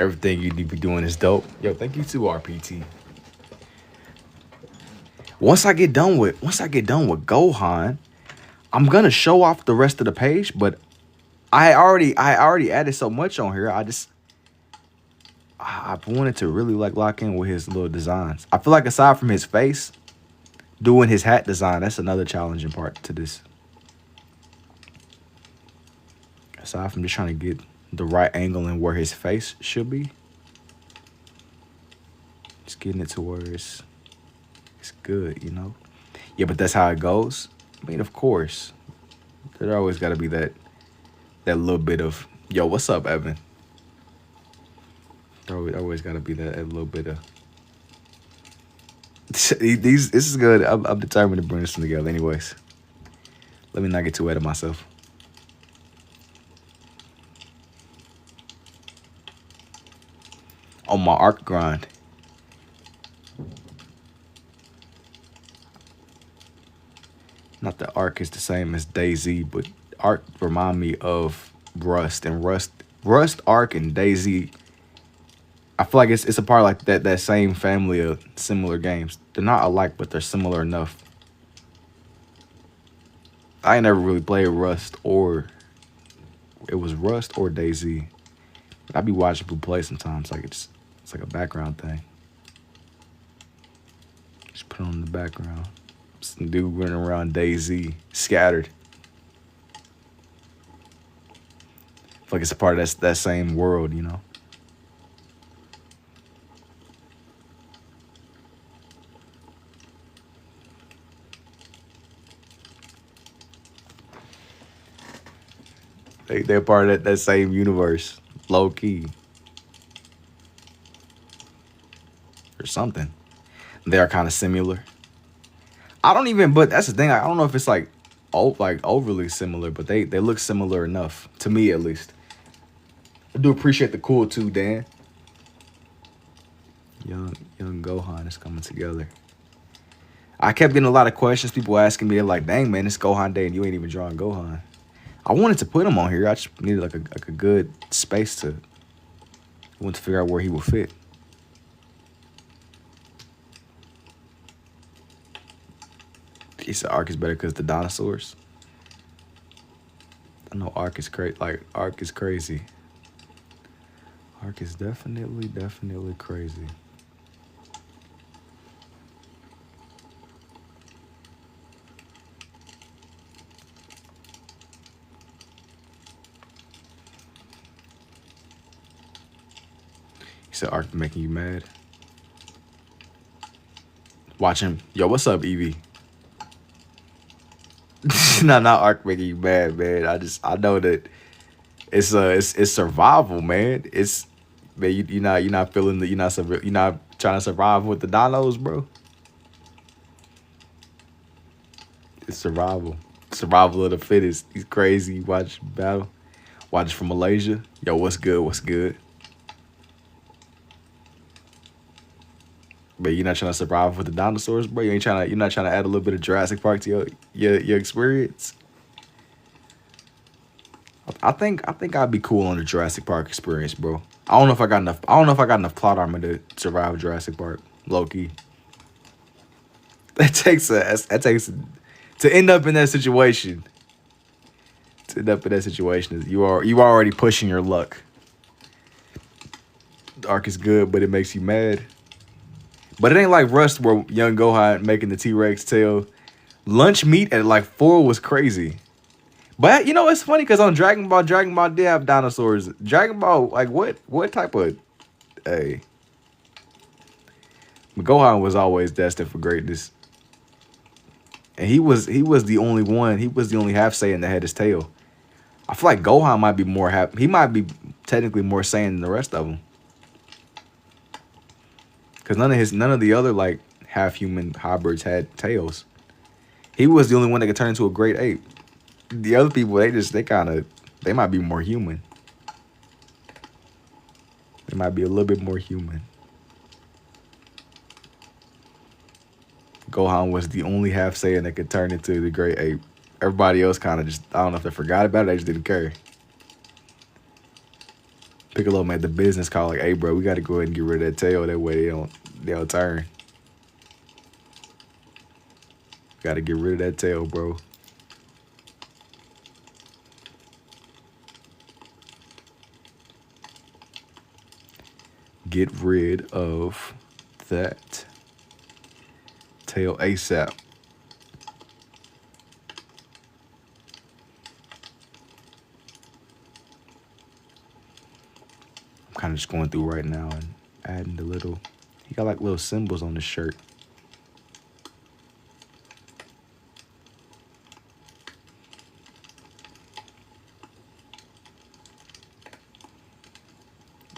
Everything you need to be doing is dope. Yo, thank you too, RPT. Once I get done with Gohan, I'm gonna show off the rest of the page, but I already added so much on here. I wanted to really like lock in with his little designs. I feel like aside from his face, doing his hat design, that's another challenging part to this. Aside from just trying to get the right angle and where his face should be, just getting it to where it's good, you know? Yeah, but that's how it goes. I mean, of course, there always got to be that little bit of, yo, what's up, Evan? There always got to be that little bit of. This is good. I'm determined to bring this one together. Anyways, let me not get too ahead of myself. On my arc grind. Not that arc is the same as DayZ, but arc remind me of Rust, and Rust, Arc, and DayZ. I feel like it's a part of like that same family of similar games. They're not alike, but they're similar enough. I ain't never really played Rust, or it was Rust or DayZ. But I be watching people play sometimes, like it's like a background thing. Just put it on in the background. Some dude running around DayZ, scattered. I feel like it's a part of that same world, you know? They're part of that same universe, low key. Or something. They are kind of similar. But that's the thing. I don't know if it's like overly similar, but they look similar enough to me, at least. I do appreciate the cool too, Dan. Young Gohan is coming together. I kept getting a lot of questions. People asking me, they're like, "Dang man, it's Gohan Day and you ain't even drawing Gohan." I wanted to put him on here. I just needed like a good space to. I wanted to figure out where he would fit. He said Arc is better because the dinosaurs. I know Arc is crazy. Like Arc is crazy. Arc is definitely crazy. He said Arc making you mad. Watch him. Yo, what's up, Evie? Not Arc making you mad, man. I know that it's survival, man. It's man, you're not feeling you're not trying to survive with the dinos, bro. It's survival of the fittest. He's crazy. You watch battle, watch from Malaysia. Yo, what's good? But you're not trying to survive with the dinosaurs, bro. You're not trying to add a little bit of Jurassic Park to your experience. I think I'd be cool on the Jurassic Park experience, bro. I don't know if I got enough plot armor to survive Jurassic Park, low key. That takes to end up in that situation. To end up in that situation, you are already pushing your luck. The arc is good, but it makes you mad. But it ain't like Rust where young Gohan making the T-Rex tail. Lunch meat at like 4 was crazy. But you know, it's funny because on Dragon Ball did have dinosaurs. Dragon Ball, like what type of hey. Gohan was always destined for greatness. And he was the only one. He was the only half Saiyan that had his tail. I feel like Gohan might be more he might be technically more Saiyan than the rest of them. Cause none of the other like half human hybrids had tails. He was the only one that could turn into a great ape. The other people, they might be more human. They might be a little bit more human. Gohan was the only half Saiyan that could turn into the great ape. Everybody else kind of just, I don't know if they forgot about it, they just didn't care. Piccolo made the business call like, hey bro, we gotta go ahead and get rid of that tail, that way they don't turn. Gotta get rid of that tail, bro. Get rid of that tail ASAP. I'm kind of just going through right now and adding the little, he got like little symbols on the shirt.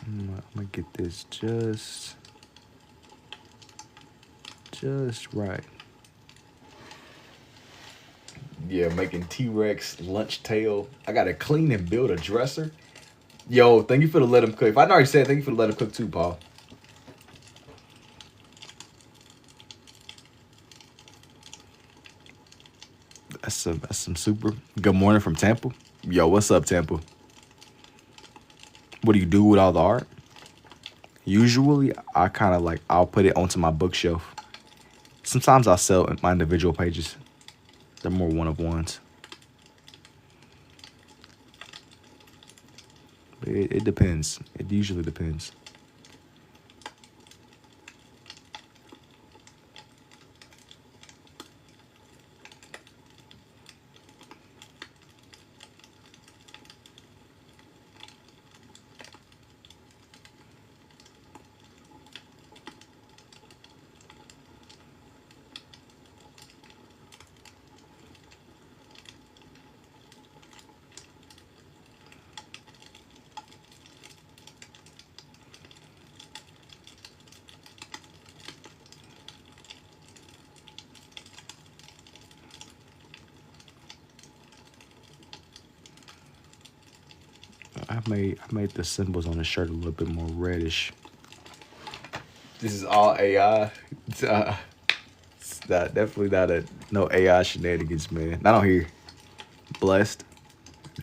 I'm gonna get this just right. Yeah, making T-Rex lunch tail. I gotta clean and build a dresser. Yo, thank you for the let him cook. If I already said, thank you for the let him cook too, Paul. That's some super. Good morning from Tampa. Yo, what's up, Tampa? What do you do with all the art? Usually, I kind of like, I'll put it onto my bookshelf. Sometimes I'll sell my individual pages. They're more one-of-ones. It depends. It usually depends. I made the symbols on the shirt a little bit more reddish. This is all AI. It's definitely not no AI shenanigans, man. Not on here. Blessed.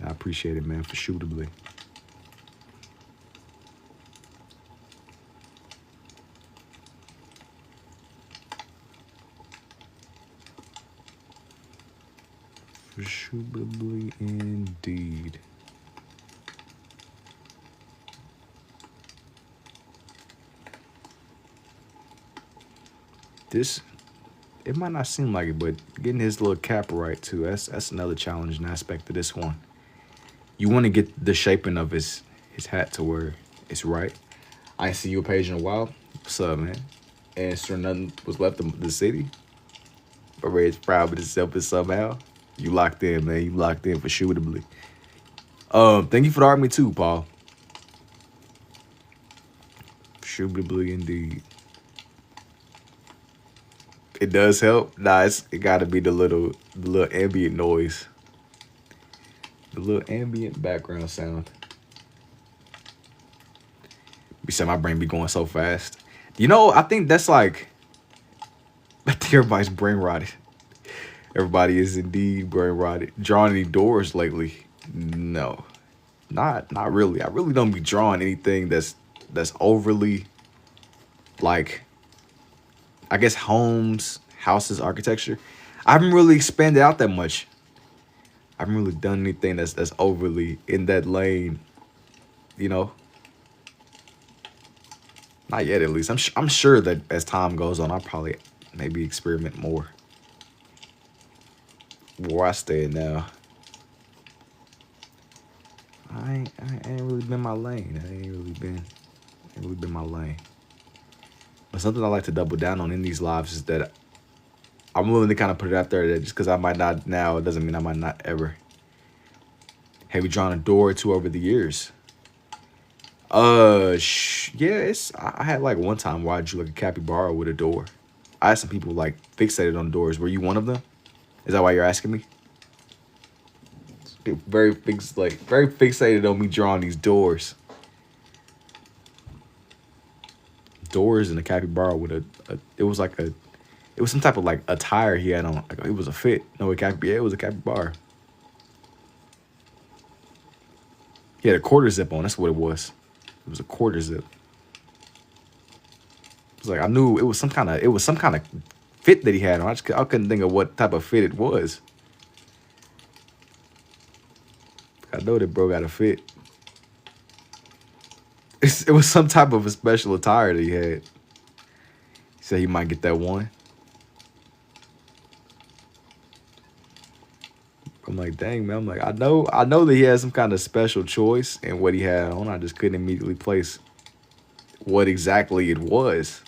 I appreciate it, man, for shootably. For shootably indeed. This, it might not seem like it, but getting his little cap right too, that's another challenging aspect of this one. You want to get the shaping of his hat to where it's right. I ain't seen your page in a while. What's up, man? And sure nothing was left of the city. But Red's proud of himself somehow. You locked in, man. You locked in for shootably. Thank you for the army too, Paul. Shootably indeed. It does help. Nah, it gotta be the little ambient noise. The little ambient background sound. You said my brain be going so fast. You know, I think that's like, I think everybody's brain rotted. Everybody is indeed brain rotted. Drawing any doors lately? No, not really. I really don't be drawing anything that's overly like, I guess houses, architecture. I haven't really expanded out that much. I haven't really done anything that's overly in that lane, you know. Not yet, at least. I'm sure that as time goes on, I'll probably maybe experiment more. Where I stay now, I ain't really been my lane. Ain't really been my lane. But something I like to double down on in these lives is that I'm willing to kind of put it out there that just because I might not now, it doesn't mean I might not ever. Have you drawn a door or two over the years? Yeah, I had like one time where I drew like a capybara with a door. I had some people like fixated on doors. Were you one of them? Is that why you're asking me? Very fixated on me drawing these doors. Doors and a capybara with it was some type of like attire he had on. Like, it was a fit. No, it was a capybara. He had a quarter zip on. That's what it was. It was a quarter zip. It was like I knew it was some kind of fit that he had on. I couldn't think of what type of fit it was. I know that bro got a fit. It was some type of a special attire that he had. He said he might get that one. I'm like, dang, man. I'm like, I know that he had some kind of special choice in what he had on. I just couldn't immediately place what exactly it was.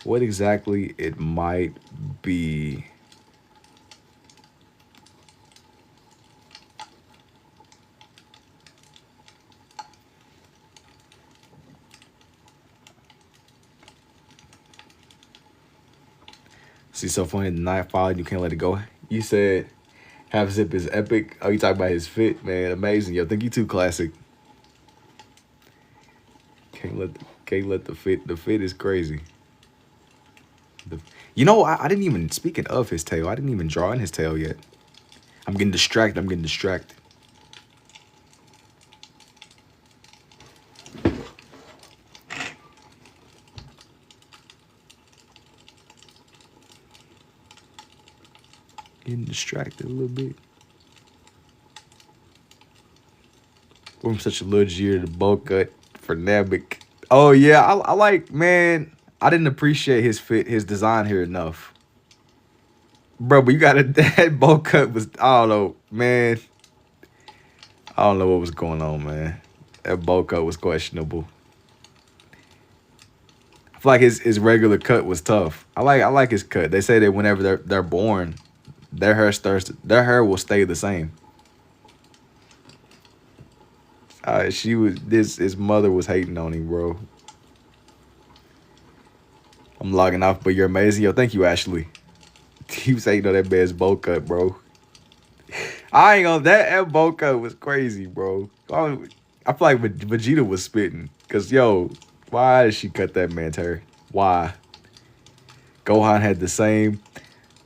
What exactly it might be. See, so funny, the night followed, you can't let it go. You said Half Zip is epic. Oh, you talking about his fit, man. Amazing. Yo, think you too classic. Can't let the fit. The fit is crazy. I didn't even, speaking of his tail, I didn't even draw in his tail yet. I'm getting distracted. Getting distracted a little bit. From such a little G to the bowl cut for Nabic. Oh yeah, I like, man. I didn't appreciate his fit, his design here enough, bro. But you got that bowl cut was, I don't know, man. I don't know what was going on, man. That bowl cut was questionable. I feel like his regular cut was tough. I like his cut. They say that whenever they're born, their hair will stay the same. His mother was hating on him, bro. I'm logging off, but you're amazing. Yo, thank you, Ashley. He was hating on that man's bowl cut, bro. I ain't gonna, that bowl cut was crazy, bro. I feel like Vegeta was spitting. Cause yo, why did she cut that man's hair? Why? Gohan had the same.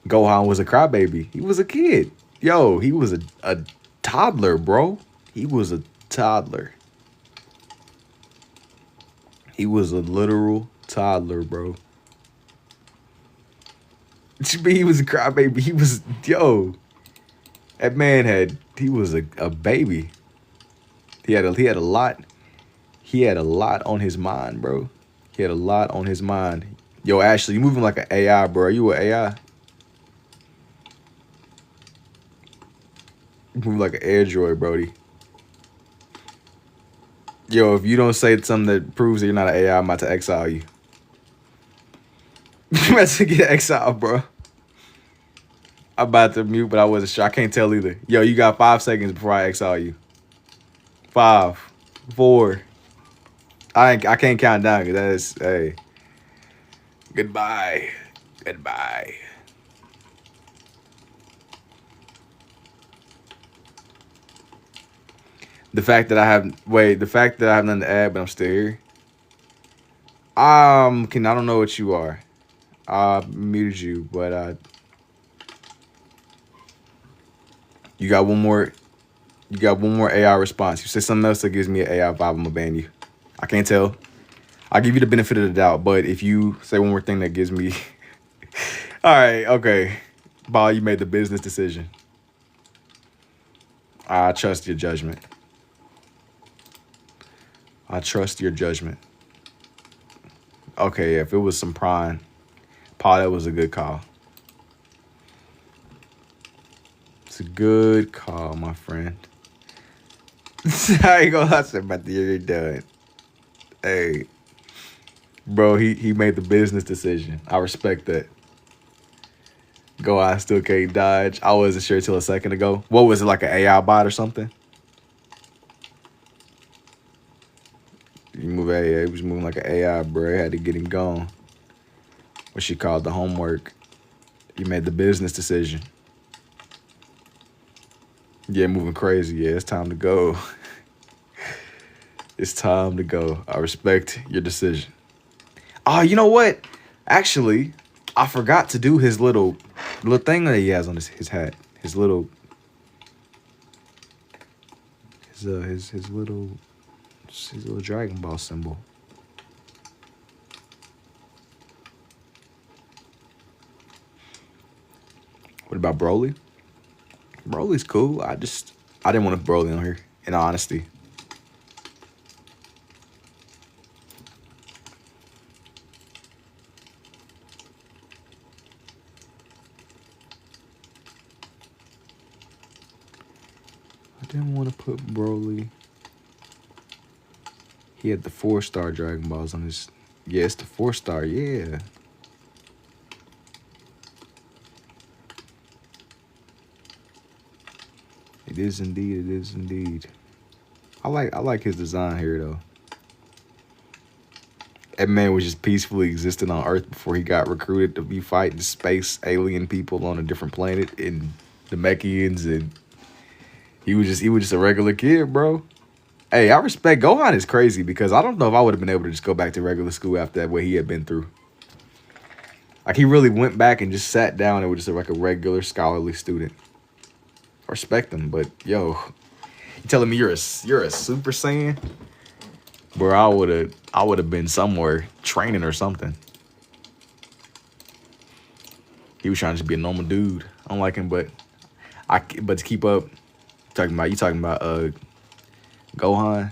Gohan was a crybaby. He was a kid. Yo, he was a toddler, bro. He was a toddler. He was a literal toddler, bro. He was a crybaby. He was, yo. That man he was a baby. He had a lot. He had a lot on his mind, bro. He had a lot on his mind. Yo, Ashley, you moving like an AI, bro. Are you an AI? You move like an Android, Brody. Yo, if you don't say something that proves that you're not an AI, I'm about to exile you. I'm about to get exiled, bro. I'm about to mute, but I wasn't sure. I can't tell either. Yo, you got 5 seconds before I exile you. 5, 4. I can't count down because that is, hey. Goodbye. Goodbye. The fact that I have nothing to add, but I'm still here. I don't know what you are. I muted you, but you got one more AI response. You say something else that gives me an AI vibe, I'm gonna ban you. I can't tell. I'll give you the benefit of the doubt, but if you say one more thing that gives me all right, okay. Ball, you made the business decision. I trust your judgment. I trust your judgment. Okay, if it was some prime, Paul, that was a good call. It's a good call, my friend. I ain't gonna lie about the year you're done. Hey, bro, he made the business decision. I respect that. Go, I still can't dodge. I wasn't sure till a second ago. What was it, like an AI bot or something? You move AI, he was moving like an AI, bro. Had to get him gone. What she called the homework. He made the business decision. Yeah, moving crazy. Yeah, it's time to go. It's time to go. I respect your decision. Oh, you know what? Actually, I forgot to do his little thing that he has on his hat. His little his little Dragon Ball symbol. What about Broly? Broly's cool. I didn't want to Broly on here, in honesty. I didn't want to put Broly. He had the 4-star Dragon Balls on his. Yeah, it's the 4-star. Yeah. It is indeed. It is indeed. I like his design here though. That man was just peacefully existing on Earth before he got recruited to be fighting space alien people on a different planet in the Mechians, and he was just a regular kid, bro. Hey, I respect Gohan is crazy because I don't know if I would have been able to just go back to regular school after that, what he had been through. Like he really went back and just sat down and was just like a regular scholarly student. I respect him, but yo, you telling me you're a Super Saiyan? Bro, I would have been somewhere training or something. He was trying to just be a normal dude. I don't like him, but to keep up, you talking about Gohan.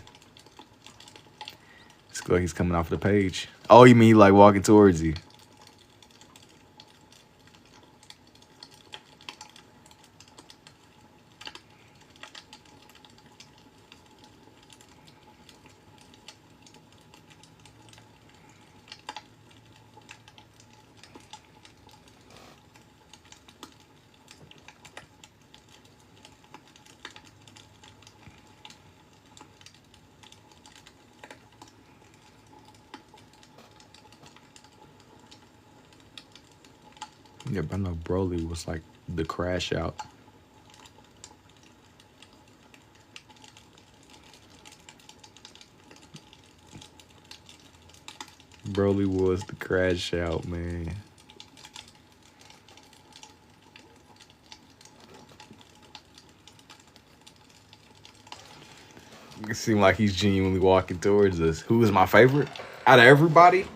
It's like he's coming off the page. Oh, you mean like walking towards you? Yeah, but I know Broly was like the crash out. Broly was the crash out, man. It seemed like he's genuinely walking towards us. Who is my favorite? Out of everybody?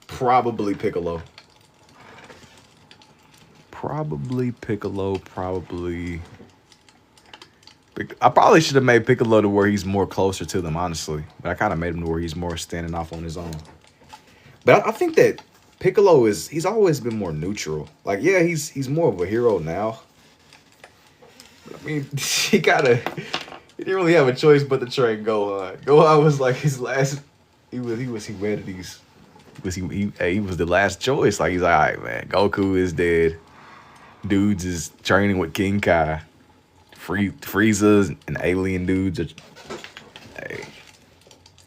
Probably Piccolo. Probably Piccolo. I probably should have made Piccolo to where he's more closer to them, honestly. But I kind of made him to where he's more standing off on his own. But I think that Piccolo he's always been more neutral. Like, yeah, he's more of a hero now. But, I mean, he didn't really have a choice but to train Gohan. Gohan was like his last. He was the last choice. Like he's like, all right, man, Goku is dead. Dudes is training with King Kai. Frieza's and alien dudes are. Hey,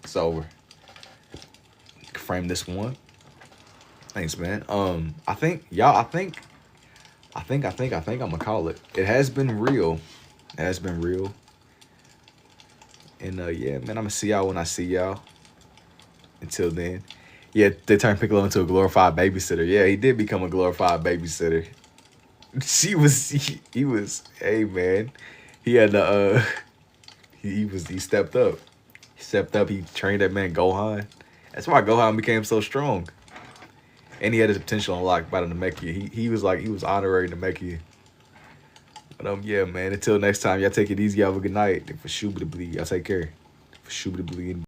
it's over. Frame this one. Thanks, man. I think I'm gonna call it. It has been real. And yeah, man, I'm gonna see y'all when I see y'all. Until then. Yeah, they turned Piccolo into a glorified babysitter. Yeah, he did become a glorified babysitter. He was, hey man. He had the he stepped up. He trained that man Gohan. That's why Gohan became so strong. And he had his potential unlocked by the Namekia. He was honorary Namekia. But yeah, man, until next time, y'all take it easy, have a good night. And for Shubidably, y'all take care. For Shubidably indeed.